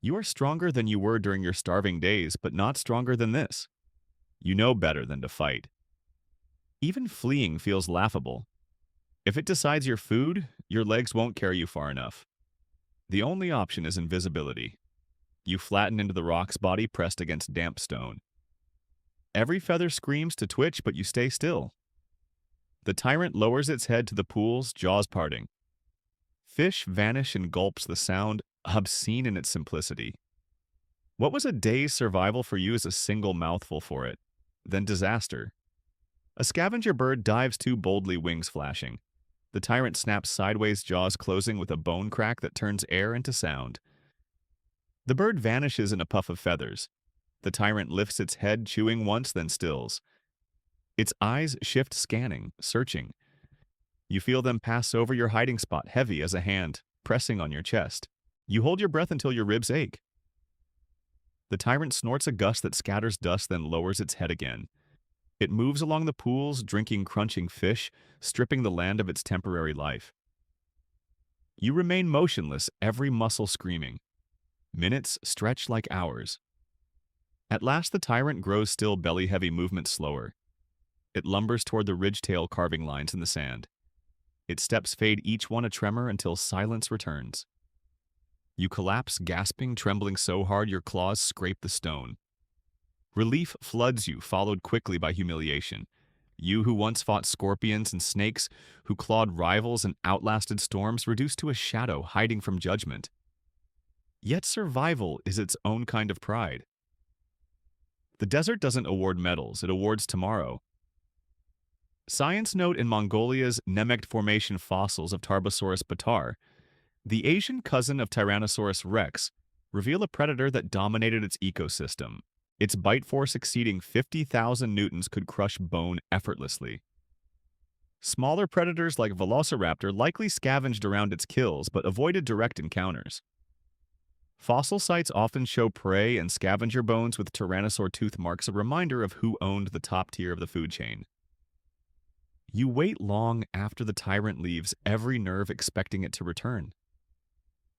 You are stronger than you were during your starving days, but not stronger than this. You know better than to fight. Even fleeing feels laughable. If it decides your food, your legs won't carry you far enough. The only option is invisibility. You flatten into the rock's body pressed against damp stone. Every feather screams to twitch, but you stay still. The tyrant lowers its head to the pools, jaws parting. Fish vanish in gulps, the sound obscene in its simplicity. What was a day's survival for you is a single mouthful for it, then disaster. A scavenger bird dives too boldly, wings flashing. The tyrant snaps sideways, jaws closing with a bone crack that turns air into sound. The bird vanishes in a puff of feathers. The tyrant lifts its head, chewing once, then stills. Its eyes shift, scanning, searching. You feel them pass over your hiding spot, heavy as a hand, pressing on your chest. You hold your breath until your ribs ache. The tyrant snorts a gust that scatters dust, then lowers its head again. It moves along the pools, drinking crunching fish, stripping the land of its temporary life. You remain motionless, every muscle screaming. Minutes stretch like hours. At last the tyrant grows still, belly-heavy, movement slower. It lumbers toward the ridgetail carving lines in the sand. Its steps fade, each one a tremor, until silence returns. You collapse, gasping, trembling so hard your claws scrape the stone. Relief floods you, followed quickly by humiliation. You who once fought scorpions and snakes, who clawed rivals and outlasted storms, reduced to a shadow hiding from judgment. Yet survival is its own kind of pride. The desert doesn't award medals, it awards tomorrow. Science note: in Mongolia's Nemegt Formation fossils of Tarbosaurus batar, the Asian cousin of Tyrannosaurus rex, reveal a predator that dominated its ecosystem. Its bite force exceeding 50,000 newtons could crush bone effortlessly. Smaller predators like Velociraptor likely scavenged around its kills but avoided direct encounters. Fossil sites often show prey and scavenger bones with tyrannosaur tooth marks, a reminder of who owned the top tier of the food chain. You wait long after the tyrant leaves, every nerve expecting it to return.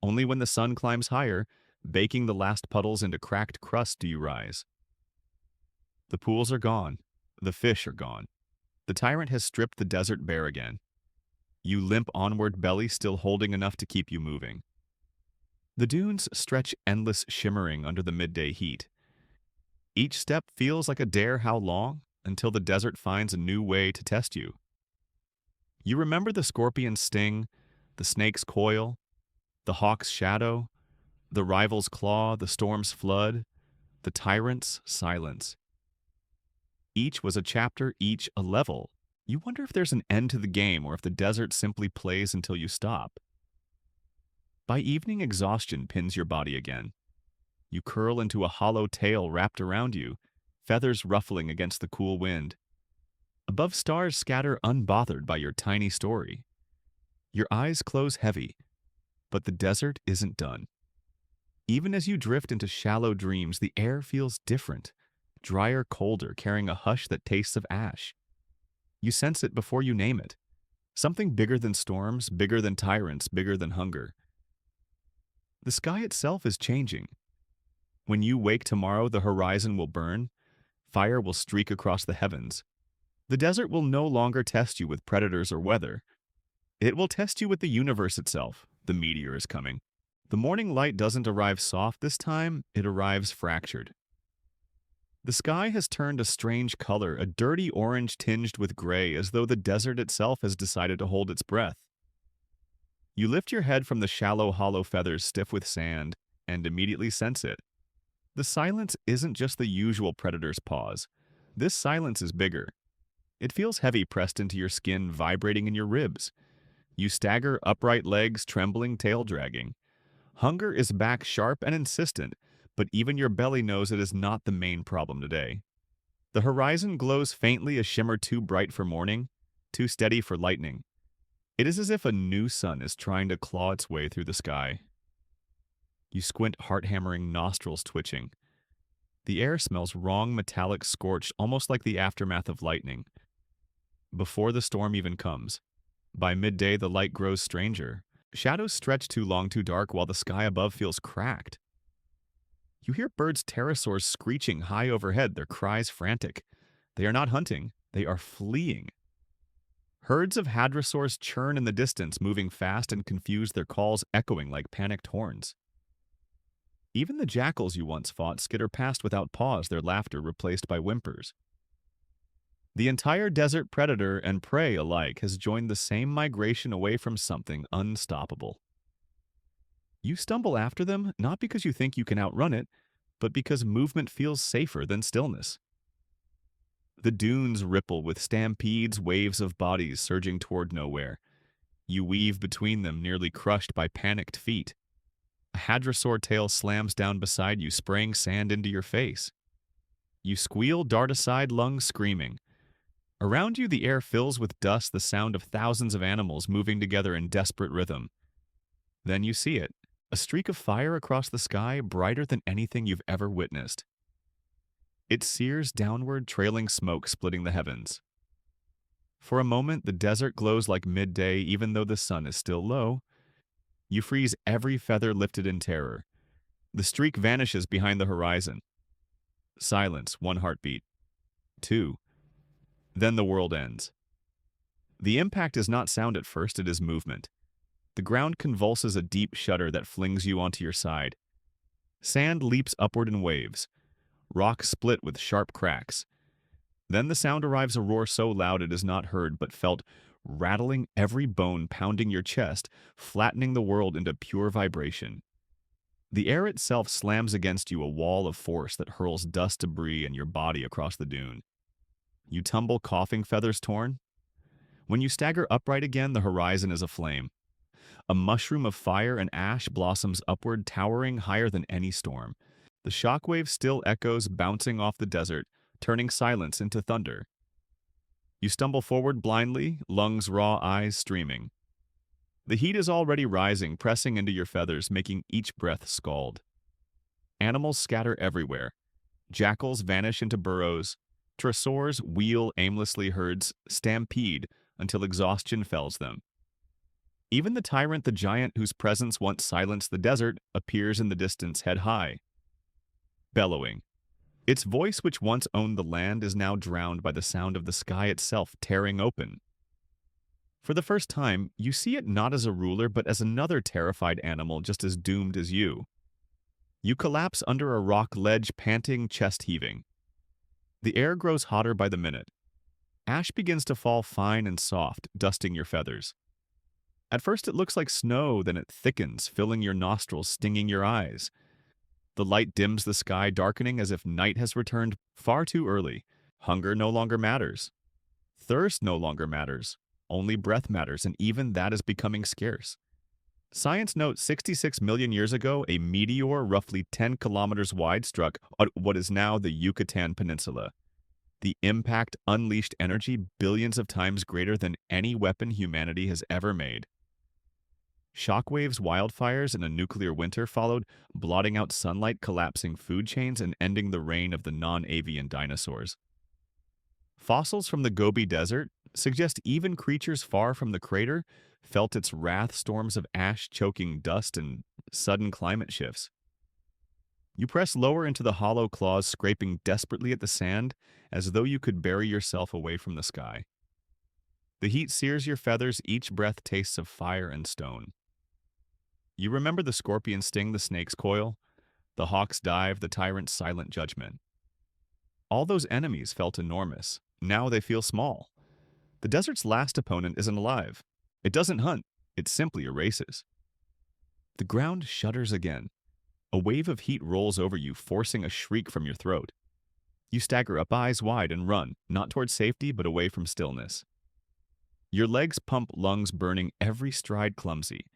Only when the sun climbs higher, baking the last puddles into cracked crust, do you rise. The pools are gone. The fish are gone. The tyrant has stripped the desert bare again. You limp onward, belly still holding enough to keep you moving. The dunes stretch endless, shimmering under the midday heat. Each step feels like a dare. How long? Until the desert finds a new way to test you. You remember the scorpion's sting, the snake's coil, the hawk's shadow, the rival's claw, the storm's flood, the tyrant's silence. Each was a chapter, each a level. You wonder if there's an end to the game or if the desert simply plays until you stop. By evening, exhaustion pins your body again. You curl into a hollow tail wrapped around you, feathers ruffling against the cool wind. Above, stars scatter unbothered by your tiny story. Your eyes close heavy, but the desert isn't done. Even as you drift into shallow dreams, the air feels different, drier, colder, carrying a hush that tastes of ash. You sense it before you name it. Something bigger than storms, bigger than tyrants, bigger than hunger. The sky itself is changing. When you wake tomorrow, the horizon will burn. Fire will streak across the heavens. The desert will no longer test you with predators or weather. It will test you with the universe itself. The meteor is coming. The morning light doesn't arrive soft this time, it arrives fractured. The sky has turned a strange color, a dirty orange tinged with gray, as though the desert itself has decided to hold its breath. You lift your head from the shallow, hollow feathers stiff with sand and immediately sense it. The silence isn't just the usual predator's pause. This silence is bigger. It feels heavy, pressed into your skin, vibrating in your ribs. You stagger, upright legs trembling, tail dragging. Hunger is back, sharp and insistent, but even your belly knows it is not the main problem today. The horizon glows faintly, a shimmer too bright for morning. too steady for lightning. It is as if a new sun is trying to claw its way through the sky. You squint, heart-hammering, nostrils twitching. The air smells wrong, metallic, scorched, almost like the aftermath of lightning. Before the storm even comes, by midday the light grows stranger. Shadows stretch too long, too dark, while the sky above feels cracked. You hear birds, pterosaurs screeching high overhead, their cries frantic. They are not hunting, they are fleeing. Herds of hadrosaurs churn in the distance, moving fast and confused, their calls echoing like panicked horns. Even the jackals you once fought skitter past without pause, their laughter replaced by whimpers. The entire desert, predator and prey alike, has joined the same migration away from something unstoppable. You stumble after them, not because you think you can outrun it, but because movement feels safer than stillness. The dunes ripple with stampedes, waves of bodies surging toward nowhere. You weave between them, nearly crushed by panicked feet. A hadrosaur tail slams down beside you, spraying sand into your face. You squeal, dart aside, lungs screaming. Around you, the air fills with dust, the sound of thousands of animals moving together in desperate rhythm. Then you see it, a streak of fire across the sky, brighter than anything you've ever witnessed. It sears downward, trailing smoke splitting the heavens. For a moment, the desert glows like midday, even though the sun is still low. You freeze, every feather lifted in terror. The streak vanishes behind the horizon. Silence, one heartbeat. Two. Then the world ends. The impact is not sound at first, it is movement. The ground convulses, a deep shudder that flings you onto your side. Sand leaps upward in waves. Rock split with sharp cracks. Then the sound arrives, a roar so loud it is not heard but felt, rattling every bone, pounding your chest, flattening the world into pure vibration. The air itself slams against you, a wall of force that hurls dust, debris, and your body across the dune. You tumble, coughing, feathers torn. When you stagger upright again, the horizon is aflame. A mushroom of fire and ash blossoms upward, towering higher than any storm. The shockwave still echoes, bouncing off the desert, turning silence into thunder. You stumble forward blindly, lungs raw, eyes streaming. The heat is already rising, pressing into your feathers, making each breath scald. Animals scatter everywhere. Jackals vanish into burrows. Pterosaurs wheel aimlessly, herds stampede until exhaustion fells them. Even the tyrant, the giant whose presence once silenced the desert, appears in the distance, head high, bellowing. Its voice, which once owned the land, is now drowned by the sound of the sky itself tearing open. For the first time, you see it not as a ruler, but as another terrified animal just as doomed as you. You collapse under a rock ledge, panting, chest heaving. The air grows hotter by the minute. Ash begins to fall fine and soft, dusting your feathers. At first it looks like snow, then it thickens, filling your nostrils, stinging your eyes. The light dims the sky, darkening as if night has returned far too early. Hunger no longer matters. Thirst no longer matters. Only breath matters, and even that is becoming scarce. Science notes 66 million years ago, a meteor roughly 10 kilometers wide struck what is now the Yucatan Peninsula. The impact unleashed energy billions of times greater than any weapon humanity has ever made. Shockwaves, wildfires, and a nuclear winter followed, blotting out sunlight, collapsing food chains, and ending the reign of the non-avian dinosaurs. Fossils from the Gobi Desert suggest even creatures far from the crater felt its wrath, storms of ash choking dust and sudden climate shifts. You press lower into the hollow claws, scraping desperately at the sand, as though you could bury yourself away from the sky. The heat sears your feathers, each breath tastes of fire and stone. You remember the scorpion's sting, the snake's coil, the hawk's dive, the tyrant's silent judgment. All those enemies felt enormous. Now they feel small. The desert's last opponent isn't alive. It doesn't hunt. It simply erases. The ground shudders again. A wave of heat rolls over you, forcing a shriek from your throat. You stagger up, eyes wide, and run, not towards safety, but away from stillness. Your legs pump, lungs burning, every stride clumsy.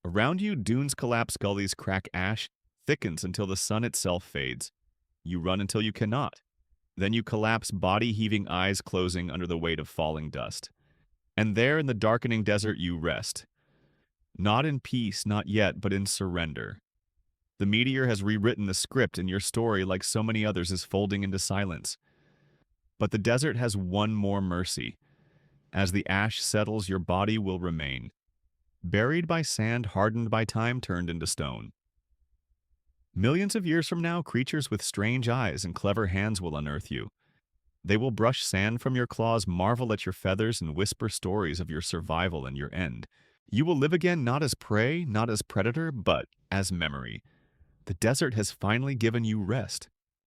Around you, dunes collapse, gullies crack, ash thickens until the sun itself fades. You run until you cannot. Then you collapse, body heaving, eyes closing under the weight of falling dust. And there in the darkening desert you rest. Not in peace, not yet, but in surrender. The meteor has rewritten the script, and your story, like so many others, is folding into silence. But the desert has one more mercy. As the ash settles, your body will remain, buried by sand, hardened by time, turned into stone. Millions of years from now, creatures with strange eyes and clever hands will unearth you. They will brush sand from your claws, marvel at your feathers, and whisper stories of your survival and your end. You will live again not as prey, not as predator, but as memory. The desert has finally given you rest.